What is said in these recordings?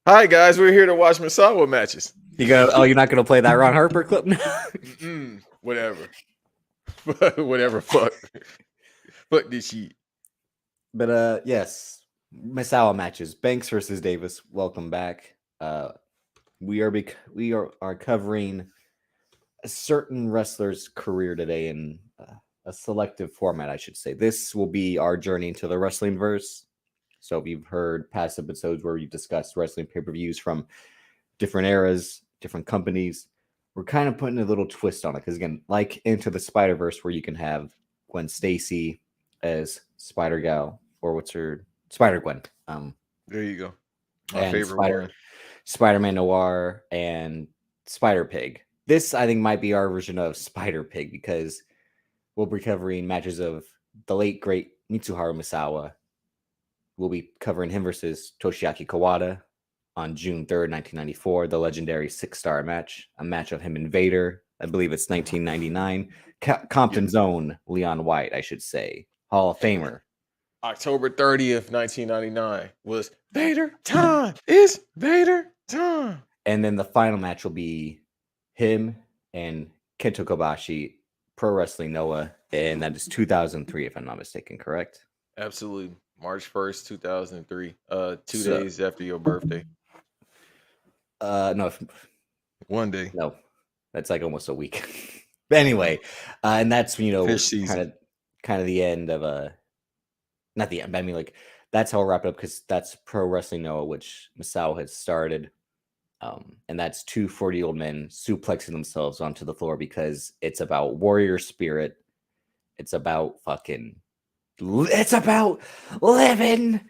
Hi guys, we're here to watch Misawa matches. You're not gonna play that Ron Harper clip now? Whatever. Whatever, fuck this shit. But yes, Misawa matches. Banks versus Davis. Welcome back. We are covering a certain wrestler's career today in a selective format, I should say. This will be our journey into the wrestling verse. So if you've heard past episodes where we've discussed wrestling pay-per-views from different eras, different companies, we're kind of putting a little twist on it. Because again, like Into the Spider-Verse, where you can have Gwen Stacy as Spider-Gal, or what's her Spider-Gwen. There you go. My and favorite one. Spider-Man Noir and Spider-Pig. This, I think, might be our version of Spider-Pig, because we'll be covering matches of the late, great Mitsuharu Misawa. We'll be covering him versus Toshiaki Kawada on June 3rd, 1994, the legendary 6-star match, a match of him and Vader. I believe it's 1999. Compton's own Leon White, I should say. Hall of Famer. October 30th, 1999 was Vader time. It's Vader time. And then the final match will be him and Kenta Kobashi, Pro Wrestling Noah, and that is 2003, if I'm not mistaken, correct? Absolutely. March 1st, 2003. 2 days after your birthday. No. 1 day. No. That's like almost a week. But anyway, and that's, kind of the end of not the end, but I mean, like, that's how we'll wrap it up, because that's Pro Wrestling Noah, which Misawa had started. And that's two 40-year-old men suplexing themselves onto the floor, because it's about warrior spirit. It's about living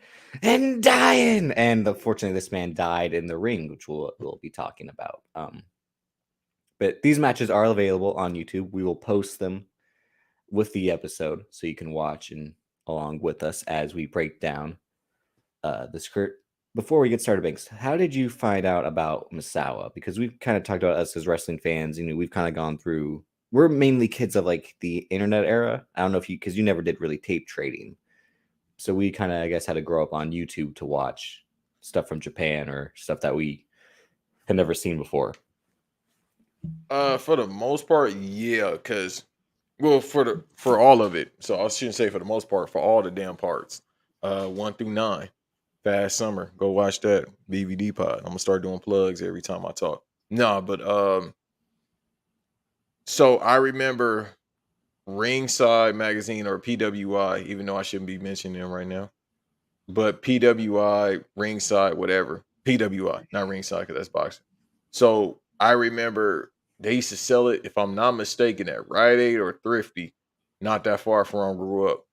and dying. And unfortunately, this man died in the ring, which we'll be talking about. But these matches are available on YouTube. We will post them with the episode, so you can watch and along with us as we break down the script. Before we get started, Banks, how did you find out about Misawa? Because we've kind of talked about us as wrestling fans. We've kind of gone through. We're mainly kids of like the internet era. I don't know if because you never did really tape trading, so we kind of, I guess, had to grow up on YouTube to watch stuff from Japan or stuff that we had never seen before. For the most part, yeah, because for all of it. So I shouldn't say for the most part, for all the damn parts. 1 through 9. Fast Summer. Go watch that. BVD Pod. I'm gonna start doing plugs every time I talk. No, but so I remember Ringside Magazine, or PWI, even though I shouldn't be mentioning them right now. But PWI, Ringside, whatever. PWI, not Ringside, because that's boxing. So I remember they used to sell it, if I'm not mistaken, at Rite Aid or Thrifty, not that far from where I grew up.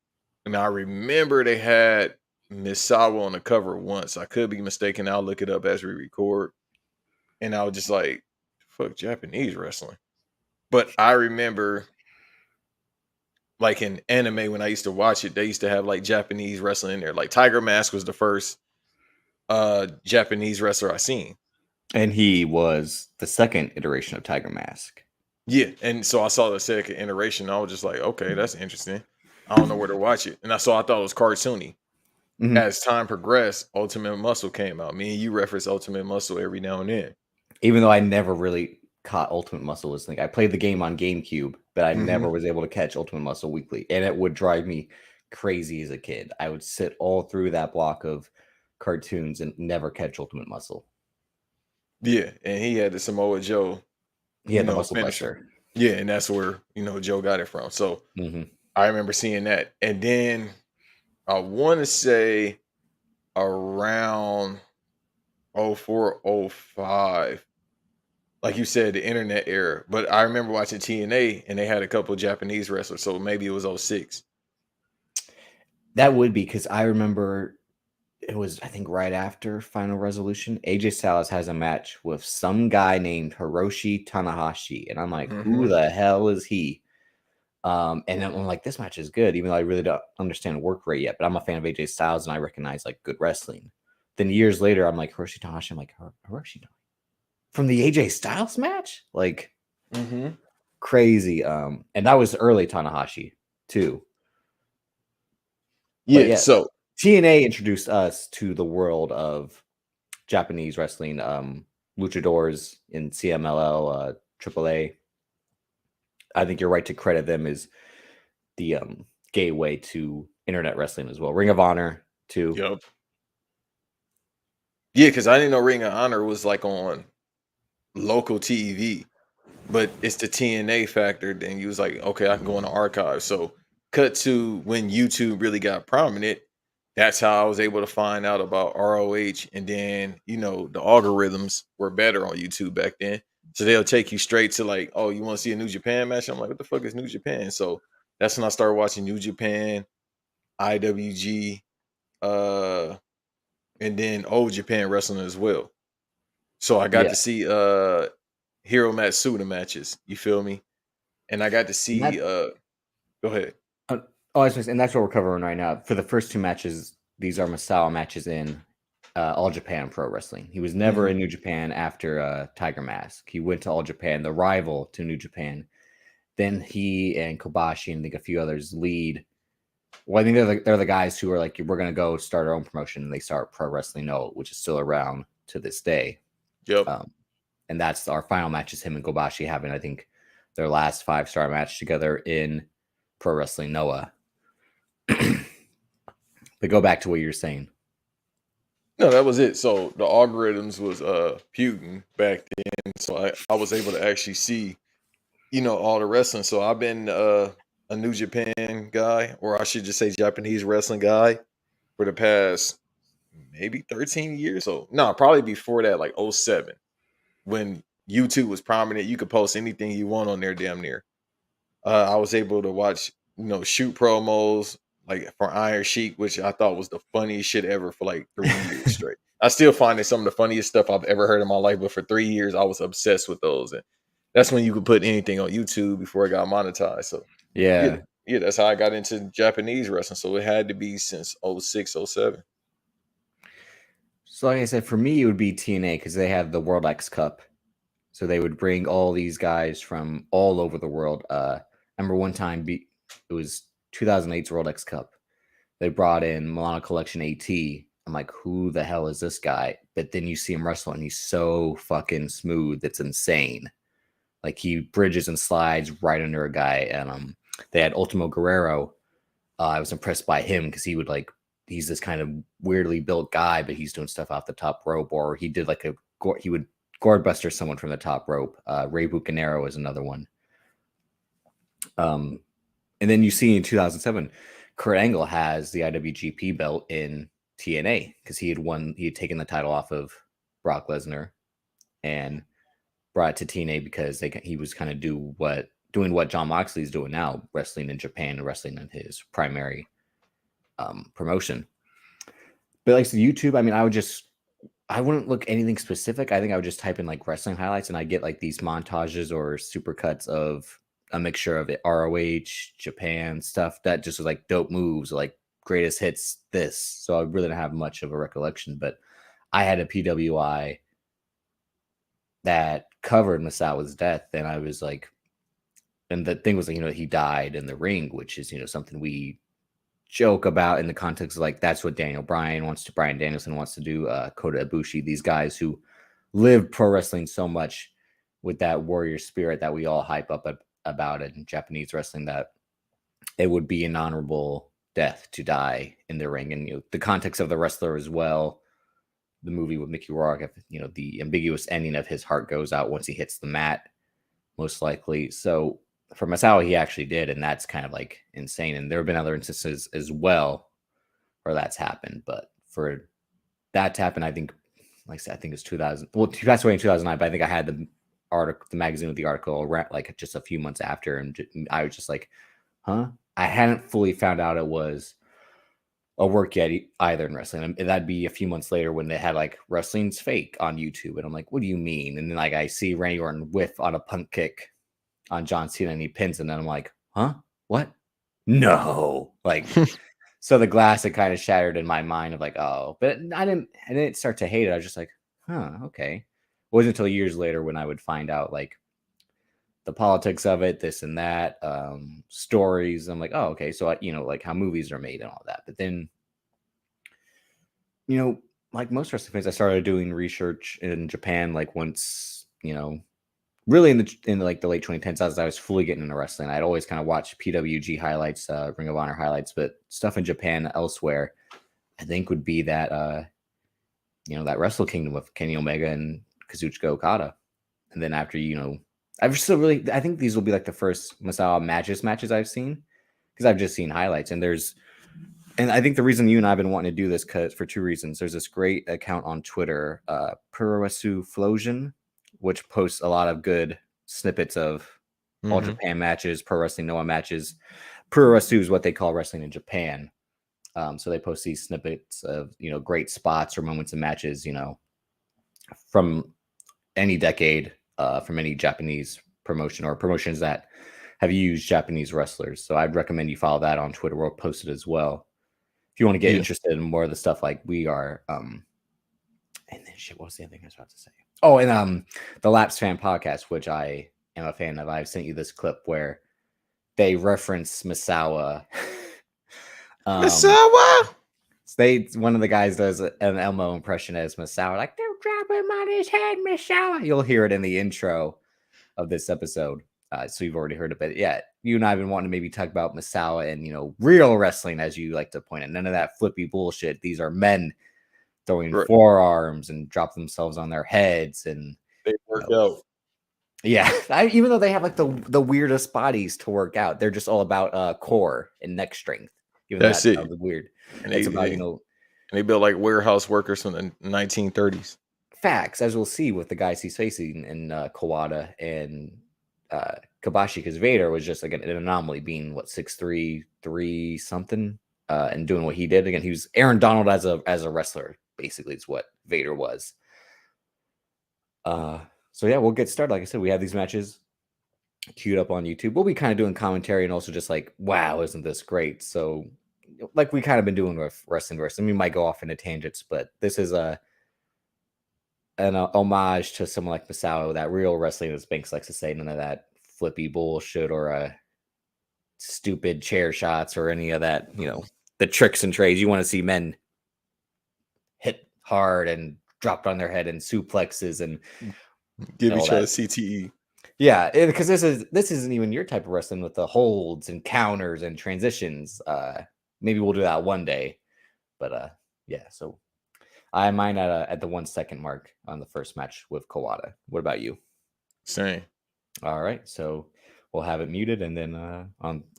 And I remember they had Misawa on the cover once. I could be mistaken. I'll look it up as we record. And I was just like, fuck Japanese wrestling. But I remember, like in anime, when I used to watch it, they used to have like Japanese wrestling in there. Like Tiger Mask was the first Japanese wrestler I seen. And he was the second iteration of Tiger Mask. Yeah, and so I saw the second iteration. I was just like, okay, that's interesting. I don't know where to watch it. And I thought it was cartoony. Mm-hmm. As time progressed, Ultimate Muscle came out. Me and you reference Ultimate Muscle every now and then. Even though I never really caught Ultimate Muscle listening. I played the game on GameCube, but I never was able to catch Ultimate Muscle weekly. And it would drive me crazy as a kid. I would sit all through that block of cartoons and never catch Ultimate Muscle. Yeah, and he had the Samoa Joe. He had the muscle buster. Yeah, and that's where, Joe got it from. So I remember seeing that. And then I want to say around 04, 05, like you said, the internet era. But I remember watching TNA, and they had a couple of Japanese wrestlers. So maybe it was 06. That would be, because I remember it was, I think, right after Final Resolution. AJ Styles has a match with some guy named Hiroshi Tanahashi. And I'm like, who the hell is he? And I'm like, this match is good, even though I really don't understand work rate yet. But I'm a fan of AJ Styles, and I recognize like good wrestling. Then years later, I'm like, Hiroshi Tanahashi. I'm like, Hiroshi Tanahashi from the AJ Styles match? Like, crazy. And that was early Tanahashi too. Yeah, so TNA introduced us to the world of Japanese wrestling, luchadors in CMLL, AAA. I think you're right to credit them as the gateway to internet wrestling as well. Ring of Honor too. Yep. Yeah, because I didn't know Ring of Honor was like on local TV, but it's the TNA factor. Then you was like, okay, I can go in the archive. So cut to when YouTube really got prominent. That's how I was able to find out about ROH. And then, the algorithms were better on YouTube back then. So they'll take you straight to like, oh, you want to see a New Japan match? I'm like, what the fuck is New Japan? So that's when I started watching New Japan, IWG, and then Old Japan wrestling as well. So I got Yeah, to see Hiro Matsuda matches. You feel me? And I got to and see that go ahead. and that's what we're covering right now. For the first two matches, these are Misawa matches in All Japan Pro Wrestling. He was never Mhm. in New Japan after Tiger Mask. He went to All Japan, the rival to New Japan. Then he and Kobashi and I think a few others lead. Well, I think they're the guys who are like, we're going to go start our own promotion. And they start Pro Wrestling No, which is still around to this day. Yep. And that's our final match is him and Kobashi having, I think, their last 5-star match together in Pro Wrestling Noah. But go back to what you were saying. No, that was it. So the algorithms was Putin back then. So I was able to actually see, all the wrestling. So I've been a New Japan guy, or I should just say Japanese wrestling guy for the past maybe 13 years. So no, probably before that, like '07, when YouTube was prominent. You could post anything you want on there damn near. I was able to watch, shoot promos like for Iron Sheik, which I thought was the funniest shit ever for like 3 years straight. I still find it some of the funniest stuff I've ever heard in my life, but for 3 years I was obsessed with those, and that's when you could put anything on YouTube before it got monetized. So yeah, Yeah. yeah, that's how I got into Japanese wrestling. So it had to be since '06, '07. So, like I said, for me, it would be TNA because they have the World X Cup. So they would bring all these guys from all over the world. I remember one time, it was 2008's World X Cup. They brought in Milano Collection AT. I'm like, who the hell is this guy? But then you see him wrestle, and he's so fucking smooth. It's insane. Like he bridges and slides right under a guy. And they had Ultimo Guerrero. I was impressed by him because he would like he's this kind of weirdly built guy, but he's doing stuff off the top rope, or he did like he would gourd buster someone from the top rope. Ray Bucanero is another one. And then you see in 2007, Kurt Angle has the IWGP belt in TNA because he had taken the title off of Brock Lesnar and brought it to TNA because he was kind of doing what John Moxley's doing now, wrestling in Japan and wrestling in his primary promotion. But like YouTube, I mean, I wouldn't look anything specific. I think I would just type in like wrestling highlights and I get like these montages or supercuts of a mixture of ROH, Japan stuff that just was like dope moves, like greatest hits, this. So I really didn't have much of a recollection, but I had a PWI that covered Misawa's death. And I was like, and the thing was like, he died in the ring, which is, something we joke about in the context of like, that's what Bryan Danielson wants to do. Kota Ibushi, these guys who live pro wrestling so much with that warrior spirit that we all hype up about it in Japanese wrestling, that it would be an honorable death to die in the ring. And, the context of the wrestler as well. The movie with Mickey Rourke, the ambiguous ending of his heart goes out once he hits the mat, most likely. So for Misawa, he actually did, and that's kind of like insane. And there have been other instances as well where that's happened, but for that to happen, I think, like I said, I think it's 2000. Well, he passed away in 2009, but I think I had the magazine with the article around, like just a few months after, and I was just like, huh? I hadn't fully found out it was a work yet either in wrestling. And that'd be a few months later when they had like wrestling's fake on YouTube. And I'm like, what do you mean? And then like I see Randy Orton whiff on a punt kick on John Cena and he pins, and then I'm like, huh? What? No. Like, so the glass had kind of shattered in my mind of like, oh, but I didn't start to hate it. I was just like, huh, okay. It wasn't until years later when I would find out like the politics of it, this and that, stories. I'm like, oh, okay. So, like how movies are made and all that. But then, like most wrestling fans, I started doing research in Japan like once, really in like the late 2010s as I was fully getting into wrestling. I'd always kind of watch PWG highlights, Ring of Honor highlights, but stuff in Japan elsewhere, I think would be that that Wrestle Kingdom with Kenny Omega and Kazuchika Okada. And then after, I think these will be like the first Misawa matches I've seen, because I've just seen highlights. And I think the reason you and I have been wanting to do this for two reasons. There's this great account on Twitter, Puroresu Flosion, which posts a lot of good snippets of All Japan matches, Pro Wrestling Noah matches. Puroresu is what they call wrestling in Japan. So they post these snippets of, great spots or moments in matches, from any decade, from any Japanese promotion or promotions that have used Japanese wrestlers. So I'd recommend you follow that on Twitter. We'll post it as well if you want to get interested in more of the stuff like we are. And then what was the other thing I was about to say? Oh, and the Laps Fan Podcast, which I am a fan of. I've sent you this clip where they reference Misawa. Misawa. One of the guys does an Elmo impression as Misawa, like, they're dropping him on his head, Misawa. You'll hear it in the intro of this episode. So you've already heard of it. Yeah, you and I have been wanting to maybe talk about Misawa and, real wrestling, as you like to point out. None of that flippy bullshit. These are men throwing forearms and drop themselves on their heads. And they work out. Yeah, even though they have like the weirdest bodies to work out, they're just all about core and neck strength. That's it. Weird. And it's about, and they built like warehouse workers from the 1930s. Facts, as we'll see with the guys he's facing in Kawada and Kobashi, because Vader was just like an anomaly, being 6'3", 3 something, and doing what he did. Again, he was Aaron Donald as a wrestler, basically, is what Vader was. So yeah, we'll get started. Like I said, we have these matches queued up on YouTube. We'll be kind of doing commentary and also just like, wow, isn't this great? So like we kind of been doing with wrestling. We might go off into tangents, but this is an homage to someone like Misawa, that real wrestling, as Banks likes to say, none of that flippy bullshit or stupid chair shots or any of that, the tricks and trades. You want to see men hit hard and dropped on their head and suplexes and give each other CTE. Yeah, because this isn't even your type of wrestling with the holds and counters and transitions. Maybe we'll do that one day, but yeah. So I have mine at the 1 second mark on the first match with Kawada. What about you? Same. All right, so we'll have it muted, and then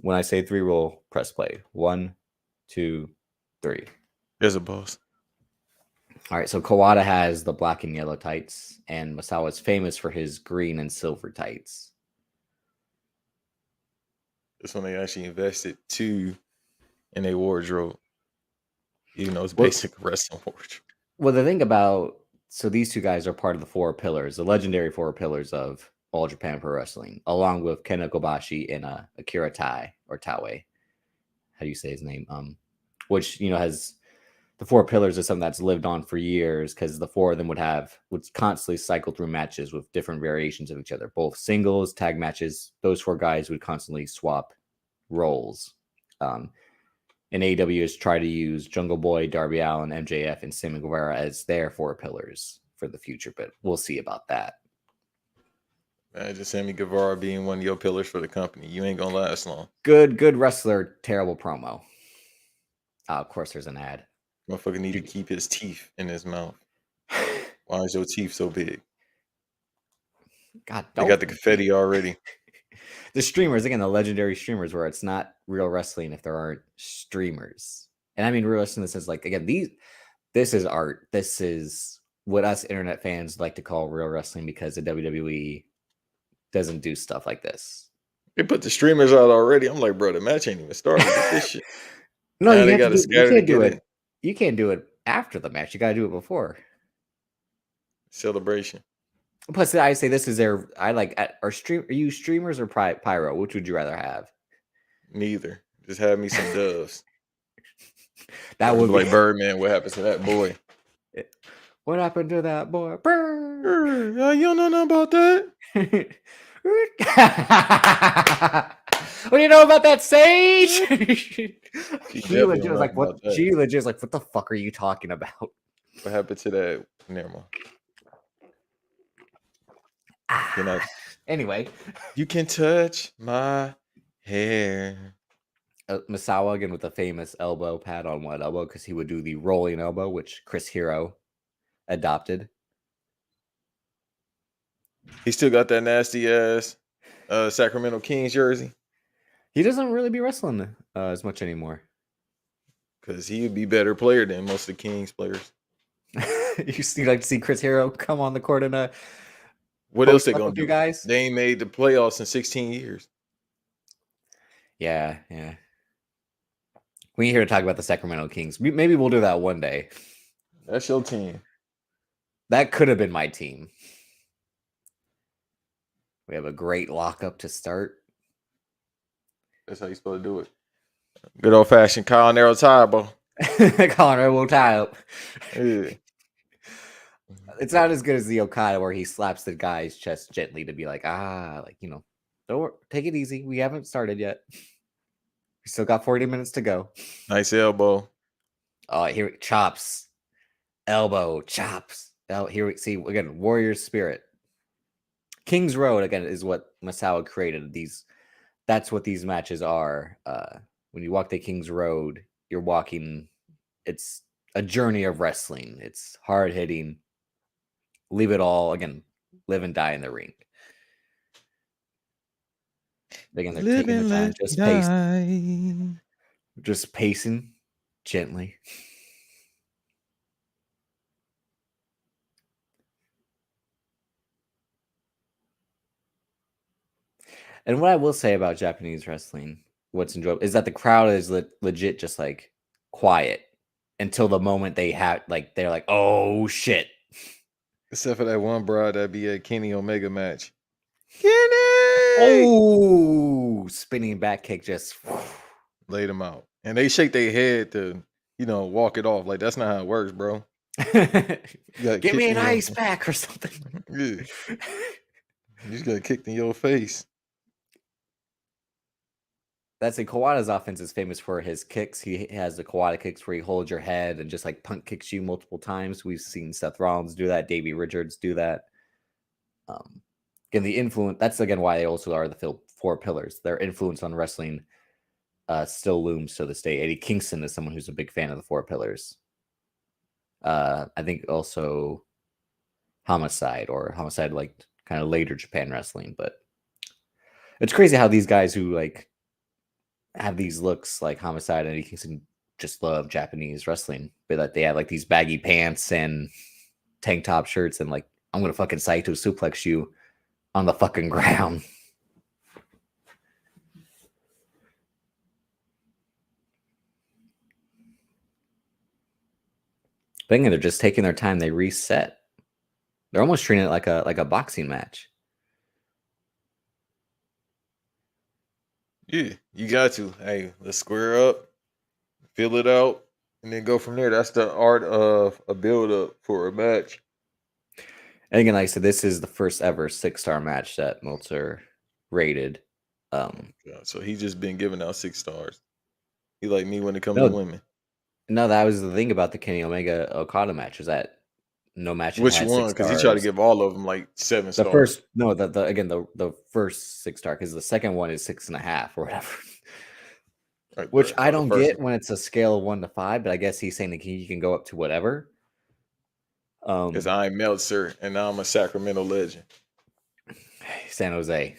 when I say 3, we'll press play. 1, 2, 3. There's a boss. All right, so Kawada has the black and yellow tights, and Misawa is famous for his green and silver tights. This one they actually invested in a wardrobe, even though it's basic wrestling wardrobe. Well, the thing about, so these two guys are part of the 4 pillars, the legendary 4 pillars of All Japan Pro Wrestling, along with Kenta Kobashi and Akira Tai, or Taue. How do you say his name? Which, has... The 4 pillars is something that's lived on for years, because the 4 of them would constantly cycle through matches with different variations of each other, both singles, tag matches. Those 4 guys would constantly swap roles. And AEW has tried to use Jungle Boy, Darby Allin, MJF, and Sammy Guevara as their 4 pillars for the future, but we'll see about that. Imagine Sammy Guevara being one of your pillars for the company. You ain't gonna last long. Good wrestler, terrible promo. Of course, there's an ad. Motherfucker need to keep his teeth in his mouth. Why is your teeth so big? God, they got the confetti already. The streamers, again, the legendary streamers, where it's not real wrestling if there aren't streamers. And I mean real wrestling, this is like, again, this is art. This is what us internet fans like to call real wrestling, because the WWE doesn't do stuff like this. They put the streamers out already. I'm like, bro, the match ain't even started with this shit. No, you can't do it. You can't do it after the match. You got to do it before. Celebration. Plus, I say this is their. Are you streamers or pyro? Which would you rather have? Neither. Just have me some doves. That would be like Birdman. What happened to that boy? What happened to that boy? You don't know nothing about that. What do you know about that, Sage? She legit is like, what the fuck are you talking about? What happened to that? Never mind. Can I? Anyway, You can touch my hair. Misawa again with the famous elbow pad on one elbow because he would do the rolling elbow, which Chris Hero adopted. He still got that nasty ass Sacramento Kings jersey. He doesn't really be wrestling as much anymore. Because he would be better player than most of the Kings players. You like to see Chris Hero come on the court and what else they gonna with you do? guys? They ain't made the playoffs in 16 years. Yeah. We ain't here to talk about the Sacramento Kings. Maybe we'll do that one day. That's your team. That could have been my team. We have a great lockup to start. That's how you supposed to do it. Good old fashioned Kyle Narrow tie ball. Connor will tie up. Yeah. It's not as good as the Okada where he slaps the guy's chest gently to be like, don't take it easy. We haven't started yet. We still got 40 minutes to go. Nice elbow. Oh, here chops, elbow, chops. Oh, here we see again, warrior spirit. King's Road again is what Misawa created. That's what these matches are. When you walk the King's Road, you're walking. It's a journey of wrestling. It's hard hitting. Leave it all again. Live and die in the ring. Again, they're taking their time, just pacing gently. And what I will say about Japanese wrestling, what's enjoyable, is that the crowd is legit just like quiet until the moment they're like, oh shit. Except for that one broad that be a Kenny Omega match. Kenny! Oh, spinning back kick just laid them out. And they shake their head to, walk it off. Like, that's not how it works, bro. Give me an ice pack or something. Yeah. You just got kicked in your face. That's it. Kawada's offense is famous for his kicks. He has the Kawada kicks where he holds your head and just like punt kicks you multiple times. We've seen Seth Rollins do that. Davey Richards do that. Again, the influence, that's again why they also are the 4 pillars. Their influence on wrestling still looms to this day. Eddie Kingston is someone who's a big fan of the 4 pillars. I think also Homicide like kind of later Japan wrestling, but it's crazy how these guys who like have these looks like Homicide and Eddie Kingston just love Japanese wrestling, but that they have like these baggy pants and tank top shirts and like, I'm gonna fucking Saito suplex you on the fucking ground. But again, they're just taking their time. They reset. They're almost treating it like a boxing match. Yeah, you got to. Hey, let's square up, fill it out, and then go from there. That's the art of a build-up for a match. And again, like I said, this is the first ever 6-star match that Meltzer rated. So he's just been giving out 6 stars. He like me when it comes to women. No, that was the thing about the Kenny Omega Okada match, is that no match. Which one? Because he tried to give all of them like 7 stars. The first, no, the first 6-star, because the second one is 6.5 or whatever. Right, which I don't get when it's a scale of 1 to 5, but I guess he's saying that he can go up to whatever. Because I'm Meltzer and now I'm a Sacramento legend. San Jose.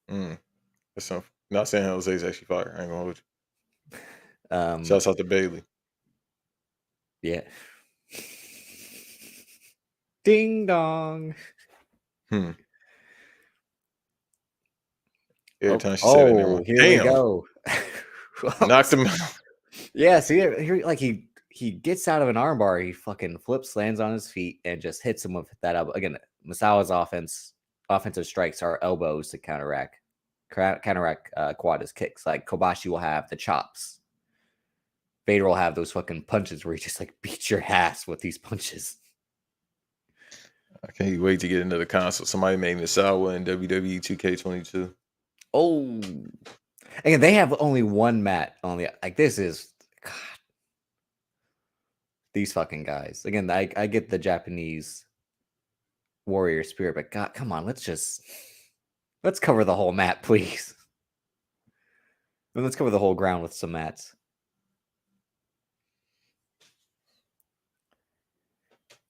Not San Jose is actually fire. I ain't gonna hold you. Shouts out to Bailey. Yeah. Ding dong. Every time she said it, here we go. Knocked him out. Yeah, see, here, like he gets out of an armbar, he fucking flips, lands on his feet, and just hits him with that elbow. Again, Misawa's offensive strikes are elbows to counteract Kawada's kicks. Like Kobashi will have the chops. Vader will have those fucking punches where he just like beats your ass with these punches. I can't wait to get into the console. Somebody made Misawa in WWE 2K22. Oh, again, they have only one mat on the. Like, this is God. These fucking guys. Again, I get the Japanese warrior spirit, but God, come on, let's cover the whole map, please. And let's cover the whole ground with some mats.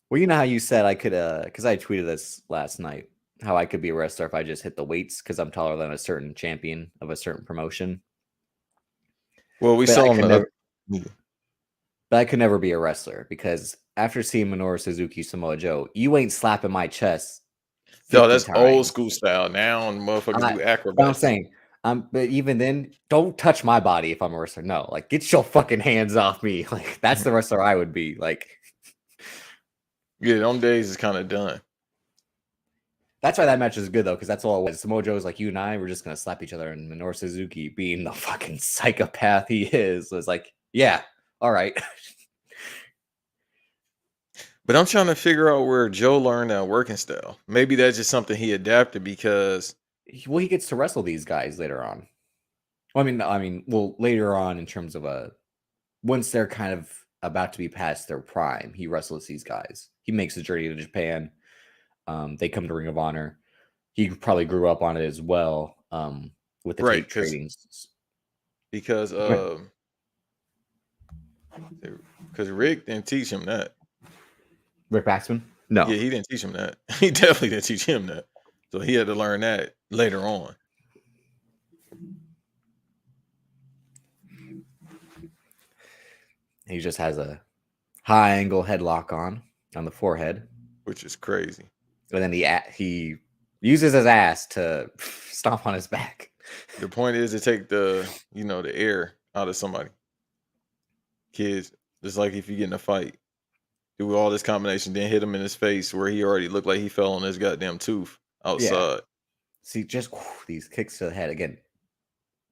Well, you know how you said I could, because I tweeted this last night, how I could be a wrestler if I just hit the weights because I'm taller than a certain champion of a certain promotion. Well, we But I saw him could the never, other. but I could never be a wrestler because after seeing Minoru Suzuki, Samoa Joe, you ain't slapping my chest No, 50 that's old times. school style. Now motherfuckers do But I'm acrobats. saying, but even then, don't touch my body if I'm a wrestler. No, like get your fucking hands off me. Like that's the wrestler I would be. Like Yeah, them days is kind of done. that's why that match is good though, because that's all it was. Samoa Joe was like, you and I, we're just gonna slap each other, and Minoru Suzuki, being the fucking psychopath he is, was like, yeah, all right. But I'm trying to figure out where Joe learned that working style. Maybe that's just something he adapted because Well, he gets to wrestle these guys later on. Well, well, later on in terms of once they're kind of about to be past their prime, he wrestles these guys. He makes the journey to Japan. They come to Ring of Honor. He probably grew up on it as well, with the right tape tradings. because Rick didn't teach him that. Rick Baxman? No. Yeah, he didn't teach him that. He definitely didn't teach him that. So he had to learn that later on. He just has a high angle headlock on the forehead, Which is crazy. and then he uses his ass to stomp on his back. The point is to take the air out of somebody. Kids, just like if you get in a fight, do all this combination, then hit him in his face where he already looked like he fell on his goddamn tooth outside. Yeah. See, just these kicks to the head again.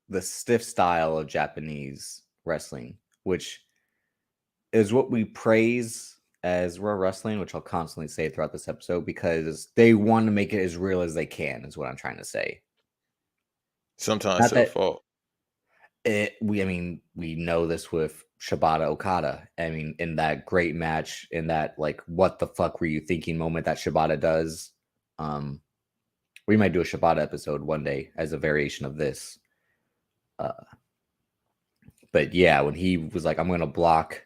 The stiff style of Japanese wrestling, which is what we praise as raw wrestling, which I'll constantly say throughout this episode because they want to make it as real as they can, is what I'm trying to say. Sometimes Not to a that fault. we know this with Shibata Okada. I mean, in that great match, in that like, what the fuck were you thinking moment that Shibata does? We might do a Shibata episode one day as a variation of this. But yeah, when he was like, I'm gonna block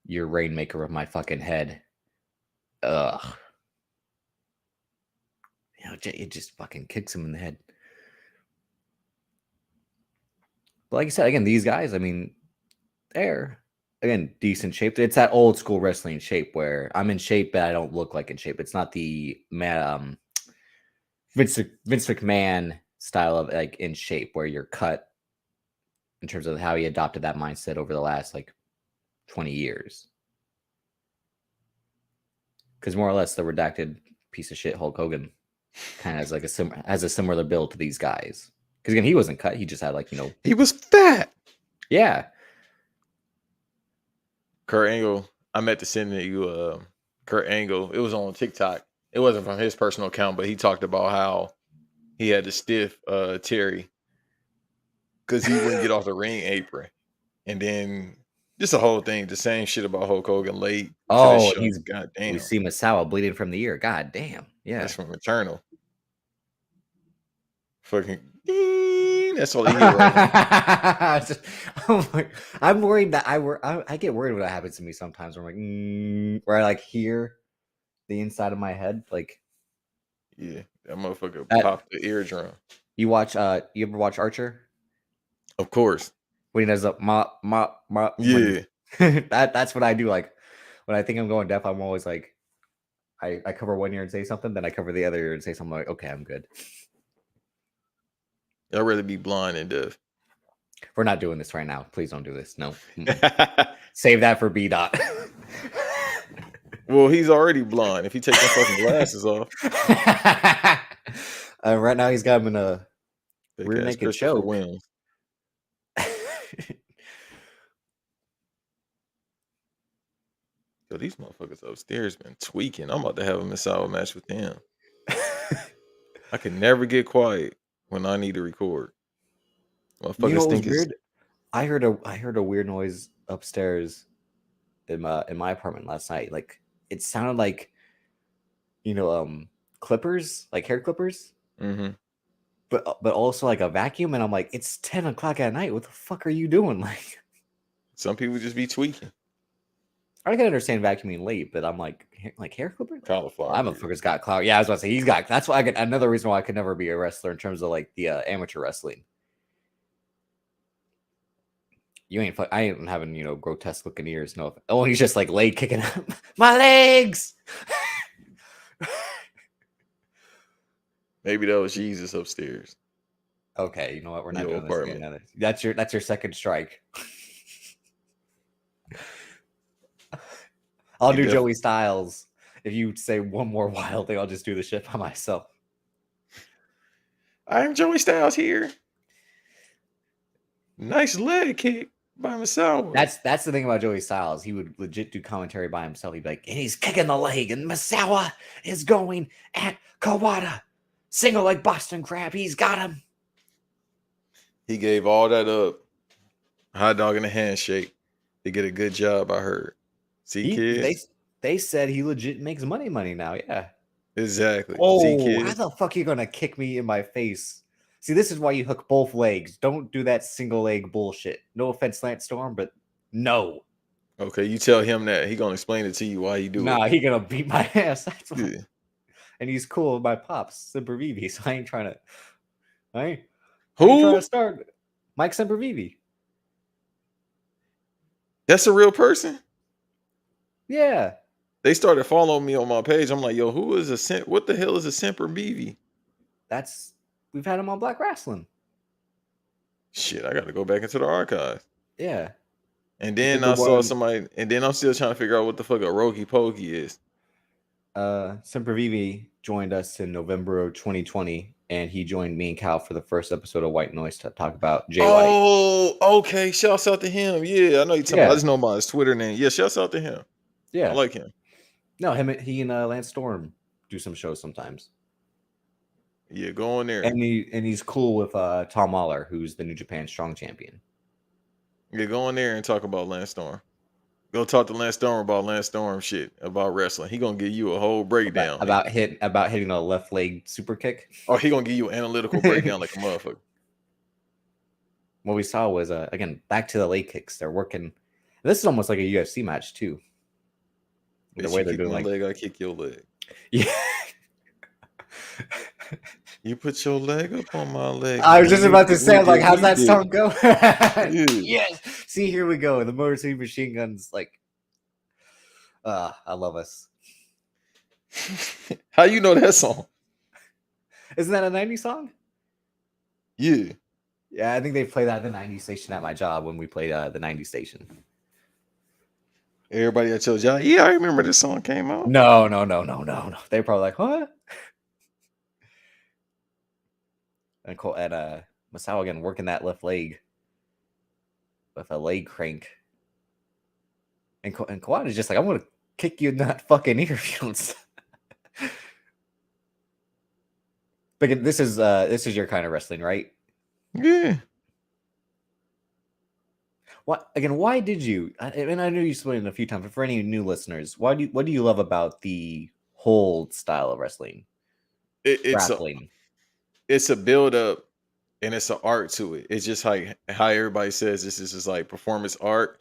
your Rainmaker with my fucking head. Ugh. It just fucking kicks him in the head. But like you said, again, these guys, I mean, they're again decent shape. It's that old school wrestling shape where I'm in shape, but I don't look like in shape. It's not the Vince McMahon style of like in shape where you're cut in terms of how he adopted that mindset over the last like 20 years. Because more or less the redacted piece of shit Hulk Hogan kind of has like has a similar build to these guys. Because again, he wasn't cut. He just had like, He was fat. Yeah. Kurt Angle, I meant to send you Kurt Angle. It was on TikTok. It wasn't from his personal account, but he talked about how he had to stiff Terry because he wouldn't get off the ring apron. And then just the whole thing, the same shit about Hulk Hogan late to the show. God We damn. see Misawa bleeding from the ear. God damn. Yeah. That's from Eternal. Fucking that's all he hear right now. I'm worried that I get worried when that happens to me sometimes where I'm like, where I like hear the inside of my head. Like, yeah, that motherfucker popped the eardrum. You ever watch Archer? Of course. When he does the yeah. That's what I do. Like when I think I'm going deaf, I'm always like, I cover one ear and say something, then I cover the other ear and say something like, okay, I'm good. I'd rather be blind and deaf. We're not doing this right now. Please don't do this. No. Save that for B. Dot. Well, he's already blind. If he takes the fucking glasses off. Right now he's got him in a rear naked choke. Yo, these motherfuckers upstairs been tweaking. I'm about to have a Misawa match with them. I can never get quiet when I need to record. Motherfuckers You know what was weird? I heard a weird noise upstairs in my apartment last night. Like it sounded like, clippers, like hair clippers, Mm-hmm. but also like a vacuum. And I'm like, it's 10 o'clock at night. What the fuck are you doing? Like, Some people just be tweaking. I can understand vacuuming late, but I'm like hair clippers. Well, Cauliflower that beard. motherfucker's got clout. Yeah, I was about to say he's got. That's why another reason why I could never be a wrestler in terms of like the amateur wrestling. I ain't having grotesque looking ears. No, oh, he's just like leg kicking up my legs. Maybe that was Jesus upstairs. Okay, you know what? We're not Your doing this apartment. again. That's your second strike. I'll You do def- Joey Styles. If you say one more wild thing, I'll just do the shit by myself. I'm Joey Styles here. Nice leg kick by Misawa. That's the thing about Joey Styles. He would legit do commentary by himself. He'd be like, and he's kicking the leg, and Misawa is going at Kawada. Single like Boston Crab. He's got him. He gave all that up. Hot dog and a handshake to get a good job, I heard. See, kids? They said he legit makes money now. Yeah. Exactly. See, Oh, how kids? the fuck are you gonna kick me in my face? See, this is why you hook both legs. Don't do that single leg bullshit. No offense, Lance Storm, but no. Okay, you tell him that. He gonna explain it to you why you do Nah, it. he gonna beat my ass. That's why. Yeah. And he's cool with my pops, Sempervivi. So I ain't trying to. I ain't Who? trying to start. Mike Sempervivi. That's a real person? Yeah. They started following me on my page. I'm like, yo, who is what the hell is a Semper BV? We've had him on Black Wrestling. Shit, I gotta go back into the archives. Yeah. And then I saw somebody, and then I'm still trying to figure out what the fuck a Roki Pokey is. Sempervivi joined us in November of 2020, and he joined me and Cal for the first episode of White Noise to talk about Jay White. Oh, okay. Shouts out to him. Yeah, I know you're talking about. I just know about his Twitter name. Yeah, shouts out to him. Yeah. I like him. No, he and Lance Storm do some shows sometimes. Yeah, go on there. And he's cool with Tom Mahler, who's the New Japan Strong Champion. Yeah, go on there and talk about Lance Storm. Go talk to Lance Storm about Lance Storm shit about wrestling. He gonna give you a whole breakdown about hitting a left leg super kick. Oh, he gonna give you an analytical breakdown like a motherfucker. What we saw was again back to the leg kicks. They're working. This is almost like a UFC match too. The way they're doing my leg, I kick your leg. Yeah. You put your leg up on my leg. I was just about to say, like, how's that song go? Yes. See, here we go. The Motor City Machine Guns, like, I love us. How you know that song? Isn't that a 90s song? Yeah. Yeah, I think they play that at the 90s station at my job when we played the 90s station. Everybody at your job, yeah, I remember this song came out. No. They're probably like, what? And Misawa again working that left leg with a leg crank. And Kawada's just like, I'm gonna kick you in that fucking ear if you don't stop. But this is your kind of wrestling, right? Yeah. Why did you? And I know you explained it a few times, but for any new listeners, what do you love about the whole style of wrestling? It's a build up, and it's an art to it. It's just like how everybody says this is just like performance art.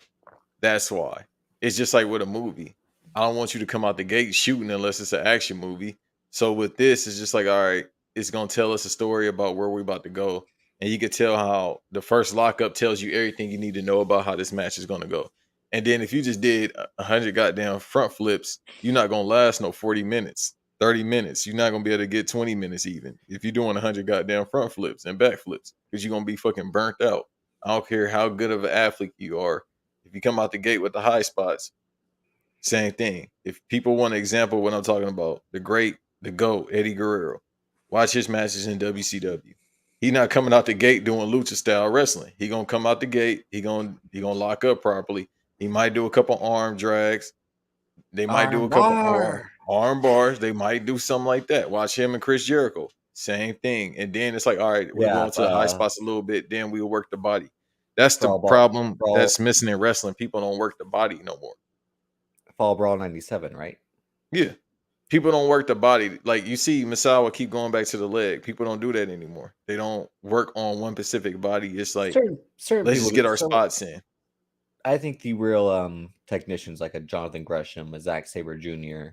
That's why. It's just like with a movie. I don't want you to come out the gate shooting unless it's an action movie. So with this, it's just like, all right, it's gonna tell us a story about where we're about to go. And you can tell how the first lockup tells you everything you need to know about how this match is gonna go. And then if you just did 100 goddamn front flips, you're not gonna last no 40 minutes, 30 minutes. You're not gonna be able to get 20 minutes even if you're doing 100 goddamn front flips and back flips, because you're gonna be fucking burnt out. I don't care how good of an athlete you are. If you come out the gate with the high spots, same thing. If people want an example of what I'm talking about, the GOAT, Eddie Guerrero, watch his matches in WCW. He not coming out the gate doing lucha style wrestling. He gonna come out the gate. He gonna lock up properly. He might do a couple arm drags. They might do a couple arm bars. They might do something like that. Watch him and Chris Jericho. Same thing. And then it's like, all right, we're going to the high spots a little bit. Then we'll work the body. That's the problem that's missing in wrestling. People don't work the body no more. Fall Brawl 97, right? Yeah. People don't work the body. Like you see Misawa keep going back to the leg. People don't do that anymore. They don't work on one specific body. It's like, Certain let's people just do. get our So spots in. I think the real technicians like a Jonathan Gresham, a Zack Sabre Jr.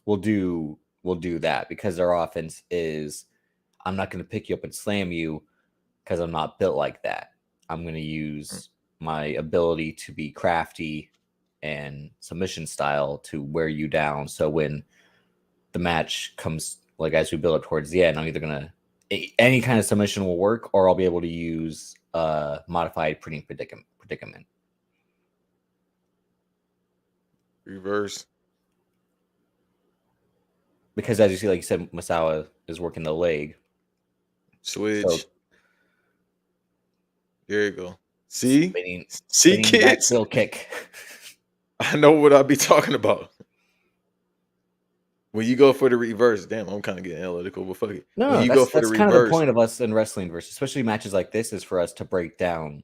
Will do that because their offense is I'm not going to pick you up and slam you because I'm not built like that. I'm going to use my ability to be crafty and submission style to wear you down. So when the match comes, like as we build up towards the end, I'm either going to any kind of submission will work, or I'll be able to use modified predicament. Reverse. Because as you see, like you said, Misawa is working the leg. Switch. So there you go. See? See, spinning back kids? heel kick. I know what I'll be talking about. When you go for the reverse, damn, I'm kind of getting analytical, but fuck it. When you go for the That's kind of the reverse, point of us in wrestling, versus especially matches like this, is for us to break down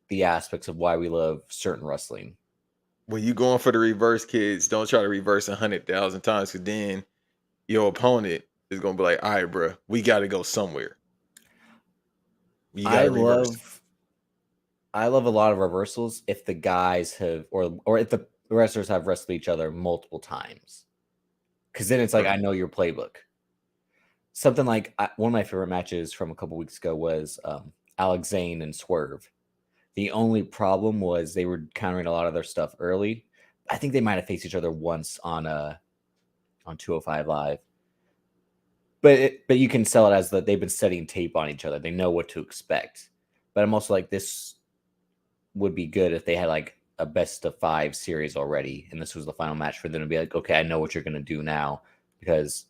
the aspects of why we love certain wrestling. when you going for the reverse, kids, don't try to reverse 100,000 times, because then your opponent is gonna be like, all right, bro, we got to go somewhere. You got to reverse. I love a lot of reversals if the guys have or if the wrestlers have wrestled each other multiple times, because then it's like I know your playbook. Something like one of my favorite matches from a couple weeks ago was Alex Zane and Swerve. The only problem was they were countering a lot of their stuff early. I think they might have faced each other once on 205 Live. But you can sell it as that they've been setting tape on each other. They know what to expect. But I'm also like, this would be good if they had like a best of 5 series already, and this was the final match for them to be like, okay, I know what you're going to do now because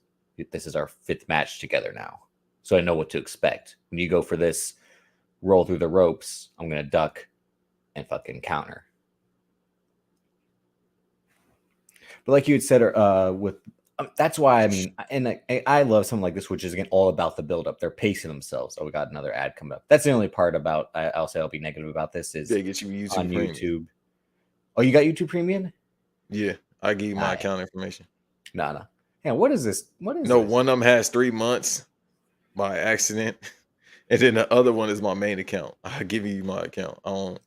this is our 5th match together now. So I know what to expect. When you go for this roll through the ropes, I'm going to duck and fucking counter. But like you had said, with that's why I mean, and I love something like this, which is again all about the build-up. They're pacing themselves. Oh, we got another ad coming up. That's the only part about I'll say I'll be negative about this is They get you YouTube on Premium. YouTube. Oh, you got YouTube Premium? Yeah, I give you my account information. No. Yeah, what is this? What is No, this? one of them has 3 months by accident, and then the other one is my main account. I give you my account. I don't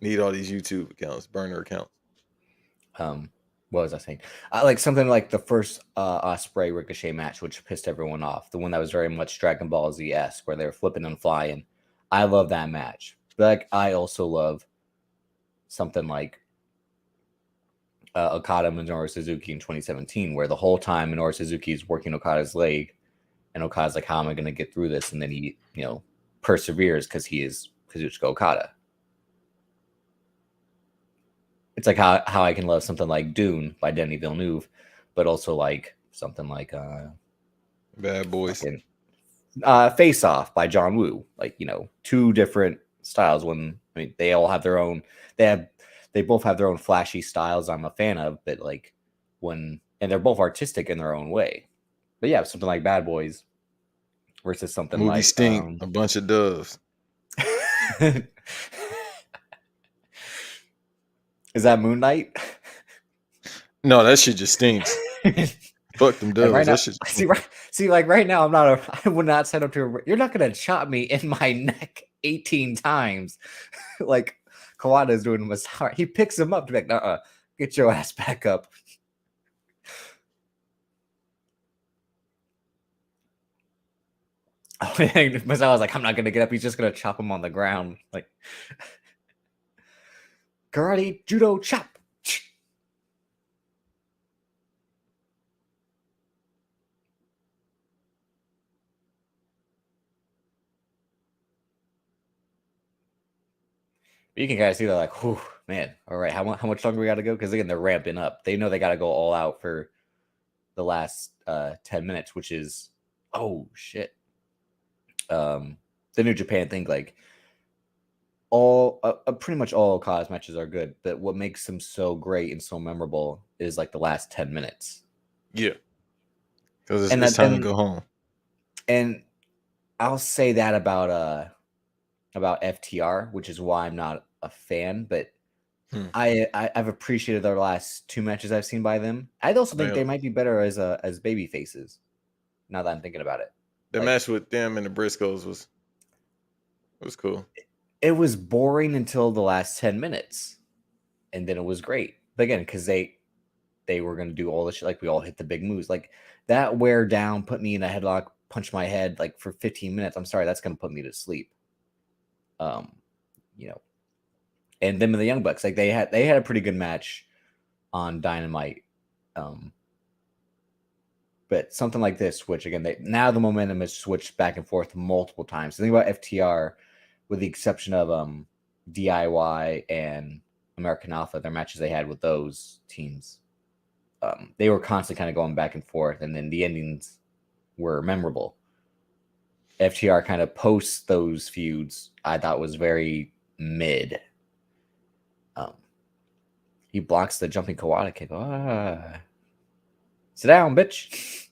need all these YouTube accounts, burner accounts. What was I saying? Like something like the first Osprey Ricochet match, which pissed everyone off. The one that was very much Dragon Ball Z-esque, where they were flipping and flying. I love that match. But like, I also love something like Okada Minoru Suzuki in 2017, where the whole time Minoru Suzuki is working Okada's leg, and Okada's like, "How am I going to get through this?" And then he, perseveres because he is Kazuchika Okada. It's like how I can love something like Dune by Denis Villeneuve, but also like something like Bad Boys, Face Off by John Woo. Like 2 different styles. They all have their own. They both have their own flashy styles I'm a fan of, but and they're both artistic in their own way. But yeah, something like Bad Boys versus something movie like stink, a bunch of doves. Is that Moon Knight? No, that shit just stinks. Fuck them doves. Right now, that shit. Right now, I would not set up to. You're not gonna chop me in my neck 18 times, like Kawada is doing Misawa. He picks him up to be like, get your ass back up. Oh, Misawa's like, I'm not gonna get up. He's just gonna chop him on the ground, like karate, judo, chop. You can kind of see they're like, whew, man, all right, how much longer we got to go? Because again, they're ramping up. They know they got to go all out for the last 10 minutes, which is, oh, shit. The New Japan thing, like, pretty much all Okada's matches are good, but what makes them so great and so memorable is like the last 10 minutes. Yeah. Because it's time to go home. And I'll say that about FTR, which is why I'm not a fan, but I've appreciated their last 2 matches I've seen by them. I also think Man, they might be better as baby faces. Now that I'm thinking about it, the like match with them and the Briscoes was cool. it was boring until the last 10 minutes, and then it was great. But again, because they were going to do all the shit, like we all hit the big moves, like that wear down, put me in a headlock, punch my head like for 15 minutes. I'm sorry, that's going to put me to sleep. You know, and them and the Young Bucks, like they had a pretty good match on Dynamite. But something like this, which again, now the momentum has switched back and forth multiple times. The thing about FTR, with the exception of DIY and American Alpha, their matches they had with those teams, they were constantly kind of going back and forth, and then the endings were memorable. FTR kind of posts those feuds, I thought was very mid. He blocks the jumping Kawada kick. Sit down, bitch.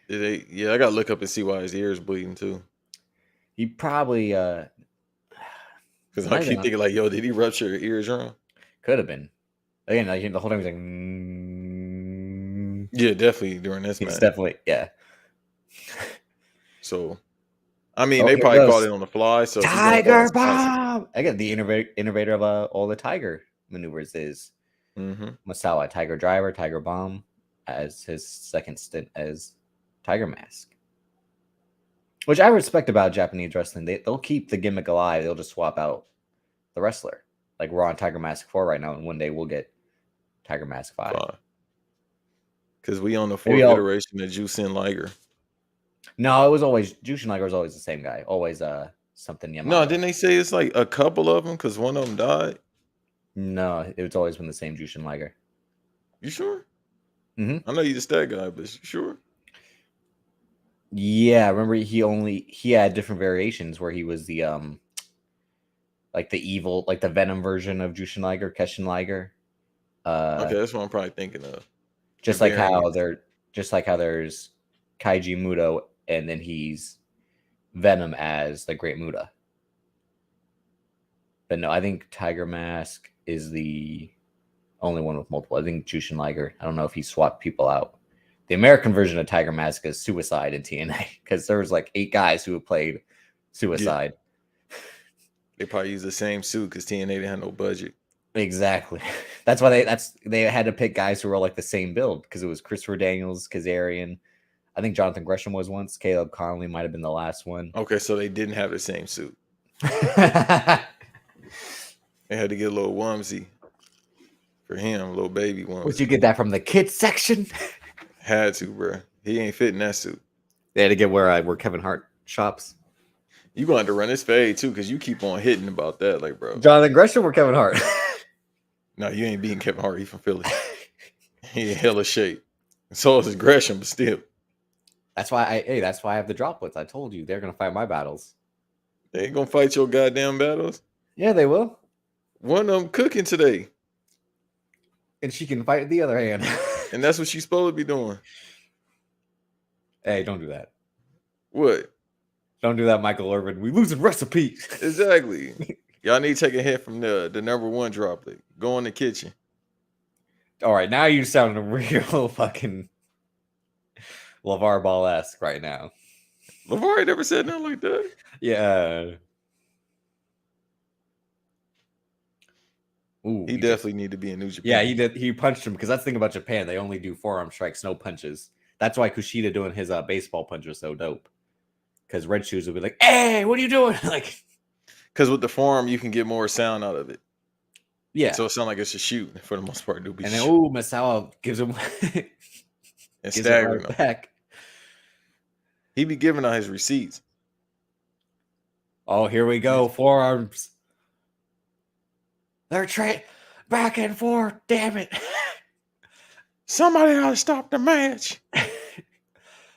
Yeah, I gotta look up and see why his ears bleeding too. He probably because I keep thinking like, yo, did he rupture your eardrum? Could have been. Again, like, the whole time he's like, yeah, definitely during this match. Definitely, yeah. So, I mean, they probably caught it on the fly. So Tiger Bomb. Again, the innovator of all the Tiger maneuvers is Misawa. Tiger Driver, Tiger Bomb, as his second stint as Tiger Mask, which I respect about Japanese wrestling. They'll keep the gimmick alive. They'll just swap out the wrestler. Like we're on Tiger Mask 4 right now, and one day we'll get Tiger Mask 5. Because we on the 4th iteration of Jushin Liger. No, it was always Jushin Liger was always the same guy. Always something Yamato. No, didn't they say it's like a couple of them because one of them died? No, it's always been the same Jushin Liger. You sure? Mm-hmm. I know you're the stat guy, but you sure? Yeah, remember he had different variations where he was the like the evil, like the Venom version of Jushin Liger, Keshin Liger. Okay, that's what I'm probably thinking of. Just like how there's Kaiji Muto, and then he's Venom as the Great Muta. But no, I think Tiger Mask is the only one with multiple. I think Jushin Liger, I don't know if he swapped people out. The American version of Tiger Mask is Suicide in TNA because there was like 8 guys who have played Suicide. Yeah. They probably use the same suit because TNA didn't have no budget. Exactly. That's why they had to pick guys who were like the same build because it was Christopher Daniels, Kazarian. I think Jonathan Gresham was once. Caleb Conley might have been the last one. Okay, so they didn't have the same suit. They had to get a little onesie for him, a little baby onesie. Would you get that from the kids section? Had to, bro. He ain't fitting that suit. They had to get where Kevin Hart shops. You going to run his fade too, because you keep on hitting about that, like, bro. Jonathan Gresham or Kevin Hart? No, you ain't beating Kevin Hart. He from Philly. He in hella shape. So is Gresham, but still. That's why I have the droplets. I told you they're gonna fight my battles. They ain't gonna fight your goddamn battles. Yeah, they will. One of them cooking today, and she can fight with the other hand. And that's what she's supposed to be doing. Hey, don't do that. What? Don't do that, Michael Irvin. We losing recipes. Exactly. Y'all need to take a hit from the number 1 droplet. Go in the kitchen. All right, now you sound real fucking LeVar Ball-esque right now. LeVar ain't never said nothing like that. Yeah. Ooh, he definitely need to be in New Japan. Yeah, he did. He punched him because that's the thing about Japan. They only do forearm strikes, no punches. That's why Kushida doing his baseball punch was so dope. Because Red Shoes would be like, "Hey, what are you doing?" Like, because with the forearm you can get more sound out of it. Yeah. So it sounds like it's a shoot for the most part. And then Misawa gives him and staggering right back. He be giving out his receipts. Oh, here we go. Forearms. They're back and forth. Damn it. Somebody ought to stop the match.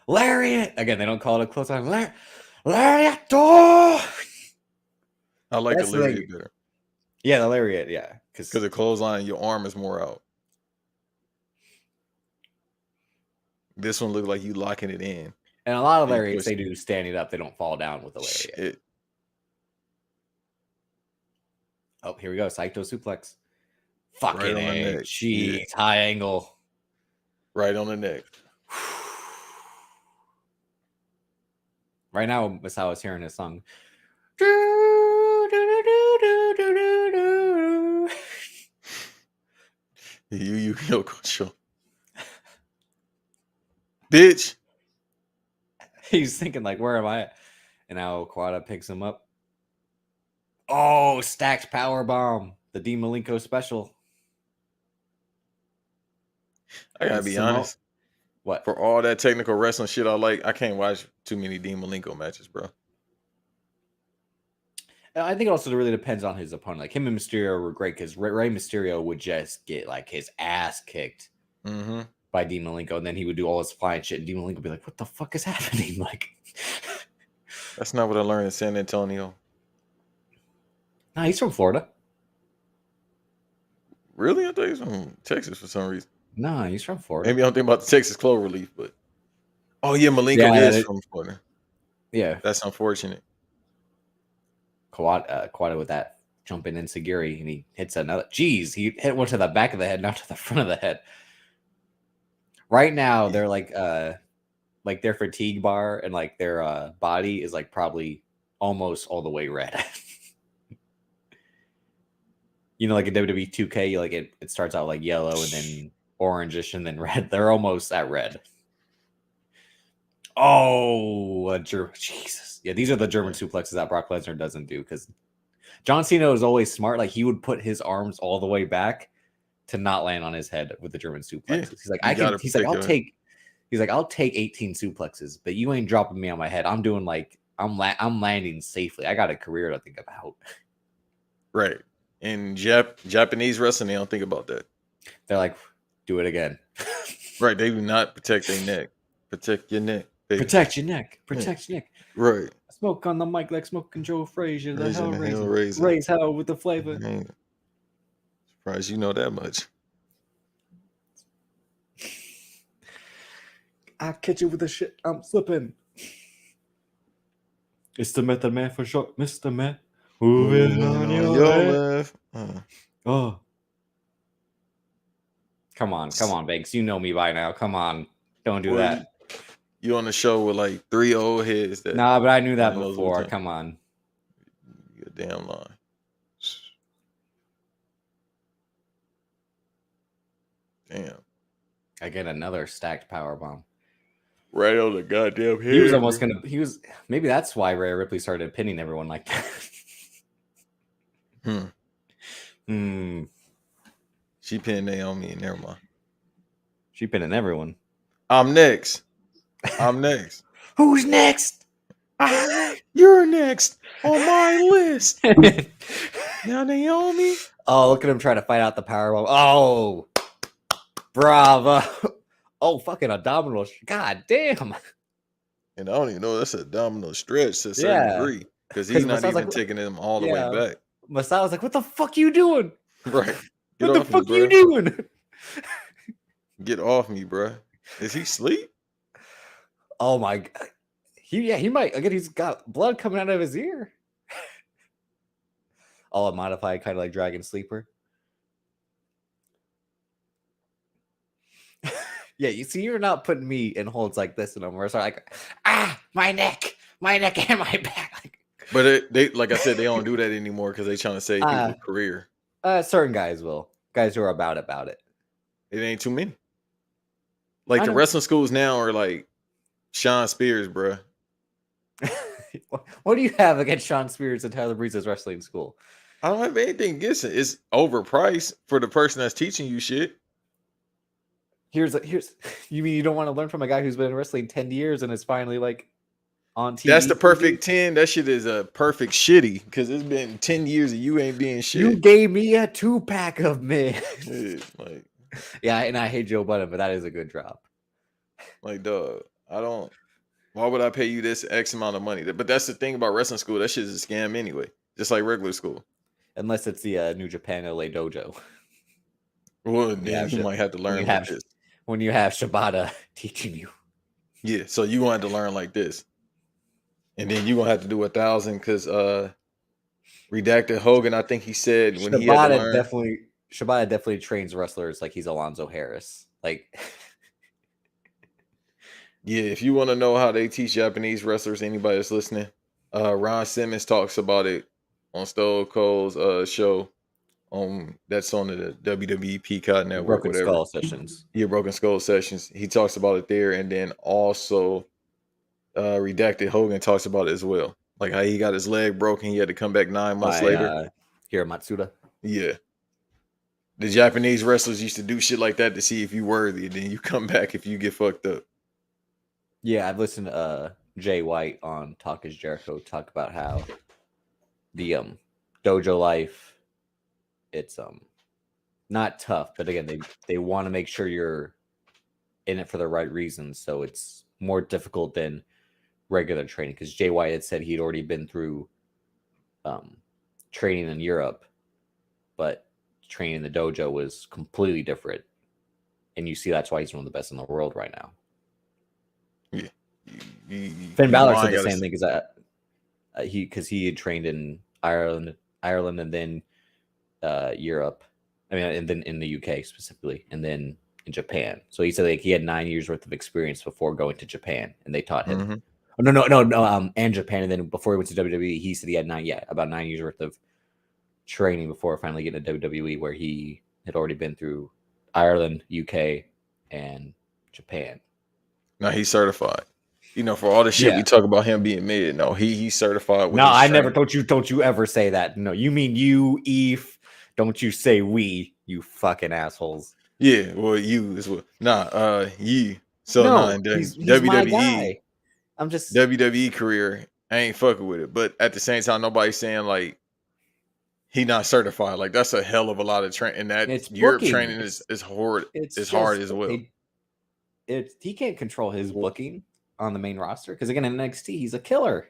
Lariat. Again, they don't call it a close time. Lariat. I like the lariat better. Yeah, the lariat. Yeah. Because the clothesline, your arm is more out. This one looked like you locking it in. And a lot of lariats, they do standing up. They don't fall down with the lariat. Oh, here we go. Saito suplex. Right Fucking on the A. neck. Jeez. Yeah. High angle. Right on the neck. Right now, Misawa's hearing his song. You show. Bitch. He's thinking like, where am I at? And now Kawada picks him up. Oh, stacked power bomb. The D Malenko special. I gotta be honest. What? For all that technical wrestling shit I like, I can't watch too many Dean Malenko matches, bro. I think it also really depends on his opponent. Like him and Mysterio were great because Rey Mysterio would just get like his ass kicked by Dean Malenko, and then he would do all his flying shit, and Dean Malenko would be like, "What the fuck is happening?" Like, that's not what I learned in San Antonio. Nah, he's from Florida. Really? I thought he was from Texas for some reason. No, he's from Florida. Maybe I don't think about the Texas Clover Leaf, but oh yeah, Malenko is from Florida. Yeah, that's unfortunate. Kawada with that jumping enziguri, and he hits another. Jeez, he hit one to the back of the head, not to the front of the head. Right now, they're like their fatigue bar and like their body is like probably almost all the way red. You know, like in WWE 2K, like it starts out like yellow and then orangish and then red. They're almost at red. Oh, Jesus. Yeah, these are the German suplexes that Brock Lesnar doesn't do because John Cena is always smart. Like he would put his arms all the way back to not land on his head with the German suplexes. Yeah, he's like, I'll take 18 suplexes, but you ain't dropping me on my head. I'm doing like I'm landing safely. I got a career to think about. Right. In Japanese wrestling, they don't think about that. They're like, do it again. Right. They do not protect their neck. Protect your neck. Baby. Protect your neck. Protect your neck. Right. Smoke on the mic like smoking Joe Frazier. The Hellraiser. Raise hell with the flavor. Man. Surprised you know that much. I catch you with the shit. I'm slipping. It's the Method Man for short, Mr. Man. Moving on your left. Oh. Come on, Banks. You know me by now. Come on. Don't do that. You on the show with like 3 old heads that. Nah, but I knew that before. Come on. You're a damn lie. Damn. I get another stacked power bomb. Right on the goddamn head. He was almost gonna. Maybe that's why Rhea Ripley started pinning everyone like that. She pinned Naomi and never mind. She pinning everyone. I'm next. Who's next? You're next on my list. Now Naomi. Oh, look at him trying to fight out the powerbomb. Oh, bravo. Oh, fucking abdominal. God damn. And I don't even know that's an abdominal stretch to a certain degree. Because he's not even taking them all the way back. Masao's like, what the fuck you doing? Right. What the fuck you doing? Get off me, bro. Is he asleep? Oh my god. He might. Again, he's got blood coming out of his ear. All a modified kind of like Dragon Sleeper. Yeah, you see, you're not putting me in holds like this anymore. So like, my neck and my back. But they, like I said, they don't do that anymore because they're trying to save people's career. Certain guys will. Guys who are about it. It ain't too many. Like the wrestling schools now are like Sean Spears, bro. What do you have against Sean Spears and Tyler Breeze's wrestling school? I don't have anything against it. It's overpriced for the person that's teaching you shit. Here's you mean you don't want to learn from a guy who's been in wrestling 10 years and is finally like on TV? That's the perfect 10. That shit is a perfect shitty because it's been 10 years and you ain't being shit. You gave me a 2-pack of men. Yeah, and I hate Joe Budden, but that is a good drop. Like, dog, why would I pay you this X amount of money? But that's the thing about wrestling school. That shit is a scam anyway. Just like regular school. Unless it's the New Japan LA dojo. Well, then you might have to learn like this. When you have Shibata teaching you. Yeah, so you want to learn like this. And then you're going to have to do 1,000 because Redacted Hogan, I think he said when he had to learn. Shibata definitely trains wrestlers like he's Alonzo Harris. Like, Yeah, if you want to know how they teach Japanese wrestlers, anybody that's listening, Ron Simmons talks about it on Stone Cold's show that's on the WWE Peacock Network, Broken whatever. Skull sessions. Yeah, Broken Skull Sessions. He talks about it there, and then also Redacted Hogan talks about it as well. Like how he got his leg broken, he had to come back 9 months later. Hiro Matsuda. Yeah. The Japanese wrestlers used to do shit like that to see if you worthy, and then you come back if you get fucked up. Yeah, I've listened to Jay White on Talk is Jericho talk about how the dojo life, it's not tough, but again, they want to make sure you're in it for the right reasons, so it's more difficult than regular training. Because Jay White had said he'd already been through training in Europe, but training in the dojo was completely different, and you see that's why he's one of the best in the world right now. Yeah, Finn Balor said the same thing, because he had trained in Ireland, and then Europe. I mean, and then in the UK specifically, and then in Japan. So he said like he had 9 years worth of experience before going to Japan, and they taught him. Mm-hmm. No, and Japan, and then before he went to WWE, he said he had about 9 years worth of training before finally getting to WWE, where he had already been through Ireland, UK, and Japan. Now he's certified. You know, for all the shit we talk about him being mid, no, he's certified. No, I never. Don't you ever say that. No, you mean you, Eve. Don't you say we, you fucking assholes. Yeah, well, you as well. Nah, you. So no, in the he's WWE, my guy. I'm just WWE career. I ain't fucking with it, but at the same time, nobody's saying like he not certified. Like that's a hell of a lot of training. And that it's Europe booking. training is hard. It's hard as well. He can't control his booking on the main roster because again in NXT he's a killer.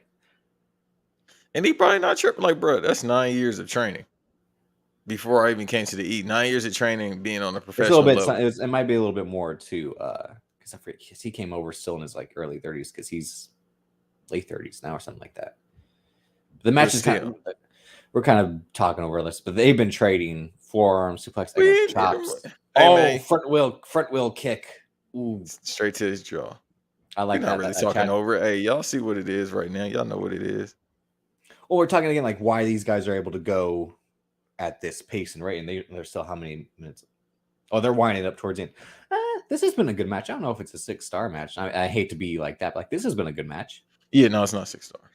And he probably not tripping like, bro, that's 9 years of training. Before I even came to the E, 9 years of training, being on a professional level. It might be a little bit more too, because I forget, he came over still in his like early 30s, because he's late 30s now or something like that. The match is we're kind of talking over this, but they've been trading forearm suplex, chops. Hey, front wheel kick. Ooh. Straight to his jaw. I like that. Not really talking over it. Hey, y'all see what it is right now. Y'all know what it is. Well, we're talking again like why these guys are able to go at this pace and rate, and they're still how many minutes? Oh, they're winding up towards the end. This has been a good match. I don't know if it's a 6-star match. I hate to be like that, but like this has been a good match. Yeah, no, it's not 6 stars.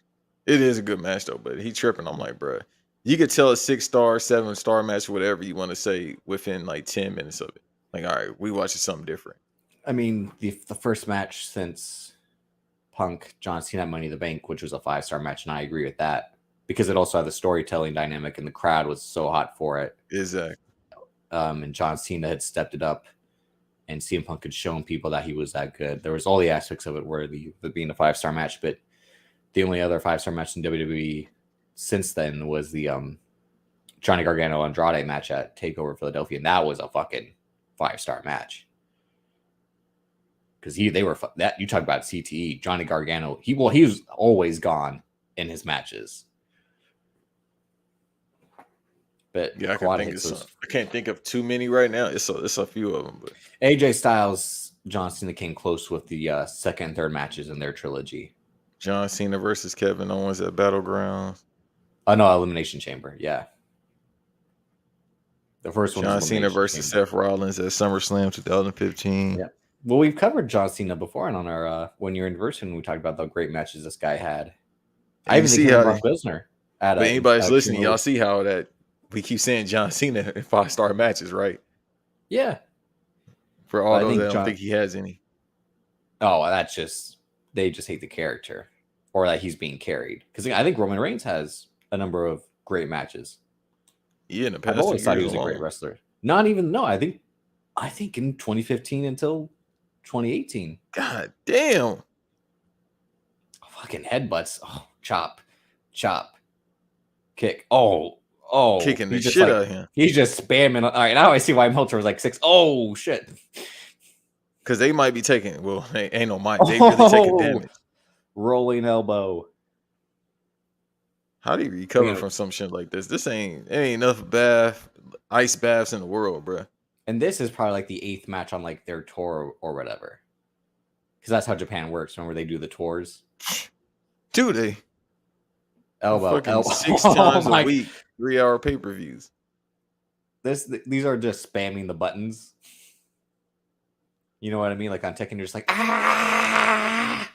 It is a good match though, but he tripping. I'm like, bro, you could tell a 6-star, 7-star match, whatever you want to say, within like 10 minutes of it. Like, all right, we watching something different. I mean, the first match since Punk John Cena Money in the Bank, which was a 5-star match, and I agree with that because it also had the storytelling dynamic, and the crowd was so hot for it. Exactly. And John Cena had stepped it up, and CM Punk had shown people that he was that good. There was all the aspects of it worthy of being a 5-star match, but the only other 5-star match in WWE since then was the Johnny Gargano Andrade match at TakeOver Philadelphia, and that was a fucking 5-star match. Because they were that you talk about CTE, Johnny Gargano. He was always gone in his matches. But yeah, I can't think of too many right now. It's a few of them. But AJ Styles, John Cena came close with the second and third matches in their trilogy. John Cena versus Kevin Owens at Battlegrounds. Oh no, Elimination Chamber. Yeah, the first one. John Cena versus Seth Rollins at SummerSlam 2015. Yeah. Well, we've covered John Cena before, and on our 1-year anniversary, when we talked about the great matches this guy had. I even see how Brock Lesnar. But anybody's listening, y'all see how that we keep saying John Cena in 5-star matches, right? Yeah. For all those, I don't think he has any. Oh, they just hate the character, or that he's being carried. Because I think Roman Reigns has a number of great matches. Yeah, in the past, I've always thought he was a great wrestler. I think in 2015 until 2018. God damn. Fucking headbutts. Oh, chop, kick. Oh, kicking the shit out of him. He's just spamming. All right, now I see why Meltzer was like 6. Oh shit. Because they might be taking. Well, ain't no might. They really taking damage. Rolling elbow. How do you recover from some shit like this? This ain't enough ice baths in the world, bro. And this is probably like the 8th match on like their tour or whatever, because that's how Japan works. Remember they do the tours. Do they? Elbow. 6 times a week, 3-hour pay-per-views. These are just spamming the buttons. You know what I mean? Like on Tekken, you're just like, ah!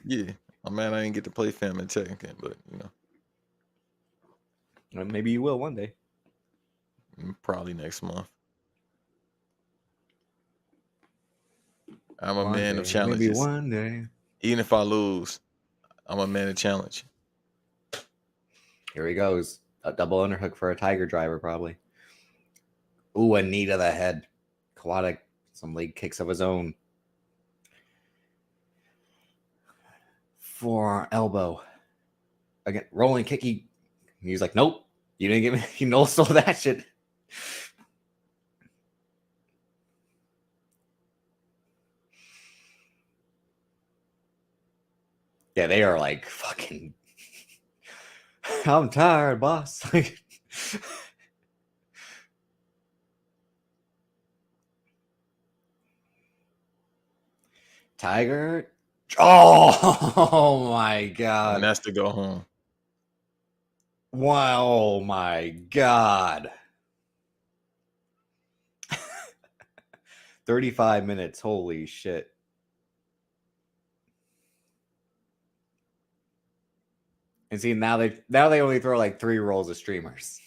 Yeah. I'm mad I didn't get to play Fam in Tekken, but Maybe you will one day. Probably next month. I'm a man of challenges. Maybe one day. Even if I lose, I'm a man of challenge. Here he goes. A double underhook for a Tiger Driver, probably. Ooh, a knee to the head. Kawada, some leg kicks of his own. For elbow. Again, rolling kick. He's like, nope. You didn't get me. You no stole that shit. Yeah, they are like fucking. I'm tired, boss. Tiger. Oh my god. And that's to go home. Wow, oh my god. 35 minutes. Holy shit. And see, now they only throw like 3 rolls of streamers.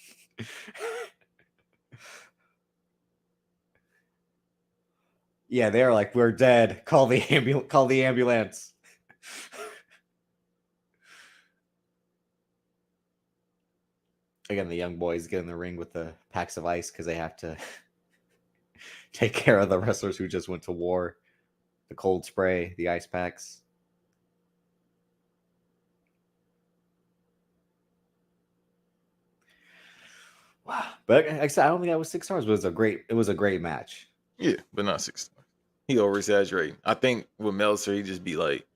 Yeah, they're like, we're dead. Call the ambulance. Again, the young boys get in the ring with the packs of ice because they have to take care of the wrestlers who just went to war. The cold spray, the ice packs. Wow. But like I said, I don't think that was 6 stars, but it was a great match. Yeah, but not 6 stars. He over exaggerating. I think with Meltzer, he just be like,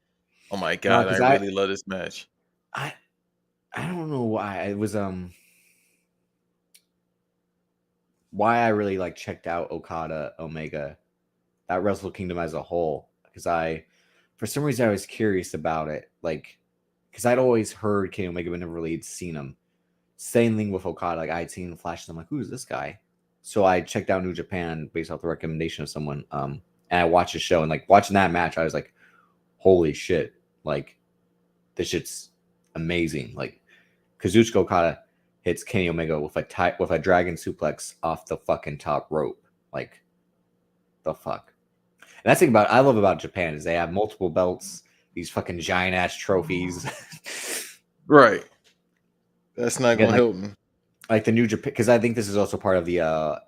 oh my god, I really love this match. I don't know why. It was why I really like checked out Okada Omega, that Wrestle Kingdom as a whole, because for some reason I was curious about it, like because I'd always heard Kenny Omega but never really had seen him. Same thing with Okada, like I'd seen flashes. I'm like, who's this guy? So I checked out New Japan based off the recommendation of someone, and I watched the show, and like watching that match, I was like, holy shit, like this shit's amazing. Like Kazuchika Okada hits Kenny Omega with a dragon suplex off the fucking top rope. Like, the fuck. And that's the thing I love about Japan is they have multiple belts, these fucking giant ass trophies. Right. That's not going to help me. Like the New Japan, because I think this is also part of the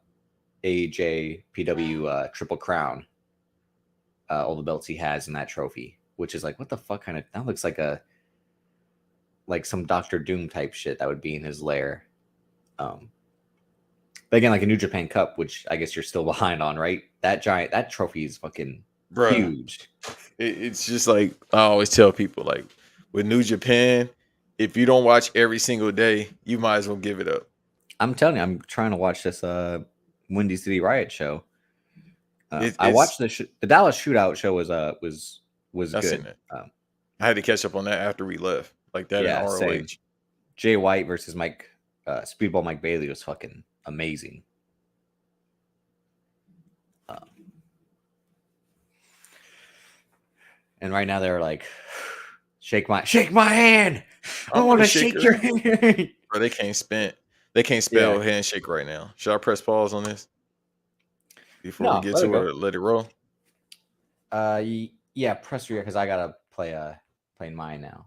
AJPW Triple Crown. All the belts he has in that trophy, which is like, what the fuck kind of, that looks like some Doctor Doom type shit that would be in his lair. But again, like a New Japan Cup, which I guess you're still behind on, right? That trophy is fucking huge. It's just like I always tell people, like with New Japan, if you don't watch every single day, you might as well give it up. I'm telling you, I'm trying to watch this Windy City Riot show. I watched the Dallas Shootout show was good. I had to catch up on that after we left. Like that in ROH. Same. Jay White versus Speedball Mike Bailey was fucking amazing. And right now they're like, shake my hand. I want to shake your hand. Bro, they can't spell handshake right now. Should I press pause on this before we get to it? Let it roll. Yeah, press because I gotta play mine now.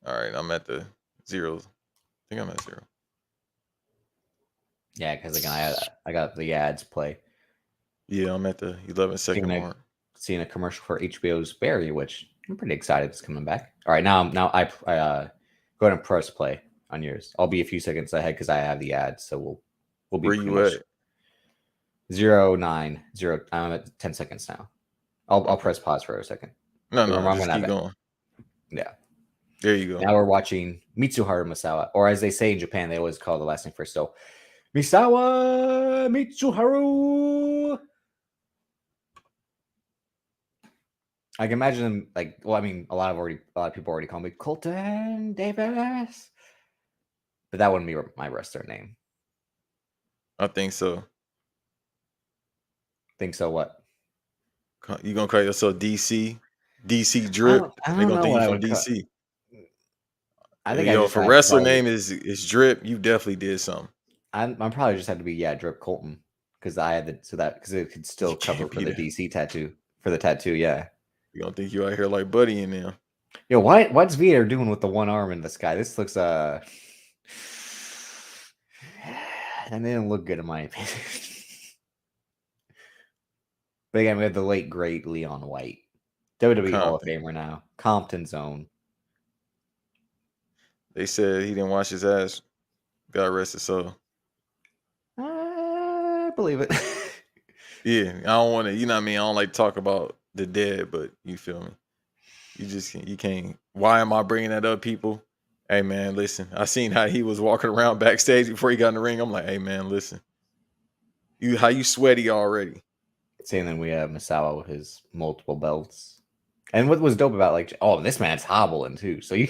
All right, I'm at the 0. I think I'm at 0. Yeah, because again, I got the ads play. Yeah, I'm at the 11-second mark. Seeing a commercial for HBO's Barry, which I'm pretty excited it's coming back. All right, now I go ahead and press play on yours. I'll be a few seconds ahead because I have the ads, so we'll be. Where you at? 090. I'm at 10 seconds now. I'll press pause for a second. No, just keep going. Yeah. There you go. Now we're watching Mitsuharu Misawa, or as they say in Japan, they always call the last name first. So Misawa Mitsuharu. I can imagine them like, well, I mean, a lot of people already call me Colton Davis, but that wouldn't be my wrestler name. I think so. Think so? What? You gonna call yourself DC? DC Drip? I They don't gonna know think what you I from would call. DC. I think I Yo, just if a have to wrestler probably. name is Drip, you definitely did something. I'm probably just have to be Drip Colton because I had because it could still You cover can't for be the that. DC tattoo for the tattoo. Yeah. You gonna think you out here like Buddy in there. Yo, what's Vader doing with the one arm in the sky? This looks and they didn't look good in my opinion. But again, we have the late great Leon White, WWE Hall of Compton. Famer now, Compton's own. They said he didn't wash his ass. God rest his soul. I believe it. Yeah, I don't want to. You know what I mean? I don't like to talk about the dead, but you feel me? You just can't. You can't. Why am I bringing that up, people? Hey man, listen. I seen how he was walking around backstage before he got in the ring. I'm like, hey man, listen. How you sweaty already? Saying that we have Misawa with his multiple belts. And what was dope about this man's hobbling too. So you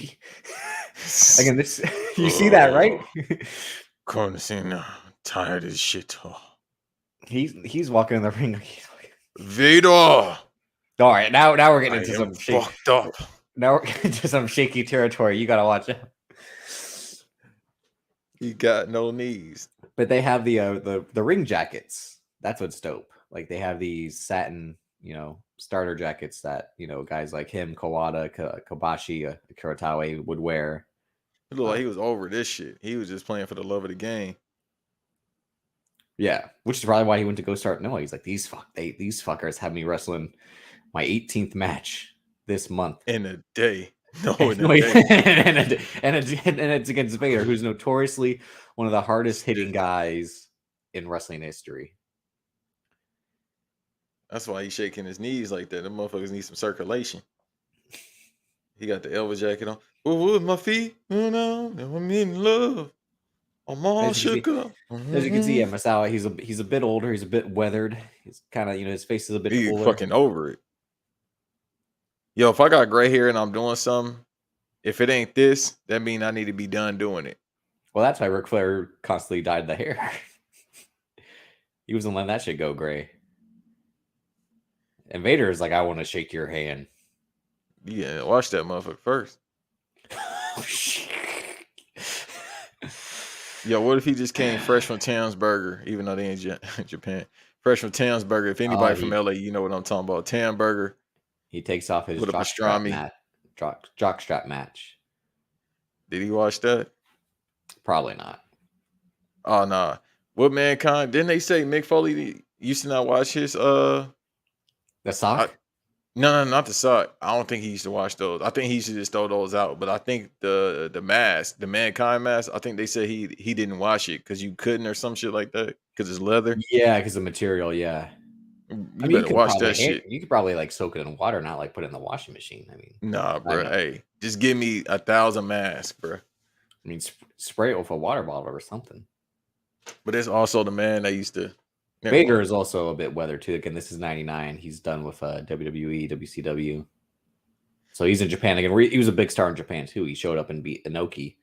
again, this you see that, right? Corner tired as shit. He's walking in the ring. Vader. All right, now we're getting I into am some fucked up. Now we're getting into some shaky territory. You gotta watch it. He got no knees. But they have the ring jackets. That's what's dope. Like they have these satin, starter jackets that guys like him, Kawada, Kobashi, Kurotawe would wear. It looked like he was over this shit. He was just playing for the love of the game. Yeah, which is probably why he went to go start Noah. He's like, these fuckers have me wrestling my 18th match this month In a day. No, and, in a day. and it's against Vader, who's notoriously one of the hardest hitting guys in wrestling history. That's why he's shaking his knees like that. The motherfuckers need some circulation. He got the Elvis jacket on. With my feet, I'm in love. I'm all shook up. As you can see, yeah, Misawa, he's a bit older. He's a bit weathered. He's kind of, his face is a bit He fuller. fucking over it. Yo, if I got gray hair and I'm doing something, if it ain't this, that mean I need to be done doing it. Well, that's why Ric Flair constantly dyed the hair. He wasn't letting that shit go gray. And Vader is like, I want to shake your hand. Yeah, watch that motherfucker first. Yo, what if he just came fresh from Townsburger, even though they ain't Japan? Fresh from Townsburger. If anybody from LA, you know what I'm talking about. Townsburger. He takes off his with a pastrami. jockstrap match. Did he watch that? Probably not. Oh nah. What Mankind? Didn't they say Mick Foley used to not watch his the sock? No, not the sock. I don't think he used to watch those. I think he used to just throw those out. But I think the mask, the Mankind mask, I think they said he didn't wash it because you couldn't or some shit like that because it's leather. Yeah, because the material. Yeah. You better watch that shit. You could probably soak it in water, not put it in the washing machine. I mean, nah, bro. Hey, just give me 1,000 masks, bro. I mean, spray it with a water bottle or something. But it's also the man that used to. Vader is also a bit weathered too. Again, this is 99. He's done with WWE, WCW. So he's in Japan again. He was a big star in Japan too. He showed up and beat Inoki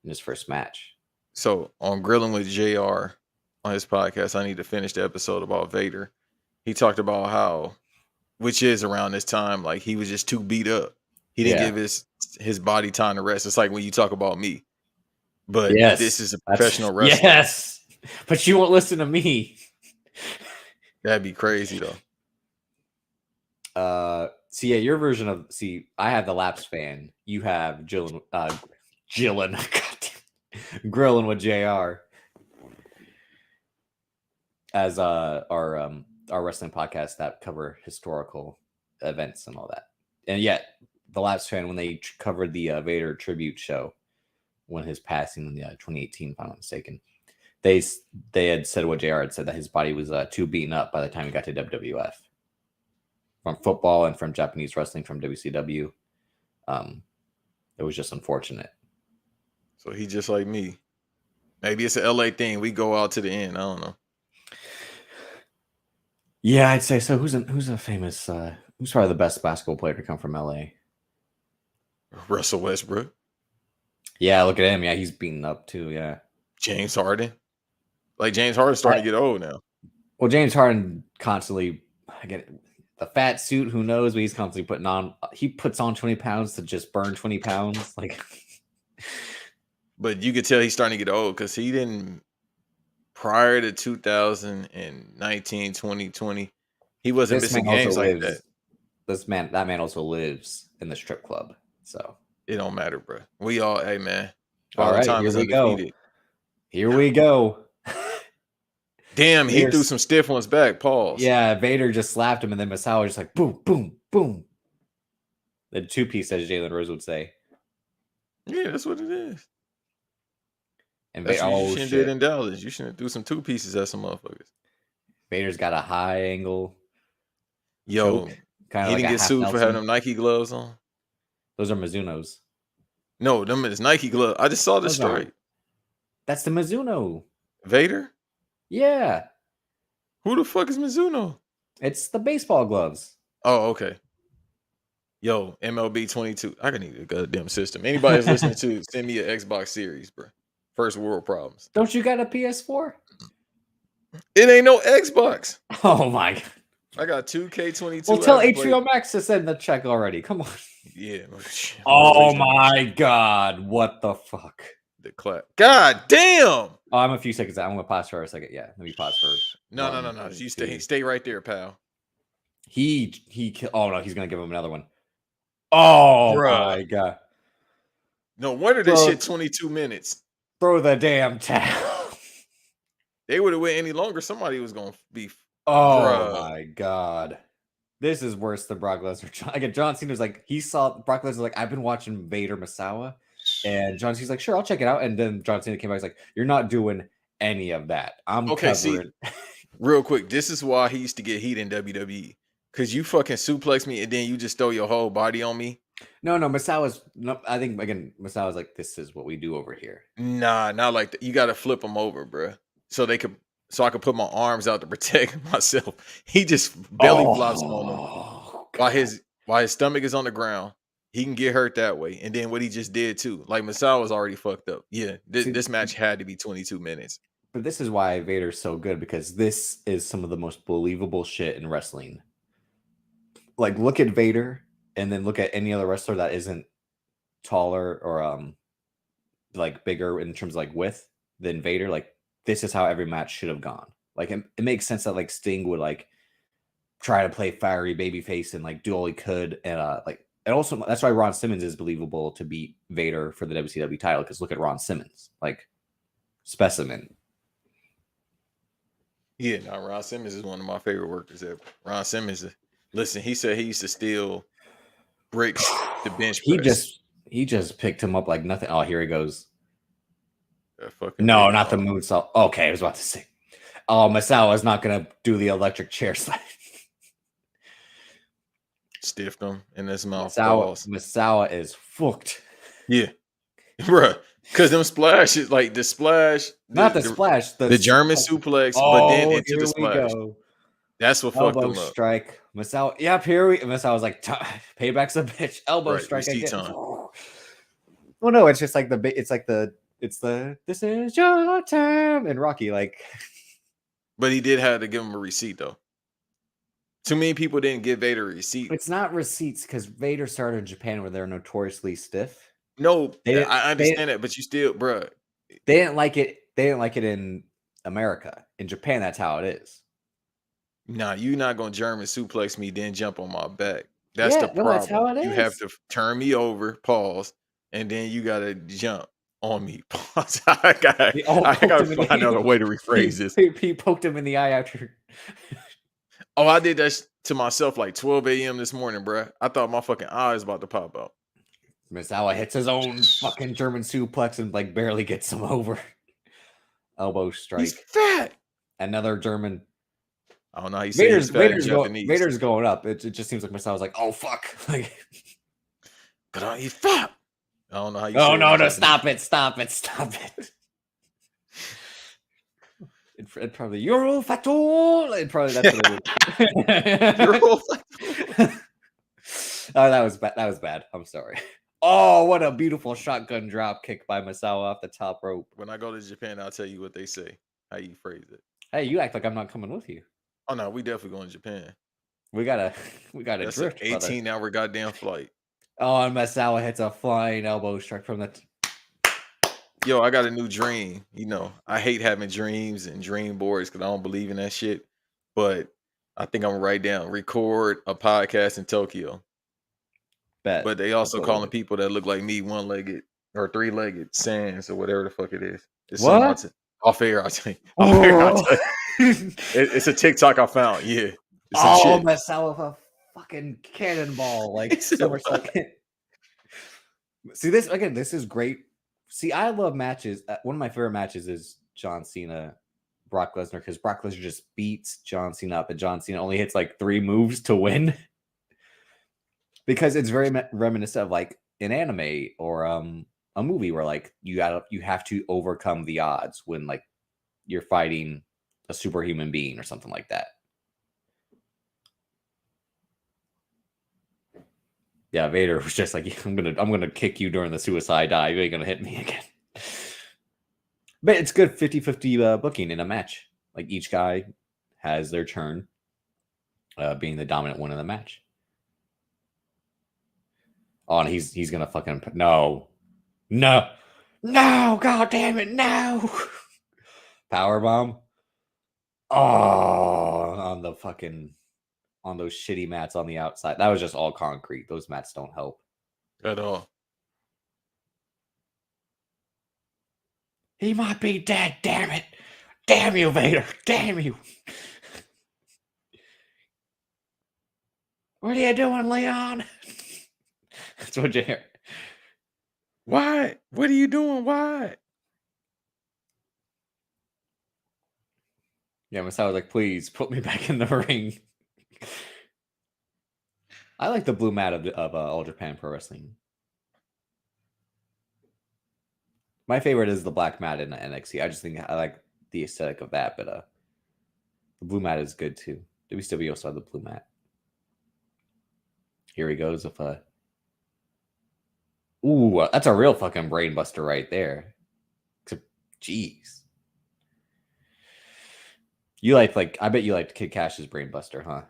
in his first match. So on Grilling with JR on his podcast, I need to finish the episode about Vader. He talked about how, which is around this time, like he was just too beat up. He didn't give his body time to rest. It's like when you talk about me. But this is a professional wrestler. Yes. But you won't listen to me. That'd be crazy though. Your version of I have the Laps fan. You have Grilling with JR as our wrestling podcast that cover historical events and all that. And yet the Laps fan, when they covered the Vader tribute show when his passing in the 2018, if I'm not mistaken, they had said what JR had said, that his body was too beaten up by the time he got to WWF from football and from Japanese wrestling from WCW. It was just unfortunate. So he just like me. Maybe it's an LA thing. We go out to the end. I don't know. Yeah, I'd say so. Who's a famous? Who's probably the best basketball player to come from LA? Russell Westbrook, Yeah, look at him. Yeah, he's beaten up too. Yeah. James Harden. Like James Harden's starting to get old now. Well, James Harden constantly, I get it, the fat suit. Who knows? But he's constantly putting on. He puts on 20 pounds to just burn 20 pounds. Like, But you could tell he's starting to get old because he didn't. Prior to 2019, 2020, he wasn't this missing man also games like that. lives. That man also lives in the strip club. So It don't matter, bro. We all, hey man. all right, Time here is we go. undefeated. Here we go. Damn, he threw some stiff ones back. Pause. Yeah, Vader just slapped him, and then Misawa just like boom, boom, boom. The 2-piece, as Jalen Rose would say. Yeah, that's what it is. And That's Vader, what you shouldn't do it in Dallas. You shouldn't do some 2 pieces at some motherfuckers. Vader's got a high angle. Yo, Kind he of didn't get sued for having them Nike gloves on. Those are Mizuno's. No, them is Nike gloves. I just saw the story. That's the Mizuno. Vader? Yeah. Who the fuck is Mizuno? It's the baseball gloves. Oh, okay. Yo, MLB 22. I can need a goddamn system. Anybody that's listening to, send me an Xbox Series, bro. First world problems. Don't you got a PS4? It ain't no Xbox. Oh my god. I got 2K22. Well, tell HBO Max to send the check already. Come on. Yeah. Oh my god. What the fuck? The clap. God damn. Oh, I'm a few seconds out. I'm gonna pause for a second. Yeah, let me pause for. No. You stay right there, pal. Oh no, he's gonna give him another one. Oh bruh. my god. No wonder this shit 22 minutes. Throw the damn towel. They would have went any longer. Somebody was gonna be. Oh my god. This is worse than Brock Lesnar. Again, John Cena's like, he saw Brock Lesnar like, I've been watching Vader Misawa. And John Cena's like, sure, I'll check it out. And then John Cena came back, he's like, you're not doing any of that. I'm okay, covering. See, real quick, this is why he used to get heat in WWE. Because you fucking suplex me and then you just throw your whole body on me. No, Misawa's. No, I think again, Misawa's like, this is what we do over here. Nah, not like that. You got to flip them over, bro. So I could put my arms out to protect myself. He just belly flops on them while his stomach is on the ground. He can get hurt that way. And then what he just did too, like Misawa was already fucked up. Yeah, this match had to be 22 minutes. But this is why Vader's so good, because this is some of the most believable shit in wrestling. Like, look at Vader, and then look at any other wrestler that isn't taller or like bigger in terms of like width than Vader. Like, this is how every match should have gone. Like, it makes sense that like Sting would like try to play fiery babyface and like do all he could, and and also that's why Ron Simmons is believable to beat Vader for the WCW title, because look at Ron Simmons, like specimen. Yeah, Ron Simmons is one of my favorite workers ever. Ron Simmons, listen, he said he used to steal bricks to bench press. He just picked him up like nothing. Oh, here he goes. No, not the moonsault. Okay, I was about to say. Oh, Misawa's not gonna do the electric chair slide. Stiffed him in his mouth. Misawa is fucked. Yeah, bruh. Because them splashes, like the splash, not the splash, the German suplex, but then into the splash. That's what fucked him up. Elbow strike, Misawa. Yep, Misawa's like, payback's a bitch. Elbow strike again. Well, no, it's just like it's the this is your time and Rocky, like. But he did have to give him a receipt though. Too many people didn't give Vader a receipt. It's not receipts, because Vader started in Japan where they're notoriously stiff. No, I understand that, but you still, bruh. They didn't like it. They didn't like it in America. In Japan, that's how it is. Nah, you're not gonna German suplex me, then jump on my back. That's the problem. That's how it is. You have to turn me over, pause, and then you gotta jump on me. Pause. I gotta find out a way to rephrase this. He poked him in the eye after. Oh, I did that to myself like 12 a.m. this morning, bruh. I thought my fucking eye was about to pop out. Misawa hits his own fucking German suplex and like barely gets him over. Elbow strike. He's fat. Another German. I don't know how you say Vader's going up. It just seems like Misawa's like, oh fuck. Like, he's fat. I don't know how you Oh say it in no, Japanese. stop it. It probably Euro fatal. It probably that's what it You're would. all Oh, that was bad. That was bad. I'm sorry. Oh, what a beautiful shotgun drop kick by Misawa off the top rope. When I go to Japan, I'll tell you what they say, how you phrase it. Hey, you act like I'm not coming with you. Oh no, we definitely going to Japan. We gotta That's drift, an brother. 18-hour goddamn flight. Oh, and Misawa hits a flying elbow strike from the. Yo, I got a new dream. You know, I hate having dreams and dream boards because I don't believe in that shit. But I think I'm gonna write down, record a podcast in Tokyo. Bet. But they also calling people that look like me one-legged or three-legged sans or whatever the fuck it is. It's something What? off air. I'll tell you. Off air, I'll tell you. It's a TikTok I found. Yeah. It's some Oh, shit. Misawa with a fucking cannonball, like It's so much like. See this again. This is great. See, I love matches. One of my favorite matches is John Cena, Brock Lesnar, because Brock Lesnar just beats John Cena up, and John Cena only hits like 3 moves to win. Because it's very reminiscent of like an anime or a movie where like you have to overcome the odds when like you're fighting a superhuman being or something like that. Yeah, Vader was just like, I'm gonna kick you during the suicide dive. You ain't gonna hit me again. But it's good 50-50 booking in a match. Like each guy has their turn, being the dominant one in the match. Oh, and he's gonna fucking no, god damn it, no. Power bomb. Oh, on the fucking on those shitty mats on the outside. That was just all concrete. Those mats don't help at all. He might be dead, damn it. Damn you, Vader. Damn you. What are you doing, Leon? That's what you hear. Why? What are you doing? Why? Yeah, Masai was like, please put me back in the ring. I like the blue mat of All Japan Pro Wrestling. My favorite is the black mat in NXT. I just think I like the aesthetic of that, but the blue mat is good too. WCW also had the blue mat. Here he goes with a. Ooh, that's a real fucking brain buster right there. Jeez. You like I bet you liked Kid Cash's brain buster, huh?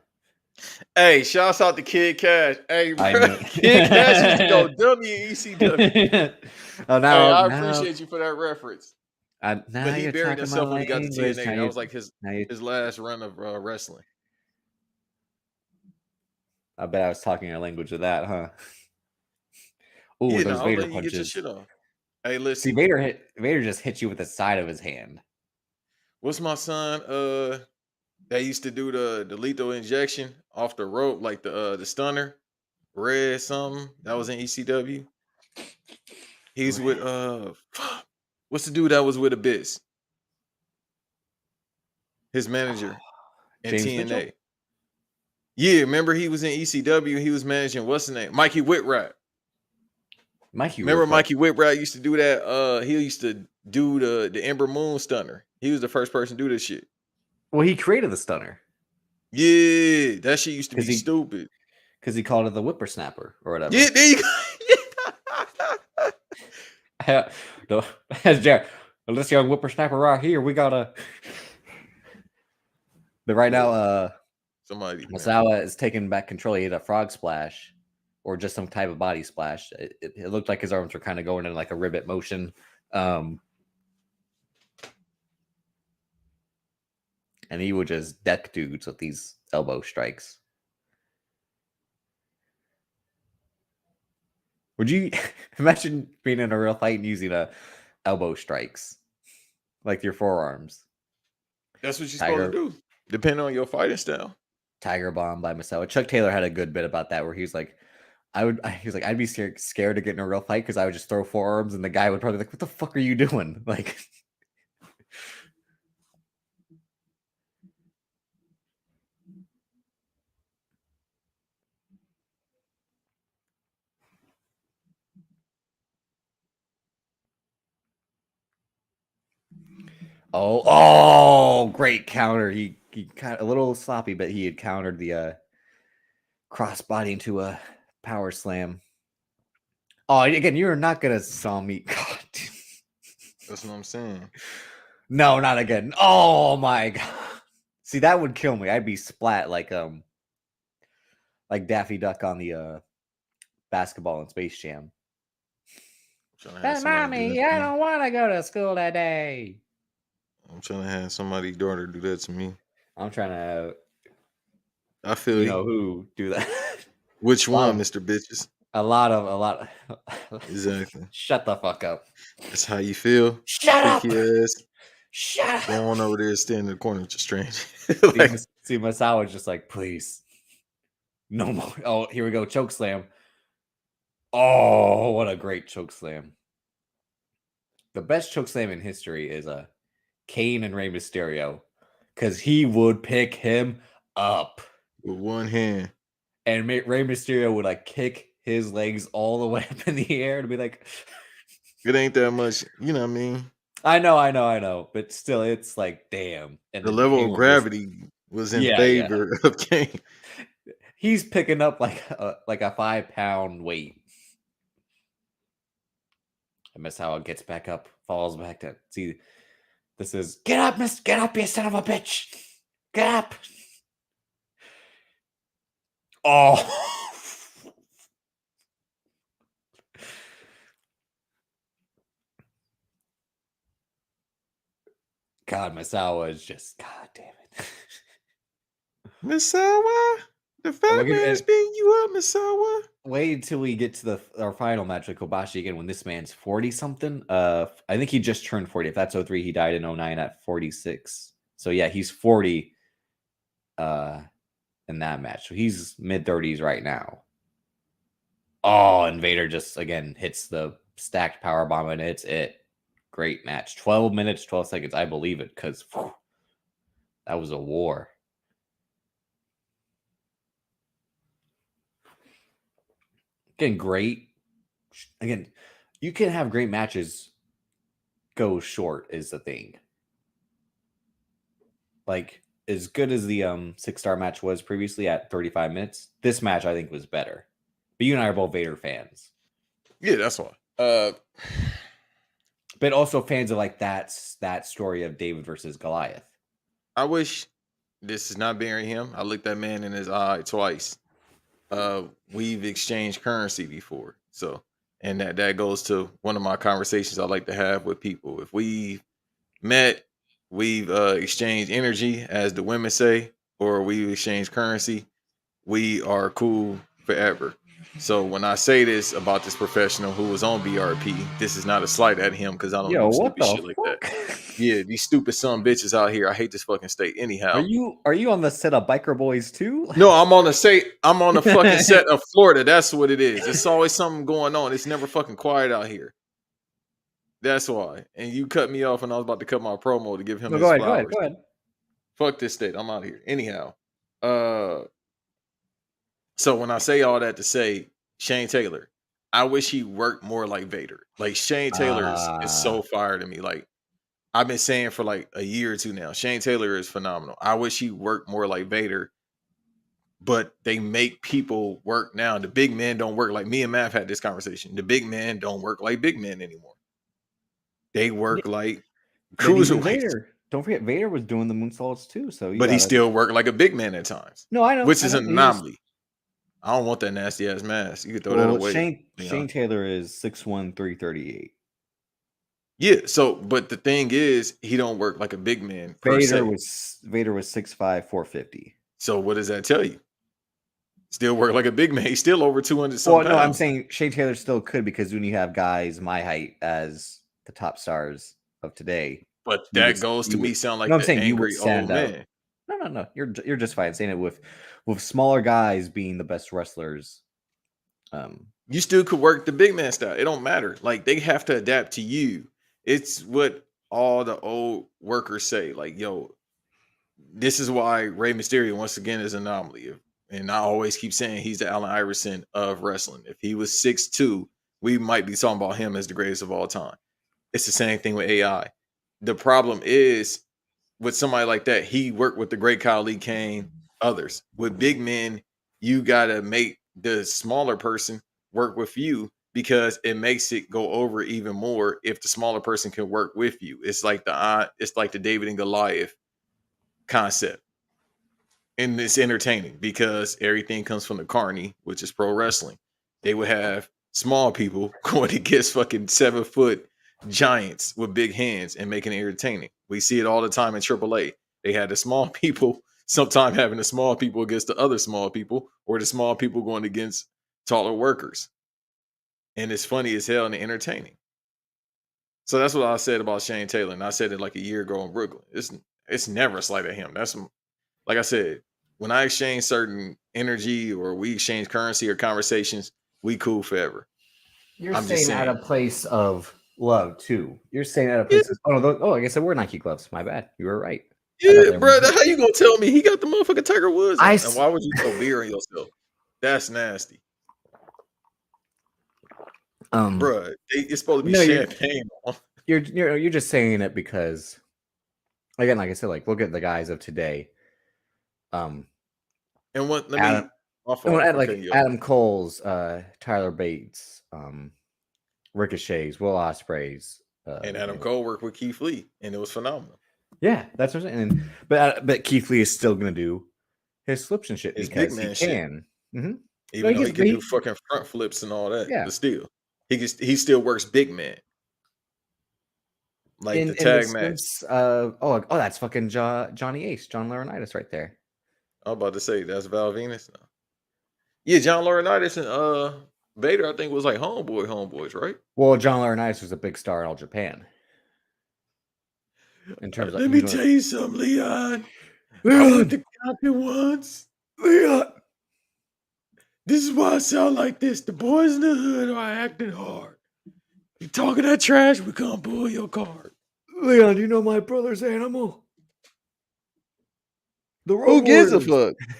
Hey, shouts out to Kid Cash. Hey, bro. I knew. Kid Cash used to go WECW. Oh, Hey, I appreciate you for that reference. now But he you're buried talking my himself when he got to language. TNA. That was like his last run of wrestling. I bet I was talking your language with that, huh? Oh, Yeah, those no, I'll Vader let you get your punches. shit off. Hey, See, listen. Vader just hit you with the side of his hand. What's my son? That used to do the lethal injection off the rope, like the stunner, red something. That was in ECW. He's with what's the dude that was with Abyss? His manager in James TNA. Mitchell? Yeah, remember he was in ECW. He was managing what's the name? Mikey Whitrat. Remember Mikey Whitrat used to do that? He used to do the Ember Moon stunner. He was the first person to do this shit. Well, he created the stunner. Yeah, that shit used to be stupid. Because he called it the whippersnapper or whatever. Yeah, there you go. As Jared, this young whippersnapper right here, we gotta. But right now, Misawa is taking back control. He hit a frog splash, or just some type of body splash. It looked like his arms were kind of going in like a ribbit motion. And he would just deck dudes with these elbow strikes. Would you imagine being in a real fight and using elbow strikes like your forearms? That's what you're supposed to do, depending on your fighting style. Tiger bomb by Misawa. Chuck Taylor had a good bit about that where he's like, I'd be scared to get in a real fight because I would just throw forearms and the guy would probably be like, what the fuck are you doing? Like, Oh, great counter. He kind of a little sloppy, but he had countered the crossbody into a power slam. Oh, again, you're not gonna saw me. God. That's what I'm saying. No, not again. Oh my god. See, that would kill me. I'd be splat like Daffy Duck on the basketball in Space Jam. I'm trying to have Hey, somebody do mommy, that to I me. don't want to go to school today. I'm trying to have somebody's daughter do that to me. I'm trying to, I feel you. who do that. Which a lot one, of, Mr. Bitches? a lot of. Exactly. Shut the fuck up. That's how you feel. Shut up. Picky ass. Shut up. Go on over there, stand in the corner with your strange. See, Misawa's just like, please, no more. Oh, here we go, choke slam. Oh, what a great choke slam! The best choke slam in history is a Kane and Rey Mysterio, because he would pick him up, with one hand. and Rey Mysterio would like kick his legs all the way up in the air and be like, It ain't that much, you know what I mean? I know, but still, it's like, damn. And The then level Kane of will just, gravity was in yeah. favor of Kane. He's picking up like a 5-pound weight. And Misawa gets back up, falls back down. See, this is get up, you son of a bitch. Get up. Oh. God, Misawa is just, God damn it. Misawa? The fat man's beating you up, Misawa. Wait until we get to our final match with Kobashi again when this man's 40-something. I think he just turned 40. If that's 03, he died in 09 at 46. So yeah, he's 40 in that match. So he's mid-30s right now. Oh, and Vader just, again, hits the stacked power bomb, and it's it. Great match. 12 minutes, 12 seconds. I believe it, because that was a war. Again, great. Again, you can have great matches go short is the thing. Like, as good as the 6-star match was previously at 35 minutes, this match I think was better. But you and I are both Vader fans. Yeah, that's why. But also fans of like that story of David versus Goliath. I wish this is not burying him. I looked that man in his eye twice. We've exchanged currency before. So, and that goes to one of my conversations I like to have with people. If we met, we've exchanged energy, as the women say, or we exchange currency, we are cool forever. So when I say this about this professional who was on BRP, this is not a slight at him because I don't Yo, do what stupid the shit like that. fuck? Yeah, these stupid son bitches out here. I hate this fucking state. Anyhow, Are you on the set of Biker Boys too? no, I'm on the fucking set of Florida. That's what it is. It's always something going on. It's never fucking quiet out here. That's why. And you cut me off when I was about to cut my promo to give him No, his go flowers. ahead. Fuck this state. I'm out here. Anyhow. So when I say all that to say Shane Taylor, I wish he worked more like Vader. Like Shane Taylor is so fire to me. Like I've been saying for like a year or two now. Shane Taylor is phenomenal. I wish he worked more like Vader. But they make people work now. The big men don't work like me and Matt had this conversation. The big men don't work like big men anymore. They work like cruiserweights. Vader. Don't forget, Vader was doing the moonsaults too. So But he still worked like a big man at times. No, I know. Which is an anomaly. I don't want that nasty ass mask. You can throw that away. Shane Taylor is 6'1", 338. Yeah, so but the thing is, he don't work like a big man. Vader was 6'5", 450. So what does that tell you? Still work like a big man. He's still over 200 Well, pounds. no, I'm saying Shane Taylor still could, because when you have guys my height as the top stars of today. But that goes to me sound like an angry old man. No. You're just fine saying it with smaller guys being the best wrestlers. You still could work the big man style. It don't matter. Like they have to adapt to you. It's what all the old workers say. Like, yo, this is why Rey Mysterio once again is an anomaly. And I always keep saying he's the Allen Iverson of wrestling. If he was 6'2", we might be talking about him as the greatest of all time. It's the same thing with AI. the problem is with somebody like that, he worked with the great Kyle Lee Kane, others. With big men, you gotta make the smaller person work with you because it makes it go over even more if the smaller person can work with you. It's like the David and Goliath concept. And it's entertaining because everything comes from the carny, which is pro wrestling. They would have small people going against fucking 7 foot giants with big hands and making it entertaining. We see it all the time in AAA. They had the small people, sometimes having the small people against the other small people, or the small people going against taller workers. And it's funny as hell and entertaining. So that's what I said about Shane Taylor. And I said it like a year ago in Brooklyn. It's never a slight at him. That's like I said, when I exchange certain energy or we exchange currency or conversations, we cool forever. You're I'm just saying at a saying. place of love too. You're saying at a Yeah, place of oh, I guess they were Nike gloves. My bad. You were right. I thought yeah, they were. bro. How you gonna tell me he got the motherfucking Tiger Woods I on? And s- why would you throw beer on yourself? That's nasty, bro. It's supposed to be no, champagne on. you're just saying it because again, like I said, like look at the guys of today. And what? Let Adam, me. My fault for cutting you off. Adam Cole's, Tyler Bates, Ricochet's, Will Ospreay's, And Adam Cole worked with Keith Lee, and it was phenomenal. yeah, that's what I'm saying. But Keith Lee is still gonna do his flips and shit It's big because he man shit. can. Mm-hmm. Even though he could do fucking front flips and all that, yeah. but still, he still works big man. Like the In the tag match. sense that's fucking Johnny Ace, John Laurinaitis right there. I'm about to say that's Val Venus. No. Yeah, John Laurinaitis and Vader, I think was like homeboys, right? Well, John Laurinaitis was a big star in all Japan. In terms of Let me tell you something, Leon. I Leon, went to Compton once. Leon. This is why I sound like this. The boys in the hood are acting hard. You talking that trash, we gonna pull your card. Leon, you know my brother's animal? The Road Who gives a Warriors. fuck?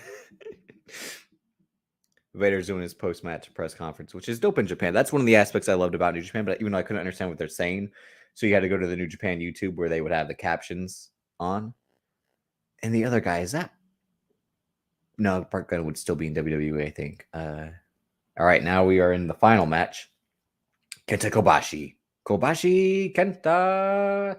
Vader's doing his post-match press conference, which is dope in Japan. That's one of the aspects I loved about New Japan, but even though I couldn't understand what they're saying, so you had to go to the New Japan YouTube where they would have the captions on. And the other guy, is that? No, Park Gunn would still be in WWE, I think. All right, now we are in the final match. Kenta Kobashi. Kobashi, Kenta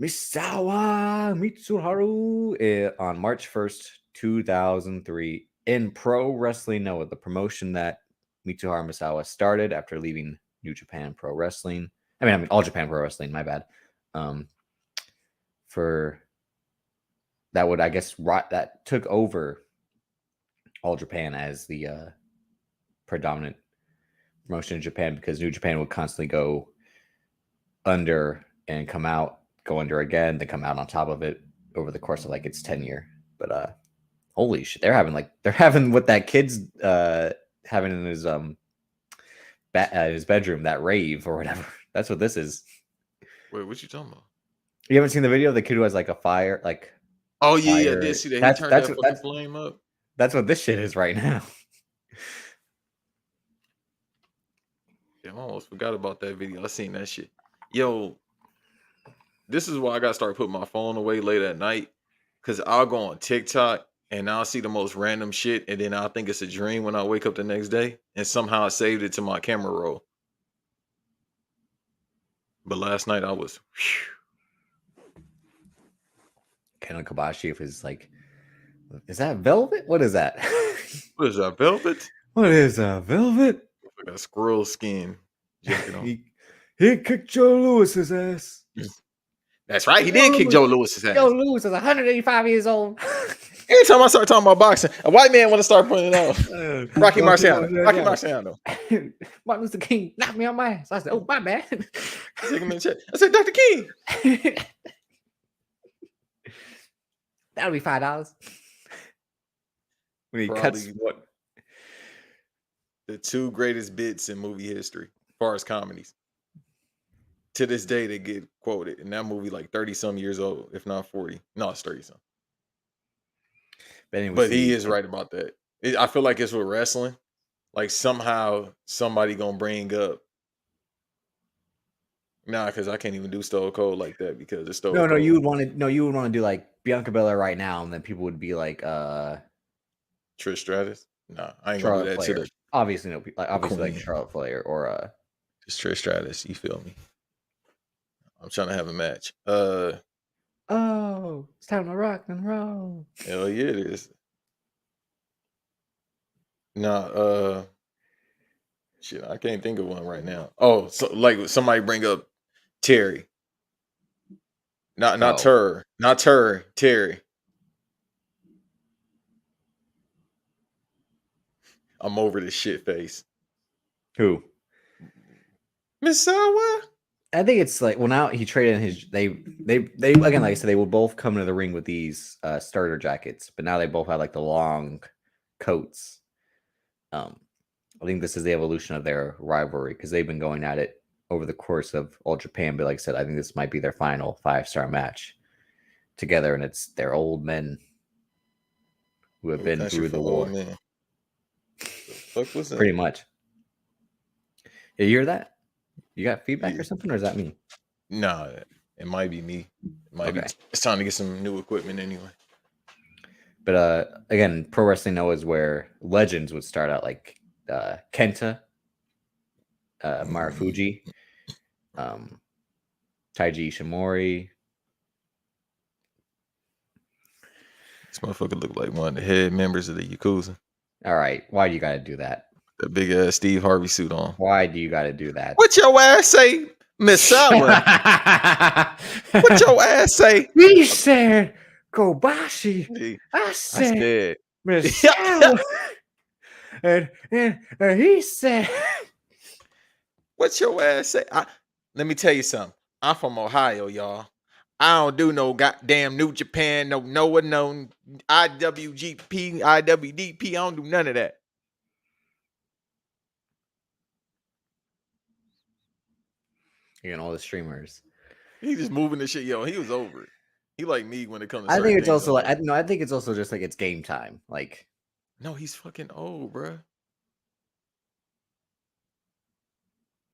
Misawa, Mitsuharu on March 1st, 2003 in Pro Wrestling Noah, the promotion that Mitsuharu Misawa started after leaving New Japan Pro Wrestling. I mean All Japan Pro Wrestling, my bad. For that would, I guess, that took over All Japan as the predominant promotion in Japan because New Japan would constantly go under and come out, go under again, then come out on top of it over the course of like its tenure. But holy shit, they're having what that kid's having in his bedroom, that rave or whatever. That's what this is. Wait, what you talking about? You haven't seen the video of the kid who has like a fire, like Oh yeah, I fire. did see that. He turned that fucking flame up. That's what this shit is right now. Damn, I almost forgot about that video. I seen that shit. Yo, this is why I gotta start putting my phone away late at night. Cause I'll go on TikTok and I'll see the most random shit, and then I'll think it's a dream when I wake up the next day. And somehow I saved it to my camera roll. But last night I was Ken Kobashi, if it's like, is that velvet? What is that? what is that, velvet? What is velvet? Like a squirrel skin jacket on. He kicked Joe Lewis's ass. That's right, he did kick Joe Lewis's ass. Joe Lewis is 185 years old. Every time I start talking about boxing, a white man want to start putting it off. Rocky Marciano. Martin Luther King knocked me on my ass. I said, "Oh, my bad." I said, Dr. King. That'll be $5. When he Probably cuts what the two greatest bits in movie history, as far as comedies. To this day, they get quoted. And that movie, like 30-some years old, if not 40. No, it's 30-some. But he is right about that. I feel like it's with wrestling. Like somehow somebody gonna bring up Nah, because I can't even do Stone Cold like that because it's Stone No, Cold. you would want to do like Bianca Belair right now, and then people would be like Trish Stratus? Nah, I ain't gonna do Charlotte that to Flair. the Obviously, no, like obviously like queen. Charlotte Flair or It's Trish Stratus. You feel me? I'm trying to have a match. oh, it's time to rock and roll. Hell yeah, it is. Nah, shit, I can't think of one right now. Oh, so like somebody bring up Terry. Not Oh, Terry. I'm over this shit face. who? Misawa? I think it's like now he traded in his they again, like I said, they will both come to the ring with these starter jackets, but now they both have like the long coats. I think this is the evolution of their rivalry because they've been going at it over the course of All Japan. But like I said, I think this might be their final 5-star match together, and it's their old men who have been Country through for the old war. men. The fuck was that? Pretty much. You hear that? You got feedback Yeah. or something, or is that me? Nah, it might be me. It might be. It's time to get some new equipment anyway. But again, Pro Wrestling Noah is where legends would start out, like Kenta, Marufuji, Taiji Ishimori. This motherfucker look like one of the head members of the Yakuza. All right, why do you got to do that? That big ass Steve Harvey suit on. Why do you got to do that? What your ass say, Misawa? What your ass say? He said Kobashi. I said Misawa. and he said, what your ass say? Let me tell you something. I'm from Ohio, y'all. I don't do no goddamn New Japan, no Noah, no IWGP, IWDP. I don't do none of that. and all the streamers. He just moving the shit, yo. He was over it. He like me when it comes to. I think it's also like I think it's also just like it's game time. Like, no, he's fucking old, bro.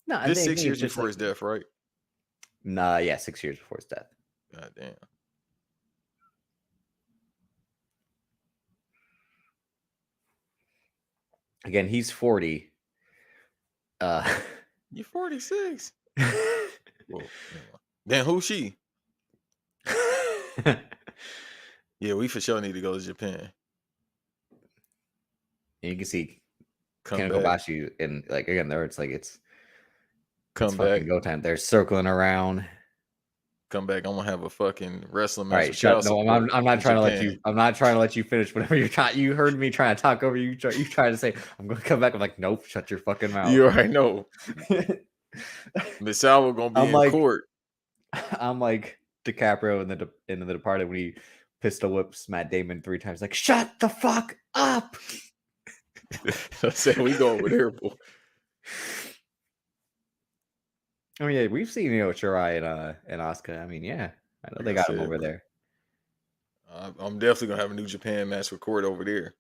No, this 6 years before his death, right? Nah, yeah, 6 years before his death. God damn. Again, he's 40. You're 46. Whoa, then who's she? Yeah, we for sure need to go to Japan. And you can see Kobashi and like again there it's like it's fucking go time. They're circling around. Come back. I'm gonna have a fucking wrestling match. All right, no, I'm not trying to let you. I'm not trying to let you finish whatever you're trying. You heard me trying to talk over you. You trying to say I'm gonna come back. I'm like, nope, shut your fucking mouth. You already know. Misawa gonna be in court. I'm like DiCaprio in the Departed when he pistol whips Matt Damon 3 times. Like, shut the fuck up. I said we go over there, boy. I mean, yeah, we've seen Shirai and Asuka. I mean, yeah, I know they got him over there. I'm definitely gonna have a New Japan match record over there.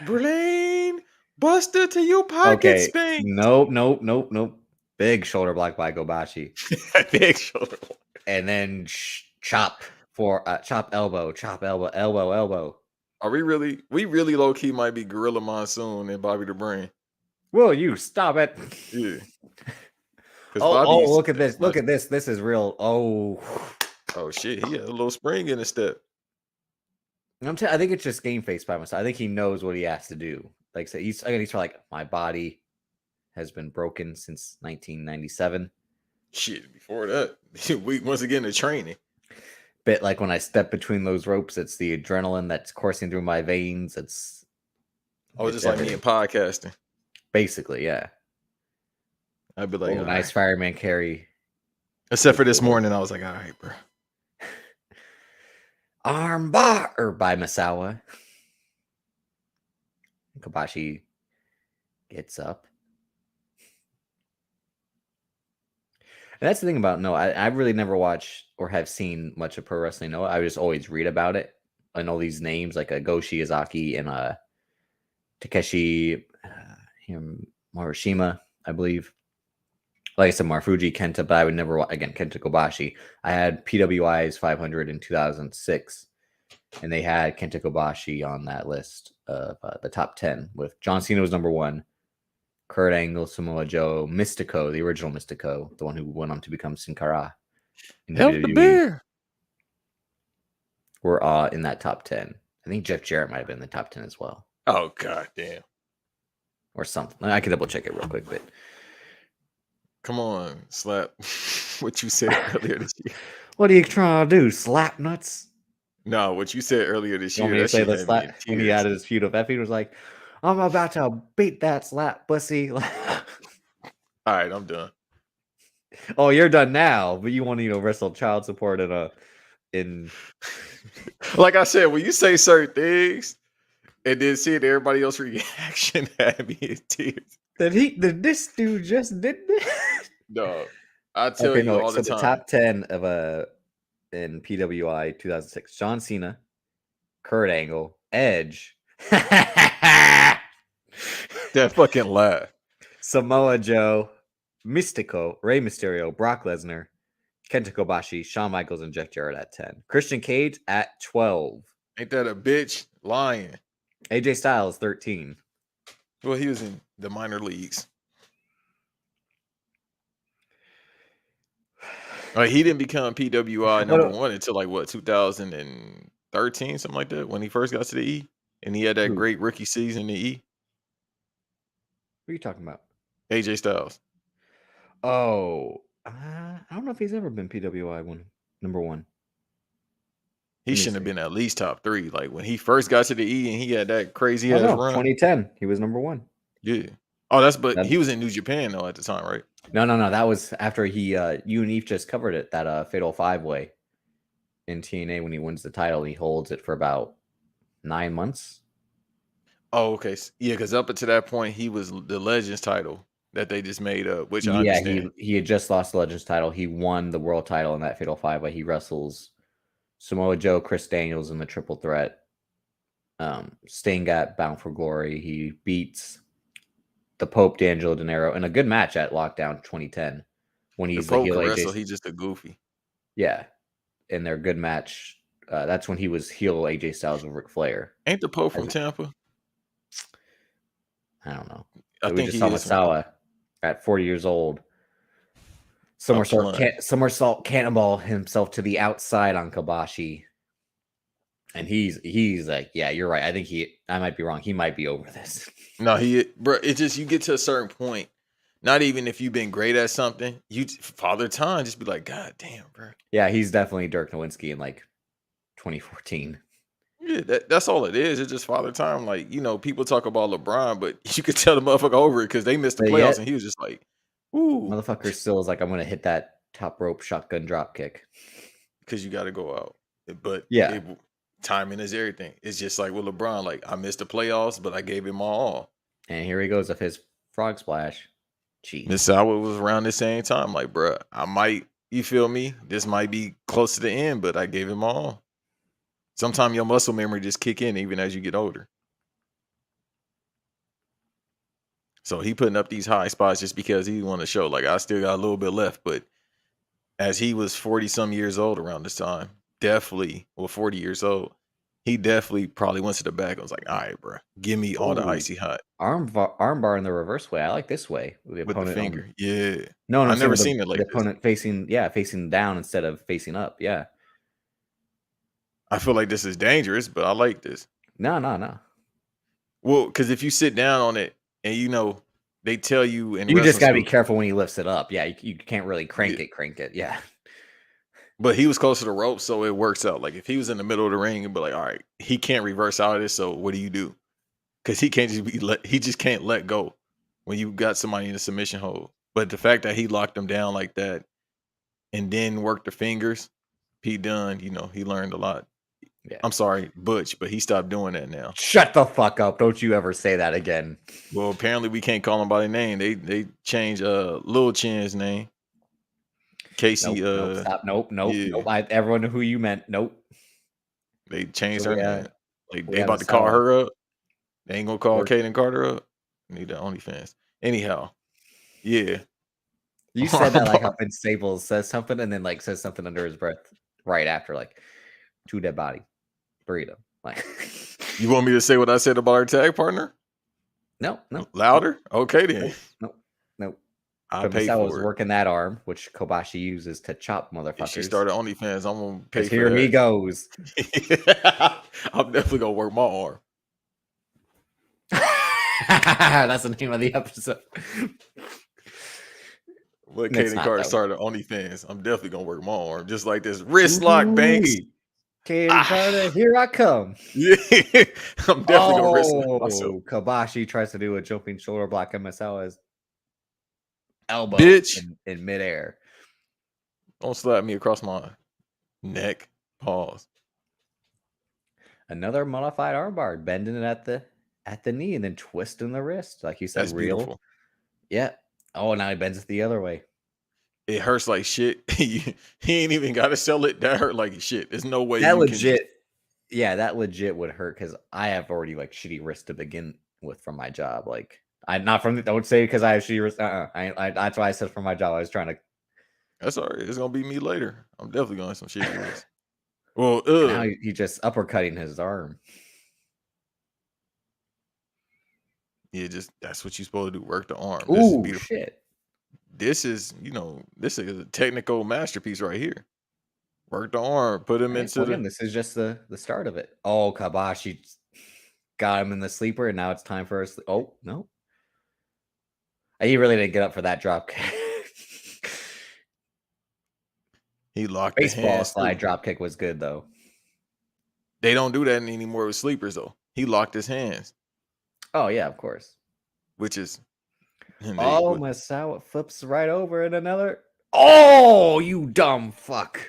Berlin Buster to your pocket spank. Nope. Big shoulder block by Kobashi. Big shoulder block. And then chop elbow. Are we really low key might be Gorilla Monsoon and Bobby the Brain? Will you stop it? Yeah. Look at this. Look at this. This is real. Oh shit. He had a little spring in his step. I think it's just game face by myself. I think he knows what he has to do. Like so he's like, my body has been broken since 1997. Shit, before that, we once again the training. But like when I step between those ropes, it's the adrenaline that's coursing through my veins. It's just like me in podcasting. Basically, yeah. I'd be like, nice fireman carry. Except for this morning, I was like, all right, bro. Armbar by Misawa. Kobashi gets up. And that's the thing about Noah. I really never watched or have seen much of pro wrestling Noah. I just always read about it. I know these names like Goshi Izaki and Takeshi Morishima, I believe. Like I said, Marufuji, Kenta, but I would never again Kenta Kobashi. I had PWI's 500 in 2006, and they had Kenta Kobashi on that list of the top 10. With John Cena was number 1, Kurt Angle, Samoa Joe, Mystico, the original Mystico, the one who went on to become Sin Cara in Help the WWE, bear. were in that top 10. I think Jeff Jarrett might have been in the top 10 as well, Oh god damn. or something. I can double check it real quick, but Come on, slap. What you said earlier this year. what are you trying to do? Slap nuts? No, what you said earlier this You want year, me to that say shit the had me in slap when he tears. had his feud with Effie? Was like, I'm about to beat that slap pussy. All right, I'm done. Oh, you're done now, but you want to wrestle child support in Like I said, when you say certain things and then seeing everybody else's reaction had me in tears. did this dude just did this? No, I tell Okay, you no. all So the the time. top 10 of in PWI 2006: John Cena, Kurt Angle, Edge, That fucking laugh. Samoa Joe, Mystico, Rey Mysterio, Brock Lesnar, Kenta Kobashi, Shawn Michaels, and Jeff Jarrett at 10. Christian Cage at 12. Ain't that a bitch lying? AJ Styles 13. Well, he was in the minor leagues. Like he didn't become PWI number one until like what 2013, something like that, when he first got to the E, and he had that Who? great rookie season in the E. What are you talking about? AJ Styles. Oh, I don't know if he's ever been PWI number 1. He Let me shouldn't have see. been at least top 3. Like when he first got to the E and he had that crazy Oh ass no, run. 2010. He was number 1. Yeah. Oh, but That- he was in New Japan though at the time, right? No. That was after you and Eve just covered it. That Fatal 5-Way in TNA when he wins the title. He holds it for about 9 months. Oh, okay. Yeah, because up until that point, he was the Legends title that they just made up, which I Yeah, understand. he had just lost the Legends title. He won the world title in that Fatal 5-Way. He wrestles Samoa Joe, Chris Daniels in the triple threat. Sting got Bound for Glory. He beats the Pope, D'Angelo De Niro, in a good match at Lockdown 2010 when The he's the Pope heel can AJ. wrestle. He's just a goofy. Yeah, in their good match. That's when he was heel AJ Styles with Ric Flair. Ain't the Pope from Tampa? I don't know. I We think just he saw is. Misawa at 40 years old. Somersault cannonball himself to the outside on Kobashi. And he's like, yeah, you're right. I think I might be wrong. He might be over this. No, bro, it's just you get to a certain point. Not even if you've been great at something, you Father Time just be like, God damn, bro. Yeah, he's definitely Dirk Nowitzki in like 2014. Yeah, that's all it is. It's just Father Time. Like, people talk about LeBron, but you could tell the motherfucker over it because they missed the But playoffs yet, and he was just like, ooh. motherfucker still is like, I'm gonna hit that top rope shotgun drop kick. Because you got to go out. But Yeah. timing is everything. It's just like with LeBron, like I missed the playoffs, but I gave him my all. And here he goes with his frog splash. Jeez. Misawa was around the same time. Like, bro, you feel me? This might be close to the end, but I gave him my all. Sometimes your muscle memory just kick in even as you get older. So he putting up these high spots just because he want to show, like, I still got a little bit left. But as he was 40-some years old around this time, 40 years old, he definitely probably went to the back and was like, all right, bro, give me all the icy hot. Armbar in the reverse way. I like this way. With the finger. Yeah. No, I've never seen it like the this. opponent facing down instead of facing up. Yeah. I feel like this is dangerous, but I like this. No. Well, because if you sit down on it and they tell you in you just gotta be school, careful when he lifts it up. Yeah, you can't really crank it. Yeah. But he was close to the rope, so it works out. Like if he was in the middle of the ring and be like, all right, he can't reverse out of this, so what do you do? Because he can't he just can't let go when you got somebody in a submission hold. But the fact that he locked him down like that and then worked the fingers, Pete Dunne, he learned a lot. Yeah. I'm sorry, Butch, but he stopped doing that now. Shut the fuck up. Don't you ever say that again. Well, apparently we can't call him by their name. They changed Lil Chin's name. Casey. Nope, stop. Nope. Yeah. Everyone knew who you meant. Nope. They changed her name. Like they about to Misawa. call her up. They ain't gonna call Kaden Carter up. Need the OnlyFans. Anyhow, yeah. You said that like how Vince Staples says something and then like says something under his breath right after, like two dead body burrito. Like You want me to say what I said about our tag partner? no, Louder? Okay then. Nope. I But pay Misawa was for it. working that arm, which Kobashi uses to chop If she motherfuckers. started OnlyFans, I'm gonna pay Because for here that. he goes. I'm definitely gonna work my arm. That's the name of the episode. Let It's Kaden not, Carter though. start OnlyFans. I'm definitely gonna work my arm. Just like this wrist lock, Banks. Kaden Carter, here I come. Yeah, I'm definitely gonna wrist lock myself. Kobashi tries to do a jumping shoulder block on Misawa's elbow Bitch, in midair. don't slap me across my neck. Pause. Another modified armbar, bending it at the knee and then twisting the wrist, like you said. That's Real, beautiful. yeah. Oh, now he bends it the other way. It hurts like shit. He ain't even got to sell it. That hurt like shit. There's no way That you can. legit, yeah, that legit would hurt because I have already like shitty wrist to begin with from my job. Like, I not from the, don't say because I have shitty wrist. That's why I said from my job. I was trying to. That's all right. It's gonna be me later. I'm definitely gonna have some shitty wrist. Well, Now he just uppercutting his arm. yeah, just that's what you're supposed to do. Work the arm. This is Ooh, beautiful. shit. This is, this is a technical masterpiece right here. Work the arm, put him Right, into well, the. again, this is just the start of it. Oh, Kabashi got him in the sleeper, and now it's time for us. Oh no, he really didn't get up for that drop kick. He locked the Baseball hands slide too. drop kick was good though. They don't do that anymore with sleepers though. He locked his hands, Oh yeah, of course. which is. Oh, Misawa flips right over and another. Oh, you dumb fuck.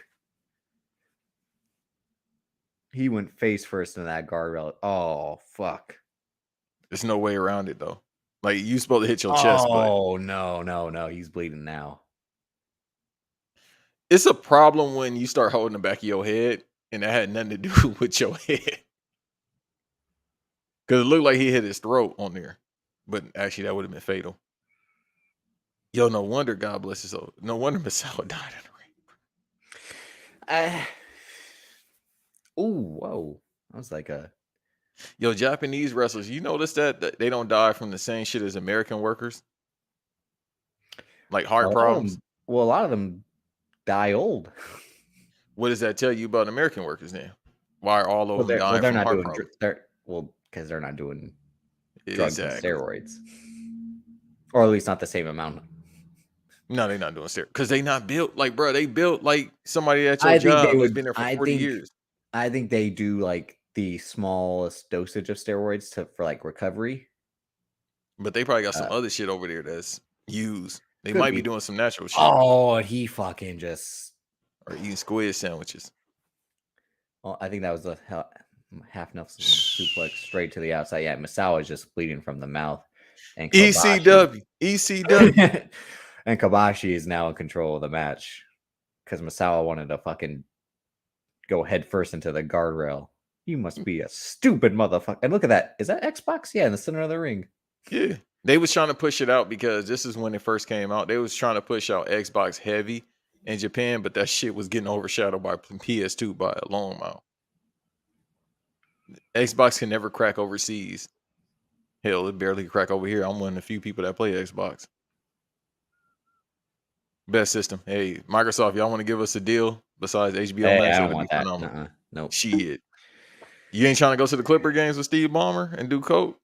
He went face first in that guardrail. Oh, fuck. There's no way around it though. Like you supposed to hit your chest, but Oh, no. He's bleeding now. it's a problem when you start holding the back of your head, and that had nothing to do with your head. Because it looked like he hit his throat on there, but actually that would have been fatal. Yo, no wonder, God bless his soul. No wonder Misawa died in the ring. Ooh, whoa. That was like a. Yo, Japanese wrestlers, you notice that they don't die from the same shit as American workers? Like heart problems? A lot of them die old. What does that tell you about American workers then? Why are all of them dying they're from not heart doing. problems? Because they're not doing drugs and Exactly. steroids, or at least not the same amount. No, they're not doing steroids. Because they not built like, bro, they built like somebody at your I think job they that's would. been there for 40 years. I think they do like the smallest dosage of steroids for like recovery. But they probably got some other shit over there that's used. They Could might be. be doing some natural shit. Oh, he fucking just. Or eating squid sandwiches. Well, I think that was a half Nelson suplex straight to the outside. Yeah, Misawa is just bleeding from the mouth. And Kobashi, ECW. and Kobashi is now in control of the match because Misawa wanted to fucking go head first into the guardrail. You must be a stupid motherfucker. And look at that. Is that Xbox? Yeah, in the center of the ring. Yeah. They was trying to push it out because this is when it first came out. They was trying to push out Xbox heavy in Japan, but that shit was getting overshadowed by PS2 by a long amount. Xbox can never crack overseas. Hell, it barely crack over here. I'm one of the few people that play Xbox. Best system. Hey, Microsoft, y'all want to give us a deal besides HBO Max? I don't want that. Nope. Shit. You ain't trying to go to the Clipper games with Steve Ballmer and do coke?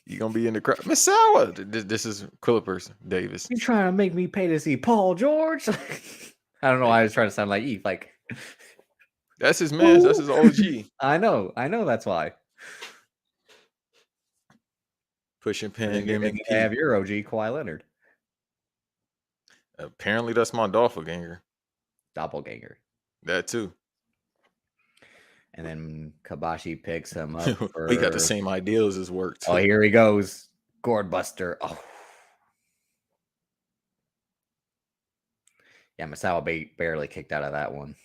You gonna be in the crowd? Misawa. This is Clippers, Davis. You trying to make me pay to see Paul George? I don't know why I was trying to sound like Eve. Like that's his man. That's his OG. I know. That's why. Pushing pandemic. I have your OG, Kawhi Leonard. Apparently, that's my doppelganger. Doppelganger. That too. And then Kobashi picks him up. We got the same ideals as work too. Oh, here he goes. Gourd Buster. Oh. Yeah, Misawa barely kicked out of that one.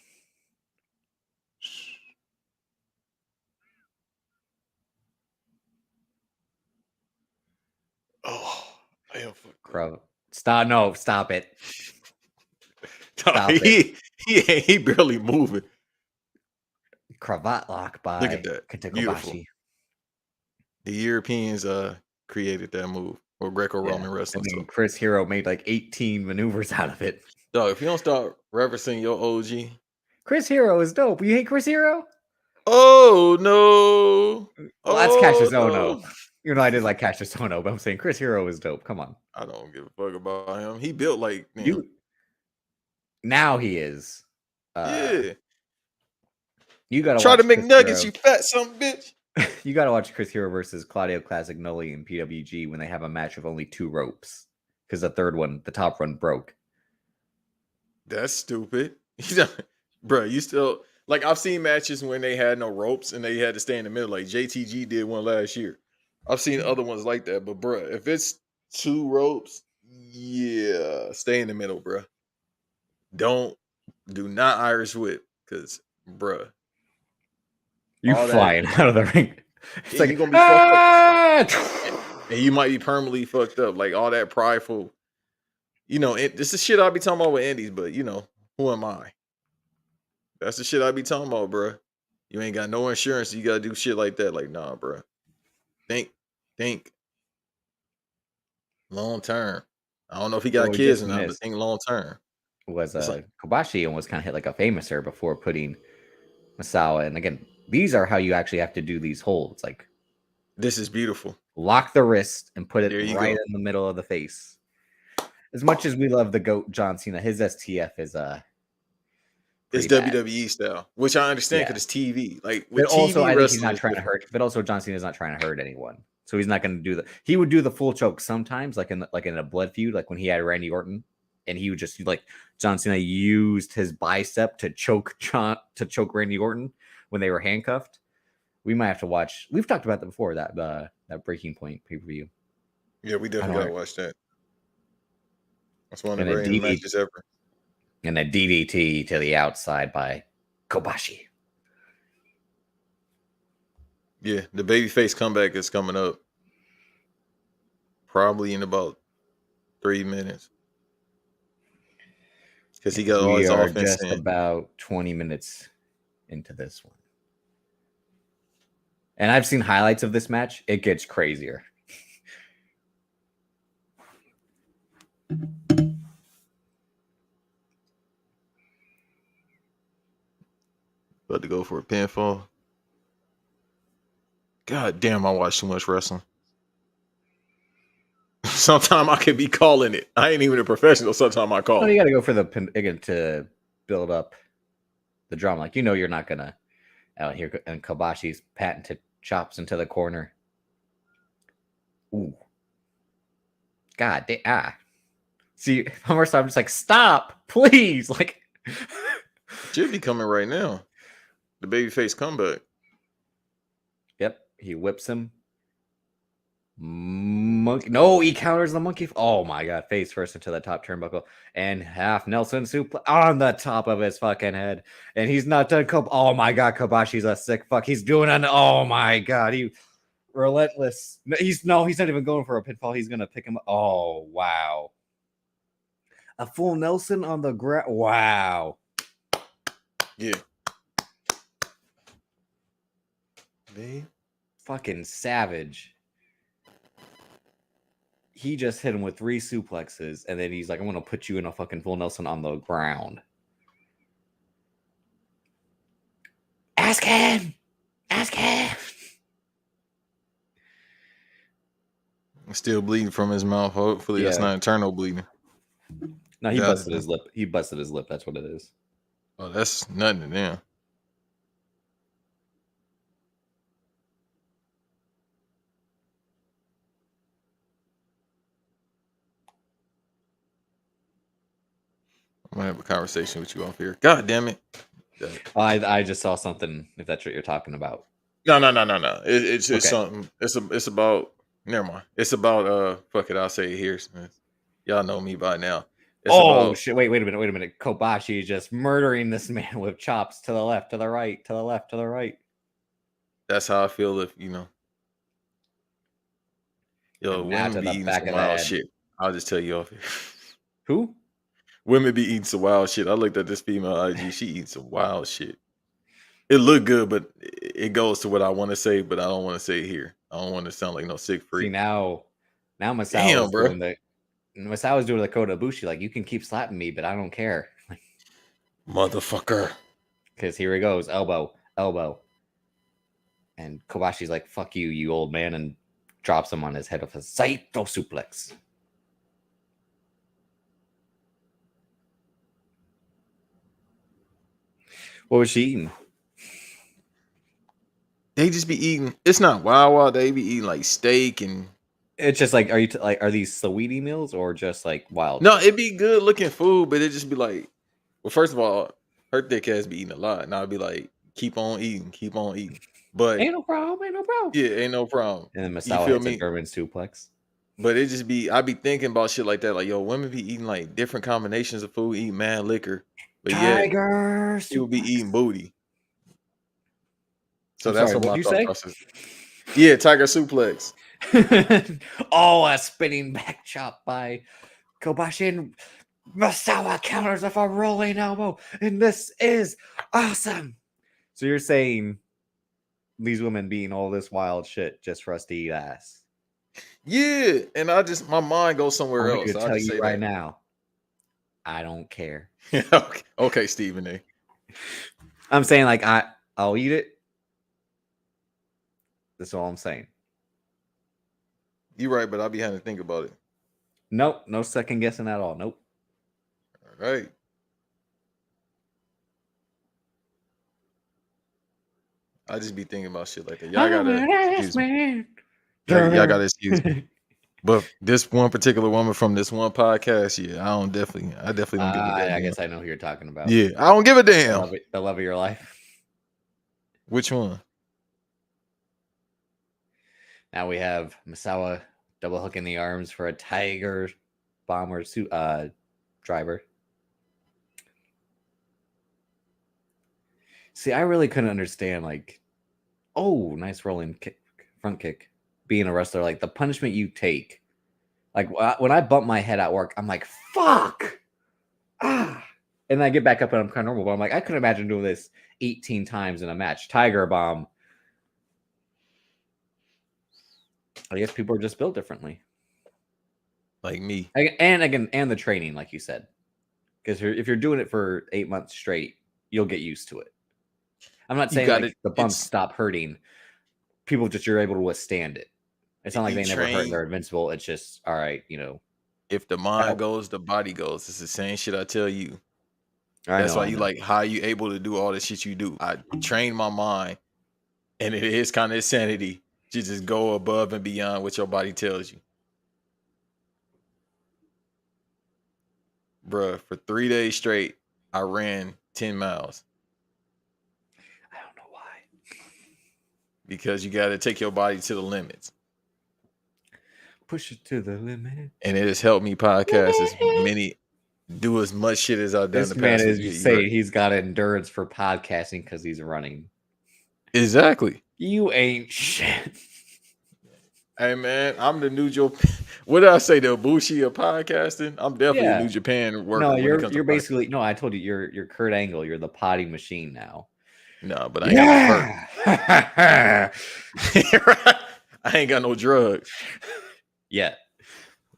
Oh, Stop it. Stop it. He barely moving. Cravat lock by Look at that. Kenta Beautiful. Kobashi. The Europeans created that move, or Greco-Roman wrestling. I mean, So, Chris Hero made like 18 maneuvers out of it. dog, if you don't start referencing your OG, Chris Hero is dope. You hate Chris Hero? oh no, Well, that's Cassius no. Ohno. You know, I did like Cassius Ohno, but I'm saying Chris Hero is dope. Come on. I don't give a fuck about him. He built like Now he is. Yeah. You gotta try watch to make Chris nuggets, Hero. you fat son of a bitch. You gotta watch Chris Hero versus Claudio Classignoli in PWG when they have a match of only 2 ropes. Because the third one, the top one, broke. That's stupid. Bro, you still like I've seen matches when they had no ropes and they had to stay in the middle. Like JTG did one last year. I've seen other ones like that, but bro, if it's 2 ropes, yeah, stay in the middle, bro. Do not Irish whip, because bro, You flying out of the ring. It's like you're gonna be fucked up. And you might be permanently fucked up. Like all that prideful, this is shit I be talking about with Indies, but who am I? That's the shit I be talking about, bro. You ain't got no insurance. You gotta do shit like that. Like, nah, bro. Think long term. I don't know if he got kids or not, but think long term. Was Kobashi almost kind of hit like a famouser before putting Misawa. And again, these are how you actually have to do these holds. Like, this is beautiful. Lock the wrist and put it right go. in the middle of the face. As much as we love the GOAT John Cena, his STF is it's bad. WWE style, which I understand because it's TV. Like, with but also, TV I think he's not trying to hurt. But also, John Cena's not trying to hurt anyone, so he's not going to do that. He would do the full choke sometimes, like in a blood feud, like when he had Randy Orton, and he would just like John Cena used his bicep to choke Randy Orton when they were handcuffed. We might have to watch. We've talked about that before. That Breaking Point pay-per-view. Yeah, we definitely gotta watch that. That's one of the greatest matches ever. And a DDT to the outside by Kobashi. Yeah, the babyface comeback is coming up. Probably in about 3 minutes. Because he got all his offense in. We are just about 20 minutes into this one. And I've seen highlights of this match. It gets crazier. About to go for a pinfall. God damn, I watch too much wrestling. Sometimes I could be calling it. I ain't even a professional. Sometimes I call it. You got to go for to build up the drama. Like, you're not going to out here. And Kobashi's patented chops into the corner. Ooh. God damn. See, first I'm just like, stop, please. Like, should be coming right now. The babyface comeback. Yep, he whips him. Monkey. No, he counters the monkey. Oh my god, face first into the top turnbuckle and half Nelson suplex on the top of his fucking head. And he's not done. Oh my god, Kobashi's a sick fuck. He's doing oh my god, he relentless. He's not even going for a pinfall. He's gonna pick him up. Oh wow. A full Nelson on the ground. Wow. Yeah. Babe. Fucking savage. He just hit him with 3 suplexes, and then he's like, I'm going to put you in a fucking full Nelson on the ground. Ask him! Ask him! Still bleeding from his mouth. Hopefully that's not internal bleeding. No, he busted his lip. He busted his lip. That's what it is. Oh, that's nothing to them. I'm gonna have a conversation with you off here. God damn it. I just saw something, if that's what you're talking about. No. It's just something. It's about never mind. It's about fuck it, I'll say it here. Y'all know me by now. Shit. Wait a minute. Kobashi is just murdering this man with chops to the left, to the right, to the left, to the right. That's how I feel if women be eating some wild shit. I'll just tell you off. Who? Women be eating some wild shit. I looked at this female IG. She eats some wild shit. It look good, but it goes to what I want to say, but I don't want to say it here. I don't want to sound like no sick See freak. now Damn, Masawa's bro. doing the Kota Ibushi. Like, you can keep slapping me, but I don't care. Motherfucker. Because here he goes, elbow. And Kobashi's like, fuck you, you old man, and drops him on his head with a Saito suplex. What was she eating? They just be eating. It's not wild. They be eating like steak and. It's just like, are these Saweetie meals or just like wild? No, it be good looking food, but it just be like, well, first of all, her thick ass be eating a lot, and I'd be like, keep on eating. But Ain't no problem. yeah, ain't no problem. And then You Misawa feel hits a me? German suplex. But it just be, I be thinking about shit like that. Like, yo, women be eating like different combinations of food, eat mad liquor, but yet Tiger people be suplex. eating booty. So I'm that's sorry, what my what'd you thought say? process. Yeah, tiger suplex. Oh, a spinning back chop by Kobashi, and Misawa counters with a rolling elbow, and this is awesome. So you're saying these women being all this wild shit just for us to eat ass? Yeah, and my mind goes somewhere I'm else. going to So I tell just you say right that. now, I don't care. Okay, Stephen A. I'm saying, like, I'll eat it. That's all I'm saying. You're right, but I'll be having to think about it. Nope, no second guessing at all. Nope. All right. I just be thinking about shit like that. Y'all gotta excuse me. Y'all gotta excuse me. But this one particular woman from this one podcast, yeah, I definitely don't give a goddamn. I guess I know who you're talking about. Yeah, I don't give a damn. The love of your life. Which one? Now we have Misawa double hooking the arms for a tiger bomber driver. See, I really couldn't understand, like, oh, nice rolling kick, front kick, being a wrestler. Like, the punishment you take. Like, when I bump my head at work, I'm like, fuck! Ah! And then I get back up and I'm kind of normal. But I'm like, I couldn't imagine doing this 18 times in a match. Tiger bomb. I guess people are just built differently. Like me. And the training, like you said. Because if you're doing it for 8 months straight, you'll get used to it. I'm not saying like the bumps stop hurting. People you're able to withstand it. It's not like they never hurt and they're invincible. It's just, all right, If the mind goes, the body goes. It's the same shit I tell you. That's why you like how you able to do all the shit you do. I train my mind, and it is kind of insanity to just go above and beyond what your body tells you. Bruh, for 3 days straight, I ran 10 miles. I don't know why. Because you got to take your body to the limits. Push it to the limit. And it has helped me podcast do as much shit as I've done. This man is saying he's got endurance for podcasting because he's running. Exactly. You ain't shit. Hey man, I'm the New Japan. What did I say? The Ibushi of podcasting. I'm definitely a New Japan worker. No, you're basically I told you you're Kurt Angle. You're the potting machine now. No, but I ain't got no perk. I ain't got no drugs. Yeah.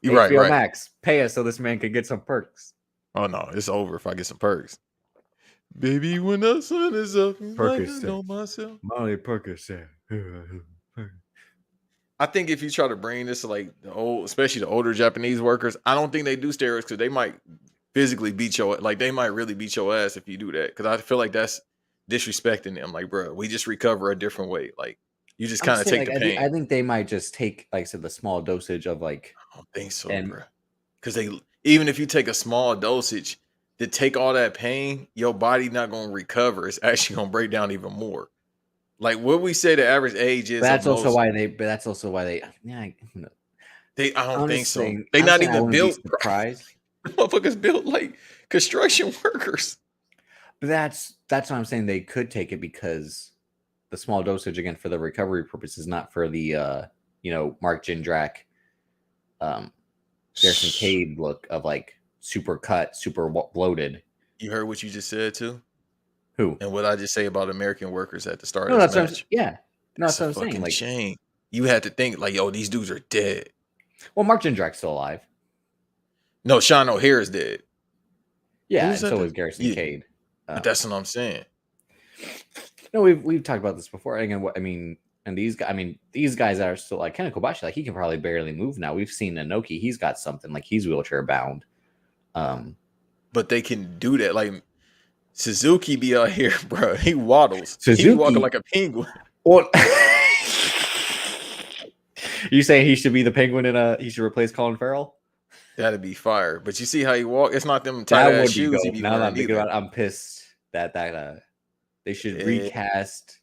You're right. Max, pay us so this man can get some perks. Oh no, it's over if I get some perks. Baby, when the sun is up, I know myself. Molly Percocet. I think if you try to bring this to like especially the older Japanese workers, I don't think they do steroids because they might physically they might really beat your ass if you do that. Because I feel like that's disrespecting them. Like, bro, we just recover a different way. Like, you just kind of take the pain. I think they might just take, like I said, the small dosage of like. I don't think so, bro. Because even if you take a small dosage to take all that pain, your body not gonna recover. It's actually gonna break down even more. Like what we say the average age is. That's also why they. Yeah. I don't think so. They not even built. Surprised. Motherfuckers built like construction workers. But that's what I'm saying. They could take it because the small dosage, again, for the recovery purposes, not for the Mark Jindrak Garrison Cade look of like super cut, super bloated. You heard what you just said too, Who? and what I just say about American workers at the start No, of this that's what match. yeah. No, That's that's a what I'm saying. fucking Like, shame. You had to think like, yo, these dudes are dead. well, Mark Jindrak's still alive. No, Sean O'Hare is dead. Yeah, Who's and that? so is Garrison Yeah, Cade. but that's what I'm saying. No, we've talked about this before. Again, what I mean, and these guys that are still like Kenta Kobashi, like he can probably barely move now. We've seen Inoki, he's got something like he's wheelchair bound. But they can do that. Like Suzuki be out here, bro. He waddles. He be walking Suzuki, like a penguin. what? You say he should be the penguin he should replace Colin Farrell? That'd be fire. But you see how he walk? It's not them tight That ass would be shoes he dope. be Now that wearing I'm thinking either. about it, I'm pissed that they should Eh, recast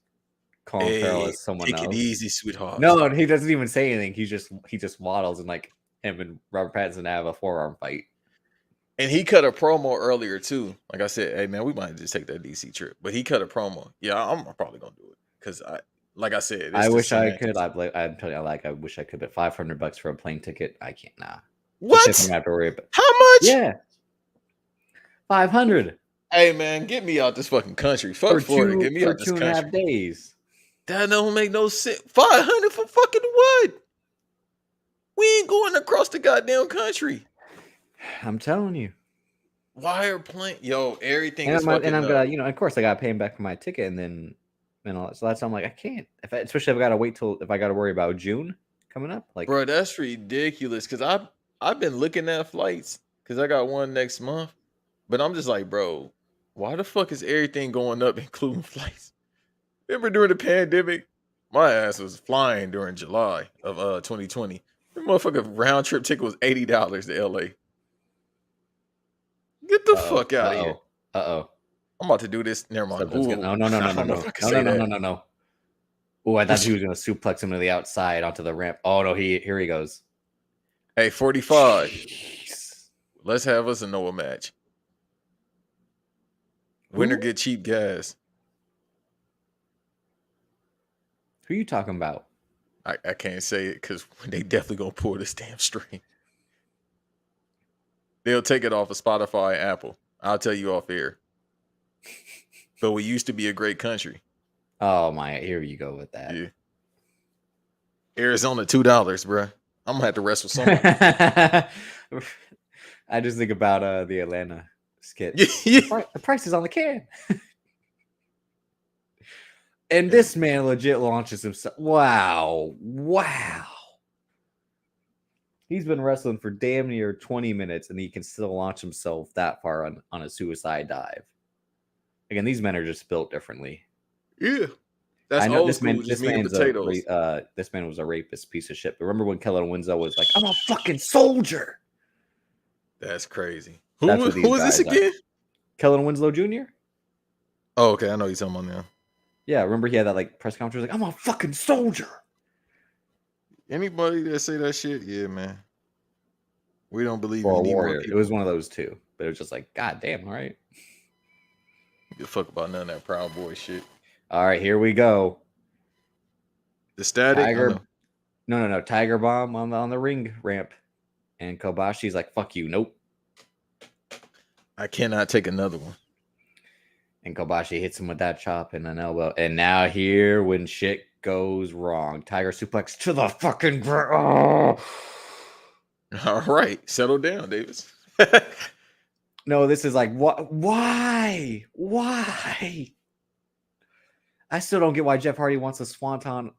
Colin Farrell as someone take else. it easy, sweetheart. No, he doesn't even say anything. He just waddles, and like him and Robert Pattinson have a forearm fight. And he cut a promo earlier too. Like I said, hey man, we might just take that DC trip. But he cut a promo. Yeah, I'm probably gonna do it because like I said, I wish I could. I'm telling you, like I wish I could, but $500 for a plane ticket, I can't. Nah. What? Just have to worry about. How much? Yeah, 500. Hey man, get me out this fucking country. Fuck Florida. Get me out this country. 2.5 days. That don't make no sense. 500 for fucking what? We ain't going across the goddamn country. I'm telling you. Why are plane? Yo, everything And is I'm fucking. gonna, of course, I gotta pay him back for my ticket, and then all that. So that's I'm like, I can't. Especially if I gotta wait if I gotta worry about June coming up. Like, bro, that's ridiculous. Cause I've been looking at flights because I got one next month, but I'm just like, bro, why the fuck is everything going up, including flights? Remember during the pandemic, my ass was flying during July of 2020. The motherfucker round trip ticket was $80 to LA. Get the fuck out of here. I'm about to do this. Never mind. No. Oh, I thought he was gonna suplex him to the outside onto the ramp. Oh no, here he goes. Hey, 45. Let's have us a Noah match. Winner get cheap gas. Who are you talking about? I can't say it because they definitely gonna pull this damn string. They'll take it off of Spotify and Apple. I'll tell you off air. But we used to be a great country. Oh my! Here you go with that. Yeah. Arizona $2, bro. I'm gonna have to wrestle someone. I just think about the Atlanta skit. Yeah. The price is on the can. And this man legit launches himself. Wow. He's been wrestling for damn near 20 minutes, and he can still launch himself that far on a suicide dive. Again, these men are just built differently. Yeah. That's I know old school. This man was a rapist piece of shit. But remember when Kellen Winslow was like, I'm a fucking soldier. That's crazy. Who is this again? Kellen Winslow Jr. Oh, okay. I know you're talking about now. Yeah, remember he had that like press conference like, I'm a fucking soldier. Anybody that say that shit, yeah, man. We don't believe or you a need warrior. more people. It was one of those two. But it was just like, God damn, all right. Give a fuck about none of that Proud Boy shit. All right, here we go. The static. No. Tiger bomb on the ring ramp. And Kobashi's like, fuck you, nope. I cannot take another one. And Kobashi hits him with that chop and an elbow. And now here, when shit goes wrong, Tiger suplex to the fucking ground. Oh. All right, settle down, Davis. No, this is like, what? Why? I still don't get why Jeff Hardy wants a swanton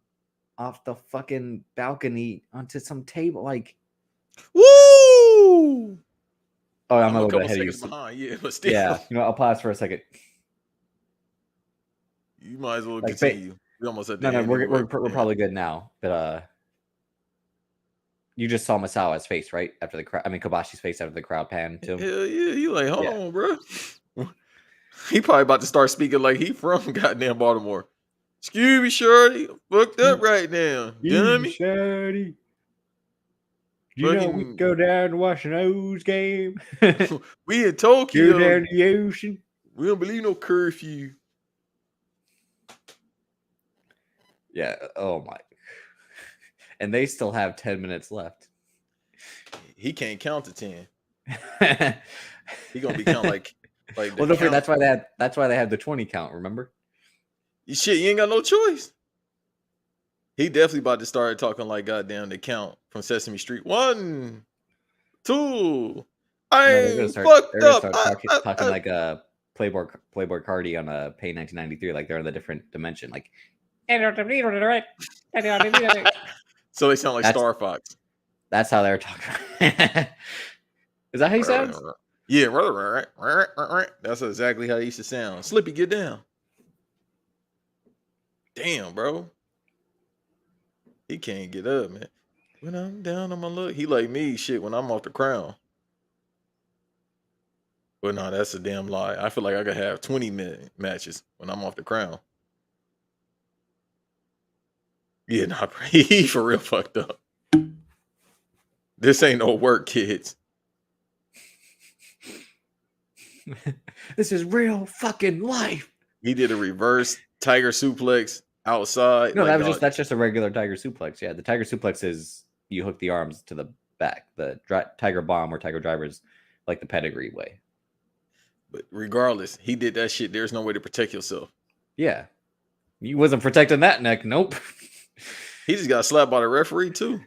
off the fucking balcony onto some table. Like, woo! Oh, I'm a little bit ahead of you. Behind. Yeah, but still. Yeah, I'll pause for a second. You might as well continue. We almost at the end. No, we're anyway. probably good now. But you just saw Misawa's face, right? After the crowd. I mean, Kobashi's face after the crowd panned to him. Hell yeah. You like, hold on, bro. He probably about to start speaking like he from goddamn Baltimore. Excuse me, Shorty. Fucked up right now. Dummy. Shorty. You know we go down and watch an O's game. We in Tokyo. Go down the ocean. We don't believe no curfew. Yeah. Oh my. And they still have 10 minutes left. he can't count to 10. He gonna be counting like the Well, don't forget, count. that's why they had the 20 count. Remember? Shit, you ain't got no choice. He definitely about to start talking like goddamn the count from Sesame Street. 1, 2. No, I'm fucked up. Talking like a Playboy Cardi on a Pay 1993, like they're in a different dimension. Like, So they sound like Star Fox. That's how they're talking. Is that how he sounds? Yeah, right. That's exactly how he used to sound. Slippy, get down. Damn, bro. He can't get up, man. When I'm down on my luck, he like me, shit, when I'm off the crown. But no, that's a damn lie. I feel like I could have 20-minute matches when I'm off the crown. Yeah, nah, he for real fucked up. This ain't no work, kids. This is real fucking life. He did a reverse tiger suplex outside. No, that's just a regular tiger suplex. Yeah, the tiger suplex is you hook the arms to the back. The tiger bomb or tiger driver is like the pedigree way. But regardless, he did that shit. There's no way to protect yourself. Yeah, he wasn't protecting that neck. Nope. He just got slapped by the referee too.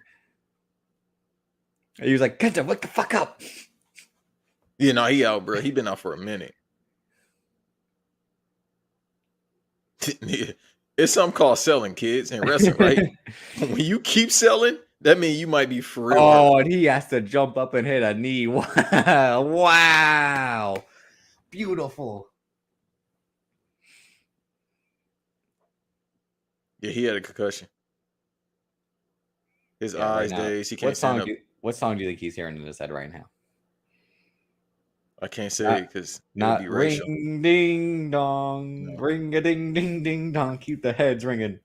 He was like, Kenta, wake the fuck up. Yeah, no, he out, bro. He been out for a minute. It's something called selling, kids, and wrestling, right? When you keep selling, that means you might be for real. Oh, and he has to jump up and hit a knee. Wow. Beautiful. Yeah, he had a concussion. His eyes days. He can't stand up. What song do you think he's hearing in his head right now? I can't say because not be racial. Ring ding dong, no. Ring a ding ding ding dong. Keep the heads ringing.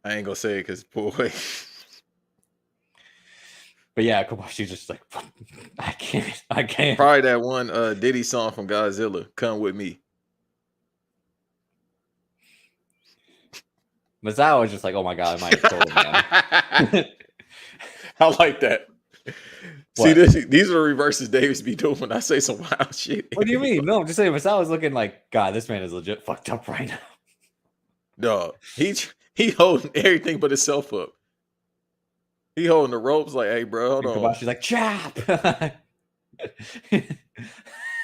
I ain't gonna say it because boy. But yeah, Kobashi's just like, I can't. Probably that one Diddy song from Godzilla, "Come With Me." Misawa was just like, oh my god, I might have told him now. I like that. What? See, these are reverses Davis be doing when I say some wild shit. What do you mean? No, I'm just saying Misawa's looking like, God, this man is legit fucked up right now. No, he holding everything but himself up. He holding the ropes like, hey, bro, hold on. Kobashi's like, chop.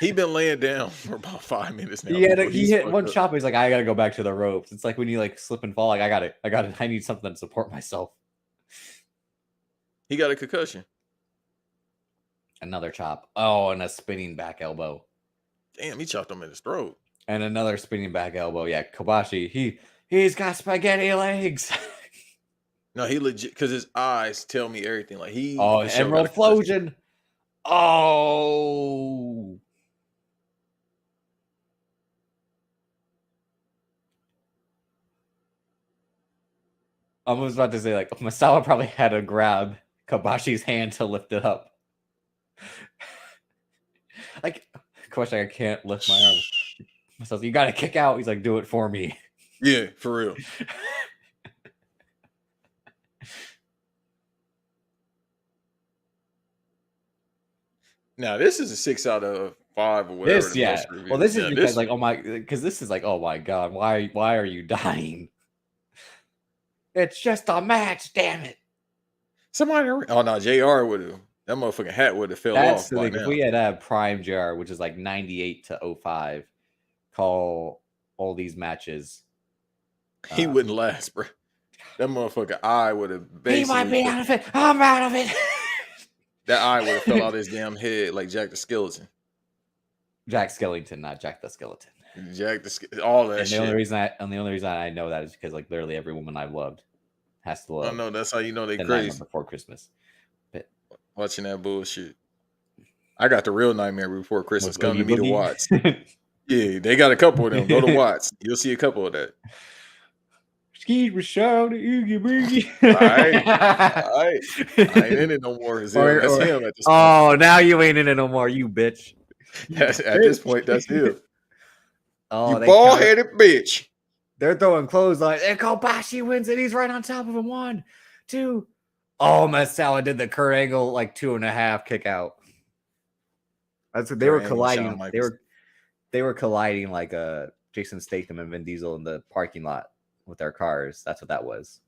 He been laying down for about 5 minutes now. He hit one chop. He's like, I gotta go back to the ropes. It's like when you like slip and fall. Like I need something to support myself. He got a concussion. Another chop. Oh, and a spinning back elbow. Damn, he chopped him in his throat. And another spinning back elbow. Yeah, Kobashi. He's got spaghetti legs. No, he legit because his eyes tell me everything. Like he. Oh, Emerald Flosion. Oh. I was about to say, like, Misawa probably had to grab Kobashi's hand to lift it up. Like, Kobashi, I can't lift my arm. Misawa's, you gotta kick out. He's like, do it for me. Yeah, for real. Now, this is a 6 out of 5 or whatever. This is because because this is like, oh my god, why are you dying? It's just a match, damn it. Somebody, oh no, JR would have, that motherfucking hat would have fell off. The thing. If we had Prime JR, which is like 98 to 05, call all these matches, he wouldn't last, bro. That motherfucking eye would have basically. He might be out of it. I'm out of it. That eye would have fell out his damn head like Jack the Skeleton. Jack Skellington, not Jack the Skeleton. All that shit. The only reason I know that is because like literally every woman I've loved has to love. I know that's how you know they crazy. Before Christmas. But watching that bullshit. I got the real Nightmare Before Christmas. Come to me to watch. Yeah, they got a couple of them. Go to Watts. You'll see a couple of that. Ski was shout Oogie Boogie. All right. I ain't in it no more. That's him at this point. Oh, now you ain't in it no more, you bitch. At this point, that's him. Oh, you bald-headed bitch. They're throwing clotheslines. And Kobashi wins it. He's right on top of him. 1, 2. Oh, Misawa did the Kurt Angle like 2.5 kick out. That's what they Kurt were Angle, Shawn colliding. Michaels. They were colliding like Jason Statham and Vin Diesel in the parking lot with their cars. That's what that was.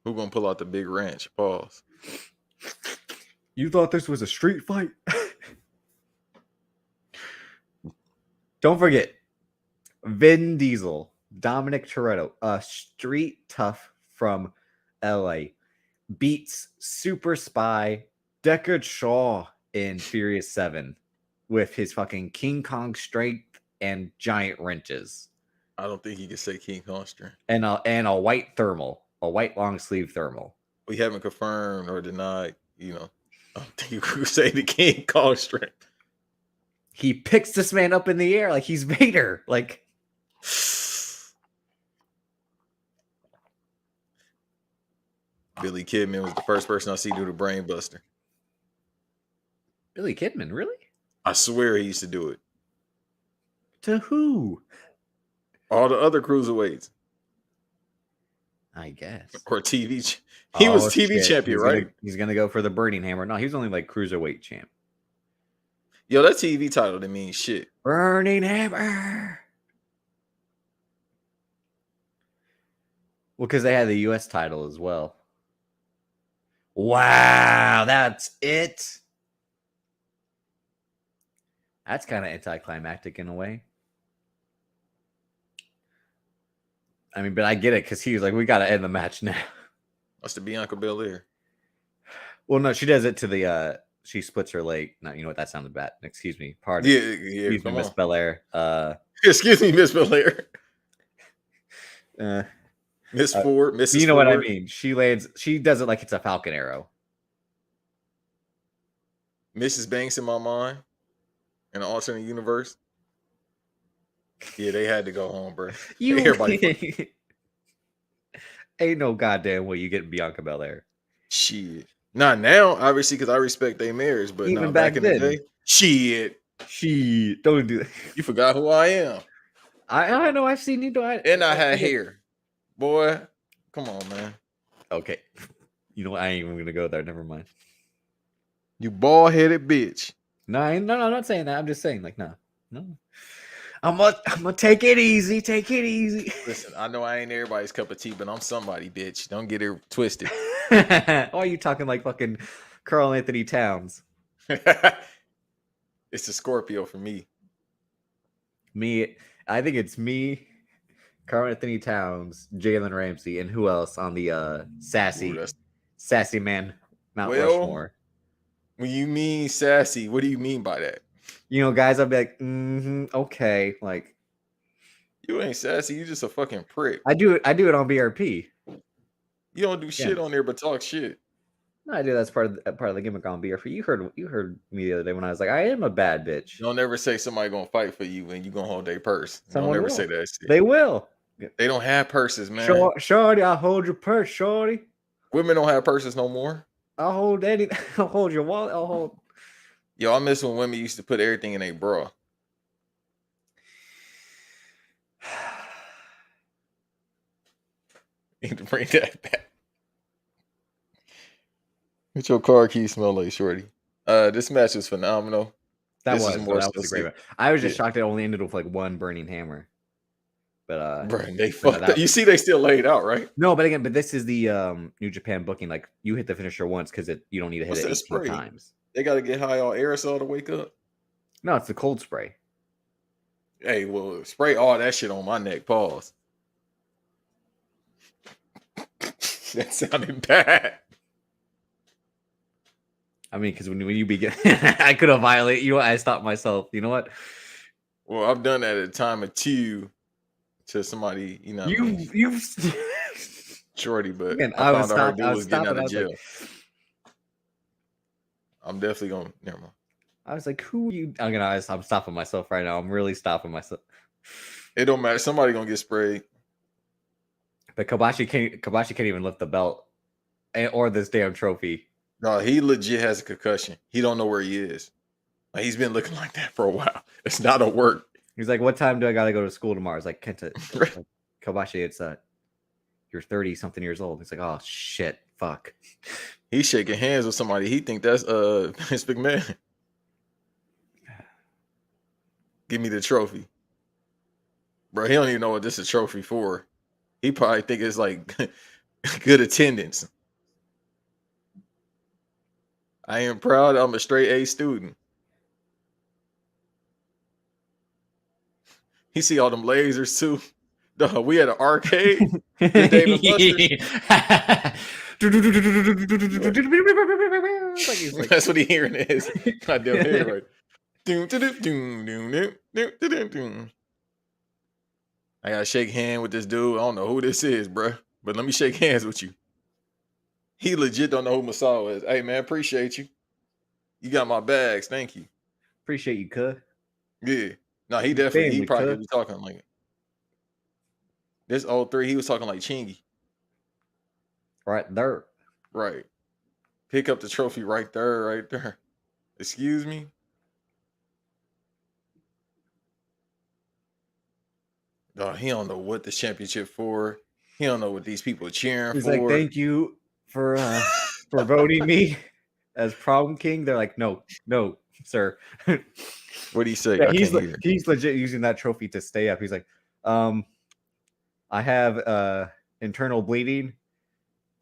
Who gonna pull out the big wrench? Pause. You thought this was a street fight? Don't forget, Vin Diesel, Dominic Toretto, a street tough from LA, beats Super Spy Deckard Shaw in Furious 7 with his fucking King Kong strength and giant wrenches. I don't think he can say King Kong strength. And a white thermal, a white long sleeve thermal. We haven't confirmed or denied, I don't think you could say the King Kong strength. He picks this man up in the air like he's Vader. Like, Billy Kidman was the first person I see do the brain buster. Billy Kidman, really? I swear he used to do it. To who? All the other cruiserweights. I guess. Or TV. He was TV champion, right? He's gonna go for the Burning Hammer. No, he was only like cruiserweight champ. Yo, that TV title didn't mean shit. Burning Hammer. Well, because they had the U.S. title as well. Wow, that's it. That's kind of anticlimactic in a way. I mean, but I get it because he was like, we got to end the match now. That's the Bianca Belair. Well, no, she does it to the, she splits her leg. No, you know what? That sounded bad. Excuse me. Pardon. Yeah. Excuse me, Miss Belair. Excuse me, Miss Belair. Miss Ford, Mrs. You know Ford. what I mean? She does it like it's a Falcon arrow. Mrs. Banks in my mind. In an alternate universe. Yeah, they had to go home, bro. Everybody. Ain't no goddamn way you get Bianca Belair. Shit. Not now, obviously, because I respect their marriage, but even back in then, the day. Shit. Don't do that. You forgot who I am. I know. I've seen you do it. And I had hair. Boy, come on, man. Okay. You know what? I ain't even gonna go there. Never mind. You bald-headed bitch. No, I'm not saying that. I'm just saying, like, no. I'm gonna take it easy. Take it easy. Listen, I know I ain't everybody's cup of tea, but I'm somebody, bitch. Don't get it twisted. Why are you talking like fucking Carl Anthony Towns? It's a Scorpio for me. I think it's me, Carl Anthony Towns, Jalen Ramsey, and who else on the sassy man Mount Rushmore? When you mean sassy, what do you mean by that? You know, guys, I'll be like, okay, like you ain't sassy. You just a fucking prick. I do it on BRP. You don't do shit on there, but talk shit. No, I do. That's part of the gimmick on BRP. You heard me the other day when I was like, I am a bad bitch. Don't ever say somebody gonna fight for you and you gonna hold their purse. Someone don't ever will. say that shit. They will. They don't have purses, man. Shorty, I'll hold your purse, shorty. Women don't have purses no more. I'll hold anything. I'll hold your wallet. I'll hold. Yo, I miss when women used to put everything in a bra. Need to bring that back. What your car keys smell like, shorty? This match was phenomenal. That was a great match. I was just shocked it only ended with like one burning hammer. But bro, they fucked up. You see, they still laid out, right? No, but this is the New Japan booking. Like you hit the finisher once because you don't need to hit it 18 times. They got to get high on aerosol to wake up. No, it's the cold spray. Hey, well, spray all that shit on my neck. Pause. That sounded bad. I mean, because when you begin, I could have violated you. I stopped myself. You know what? Well, I've done that at a time or two to somebody. You know, you've shorty, but again, I found out her dude was getting out of jail. I'm definitely gonna. Never mind. I was like, "Who are you?" I'm stopping myself right now. I'm really stopping myself. It don't matter. Somebody gonna get sprayed. But Kobashi can't even lift the belt or this damn trophy. No, he legit has a concussion. He don't know where he is. Like, he's been looking like that for a while. It's not a work. He's like, "What time do I gotta go to school tomorrow?" It's like, Kenta, Kobashi, it's you're 30 something years old. It's like, oh shit, Fuck. He's shaking hands with somebody. He think that's Vince McMahon. Give me the trophy. Bro, he don't even know what this is a trophy for. He probably think it's like good attendance. I am proud I'm a straight A student. He see all them lasers too. Duh, we had an arcade. The Dave and Buster's. Like, That's what he hearing is. Goddamn head right. I gotta shake hand with this dude. I don't know who this is, bro. But let me shake hands with you. He legit don't know who Misawa is. Hey man, appreciate you. You got my bags. Thank you. Appreciate you, cuh. Yeah. No, he definitely Family, he probably cuh. could be talking like this old 3, he was talking like Chingy. Right there. Right. Pick up the trophy right there. Excuse me. Oh, he don't know what the championship for. He don't know what these people are cheering He's for. like, thank you for voting me as prom king. They're like, no, sir. What do you say? Yeah, I can't hear. he's legit using that trophy to stay up. He's like, I have internal bleeding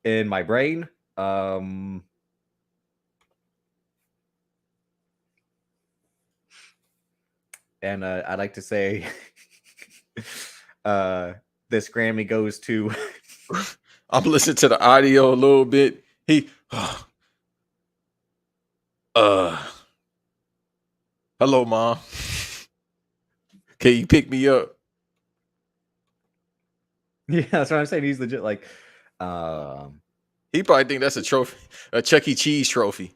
in my brain. And I'd like to say this Grammy goes to I'm listening to the audio a little bit. He hello mom. Can you pick me up? Yeah, that's what I'm saying. He's legit like He probably think that's a trophy, a Chuck E. Cheese trophy.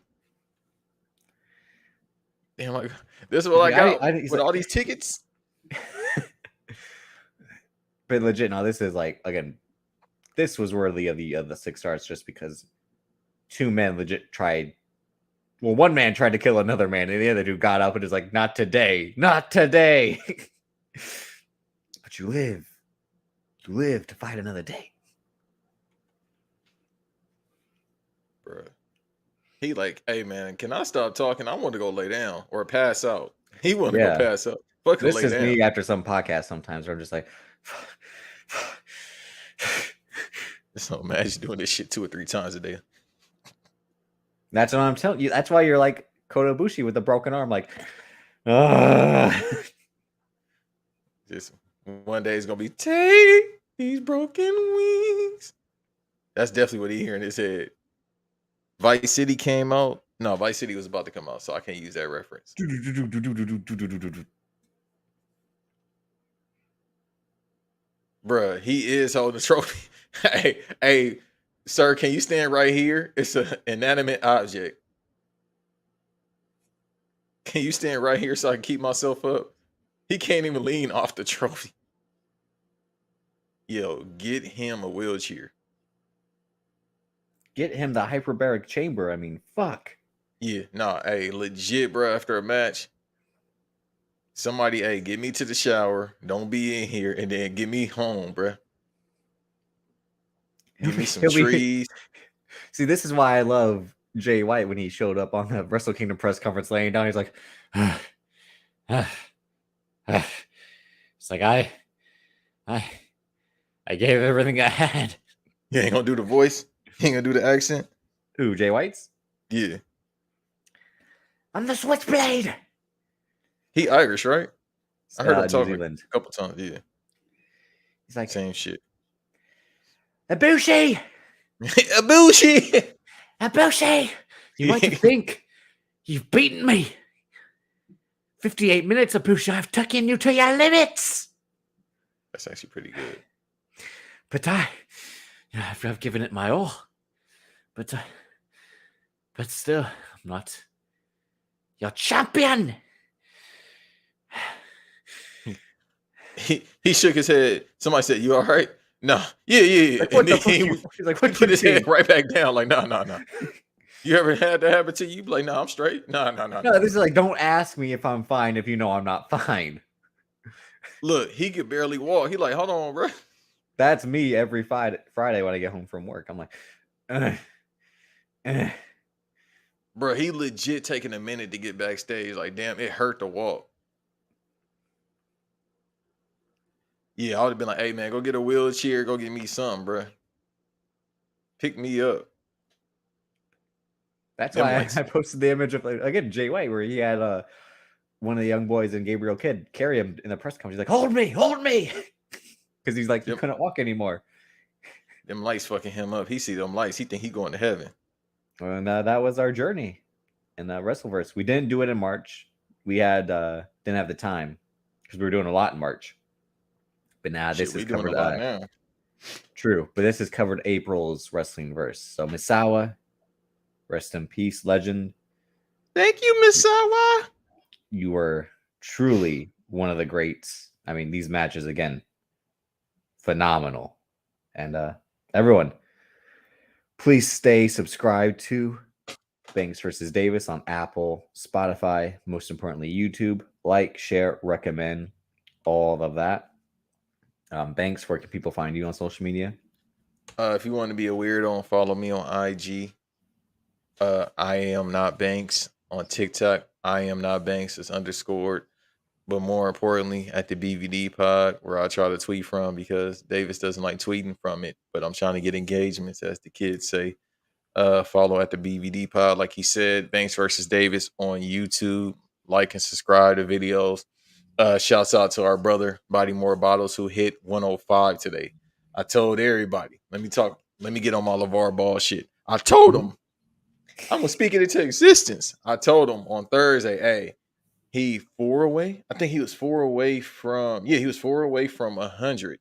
Damn, like this is what I got with like, all these tickets. But legit, no, this is like, again, this was worthy of the 6 stars just because 2 men legit tried. Well, 1 man tried to kill another man, and the other dude got up and is like, not today, not today. But you live to fight another day. Bruh. He like, hey man, can I stop talking? I want to go lay down or pass out. He want to go pass out. Fuck, This lay is down. me after some podcast sometimes where I'm just like, So imagine doing this shit 2 or 3 times a day. that's what I'm telling you. That's why you're like Kota Ibushi with a broken arm. Like, just one day it's gonna be take these broken wings. That's definitely what he hear in his head. Vice City came out. No, Vice City was about to come out, so I can't use that reference. Bruh, he is holding the trophy. hey, sir, can you stand right here? It's an inanimate object. Can you stand right here so I can keep myself up? He can't even lean off the trophy. Yo, get him a wheelchair. Get him the hyperbaric chamber. I mean, fuck. Yeah, nah, hey, legit, bro. After a match, somebody, hey, get me to the shower. Don't be in here, and then get me home, bro. Give me some trees. See, this is why I love Jay White when he showed up on the Wrestle Kingdom press conference laying down. He's like, it's like I gave everything I had. You ain't gonna do the voice. You ain't gonna do the accent. Who, Jay White's? Yeah. I'm the Switchblade. He Irish, right? I heard him talk New like Zealand. a couple times. Yeah. He's like, Same shit. Ibushi! Ibushi! Ibushi! You like to think you've beaten me. 58 minutes, Ibushi. I've taken you to your limits. That's actually pretty good. But I've given it my all. But still, I'm not your champion. He shook his head. Somebody said, "You all right?" No. Yeah. Like, what and the fuck? He's like, what? Put his head right back down. Like, no. You ever had that happen to you? You be like, no, I'm straight. No. No, this is like, don't ask me if I'm fine if you know I'm not fine. Look, he could barely walk. He like, hold on, bro. That's me every Friday when I get home from work. I'm like, Bro, he legit taking a minute to get backstage. Like, damn, it hurt to walk. Yeah, I would have been like, hey, man, go get a wheelchair. Go get me something, bro. Pick me up. That's Them why lights. I posted the image of, again, Jay White, where he had one of the young boys and Gabriel Kidd carry him in the press conference. He's like, hold me. Because he's like, he couldn't walk anymore. Them lights fucking him up. He see them lights. He think he going to heaven. And that was our journey in Wrestleverse. We didn't do it in March. We had didn't have the time because we were doing a lot in March. But now this is covered. Doing a lot now. True, but this is covered April's wrestling verse. So Misawa, rest in peace, legend. Thank you, Misawa. You were truly one of the greats. I mean, these matches again, phenomenal. And everyone, please stay subscribed to Banks versus Davis on Apple, Spotify, most importantly, YouTube. Like, share, recommend, all of that. Banks, where can people find you on social media? If you want to be a weirdo, follow me on IG. I am not Banks on TikTok. I am not Banks. It's underscored. But more importantly, at the BVD Pod, where I try to tweet from because Davis doesn't like tweeting from it. But I'm trying to get engagements, as the kids say. Follow at the BVD Pod, like he said. Banks versus Davis on YouTube. Like and subscribe to videos. Shouts out to our brother Body More Bottles who hit 105 today. I told everybody. Let me get on my LeVar Ball shit. I told him I'm gonna speak it into existence. I told him on Thursday, hey, he 4 away. I think he was 4 away from. Yeah, he was 4 away from 100,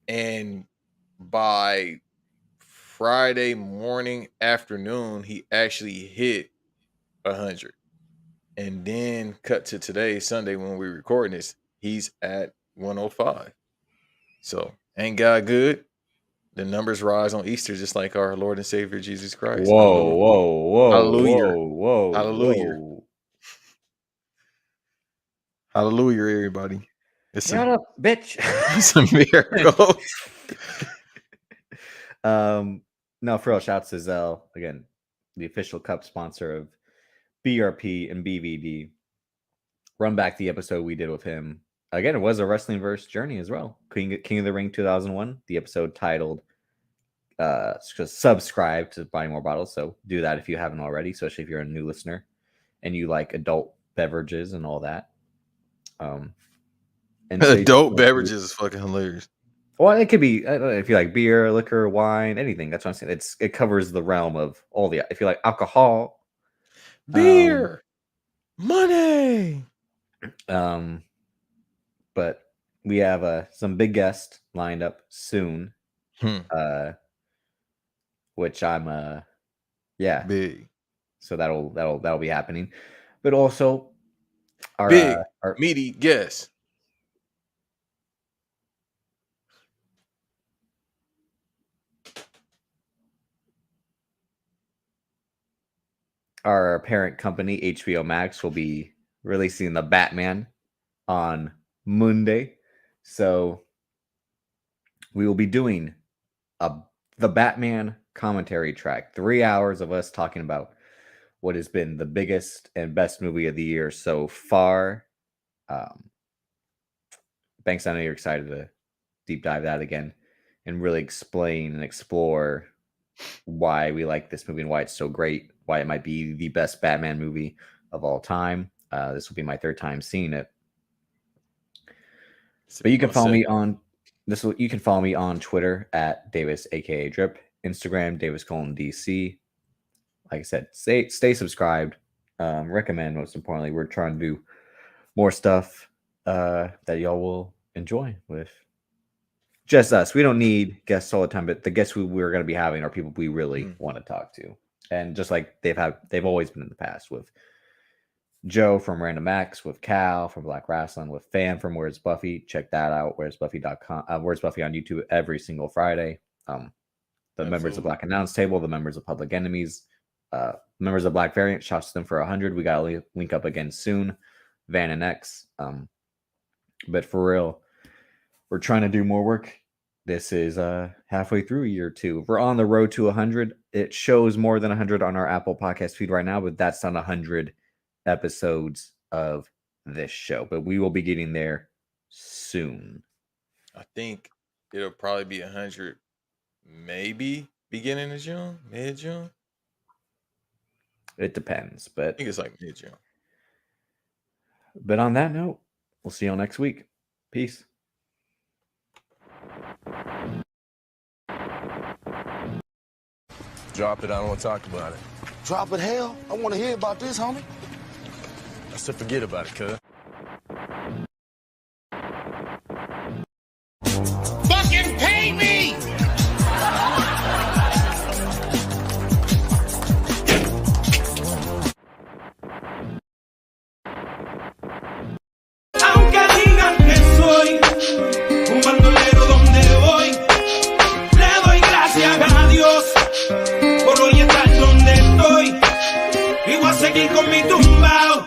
and by Friday morning, afternoon, he actually hit 100. And then cut to today, Sunday, when we're recording this, he's at 105. So, ain't God good? The numbers rise on Easter, just like our Lord and Savior Jesus Christ. Whoa. Hallelujah. Hallelujah, everybody. Shut up, bitch. It's a miracle. No, for real, shouts to Zell. Again, the official cup sponsor of BRP and BVD. Run back the episode we did with him. Again, it was a wrestling verse journey as well. King of the Ring 2001, the episode titled subscribe to Buying More Bottles. So do that if you haven't already, especially if you're a new listener and you like adult beverages and all that. And adult beverages is fucking hilarious. Well, it could be, I don't know, if you like beer, liquor, wine, anything. That's what I'm saying. It covers the realm of all the. If you like alcohol, beer, money. But we have some big guests lined up soon. Which I'm big. So that'll be happening. But also our big meaty guests. Our parent company, HBO Max, will be releasing the Batman on Monday. So we will be doing the Batman commentary track. 3 hours of us talking about what has been the biggest and best movie of the year so far. Banks, I know you're excited to deep dive that again and really explain and explore why we like this movie and why it's so great, why it might be the best Batman movie of all time. This will be my third time seeing it. But you can follow me on you can follow me on Twitter at Davis, aka Drip, Instagram, daviscoltondc. Like I said, stay subscribed. Recommend, most importantly. We're trying to do more stuff that y'all will enjoy with just us. We don't need guests all the time, but the guests we're going to be having are people we really want to talk to. And just like they've always been in the past, with Joe from Random X, with Cal from Black Wrestling, with Fan from Where's Buffy. Check that out. Where's Buffy.com. Where's Buffy on YouTube every single Friday. The members of Black Announce Table, the members of Public Enemies, members of Black Variant. Shouts to them for 100. We got to link up again soon. Van and X. But for real, we're trying to do more work. this is halfway through year 2. We're on the road to 100. It shows more than 100 on our Apple Podcast feed right now, but that's not 100 episodes of this show. But we will be getting there soon. I think it'll probably be 100, maybe beginning of June, mid-June. It depends, I but think it's like mid-June. But on that note, we'll see y'all next week. Peace. Drop it, I don't want to talk about it. Drop it, hell. I want to hear about this, homie. I said forget about it, cuz. Fucking pay me! Aunque digan que soy un bandolero donde voy, le doy gracias a Dios por hoy estar donde estoy y voy a seguir con mi tumbao.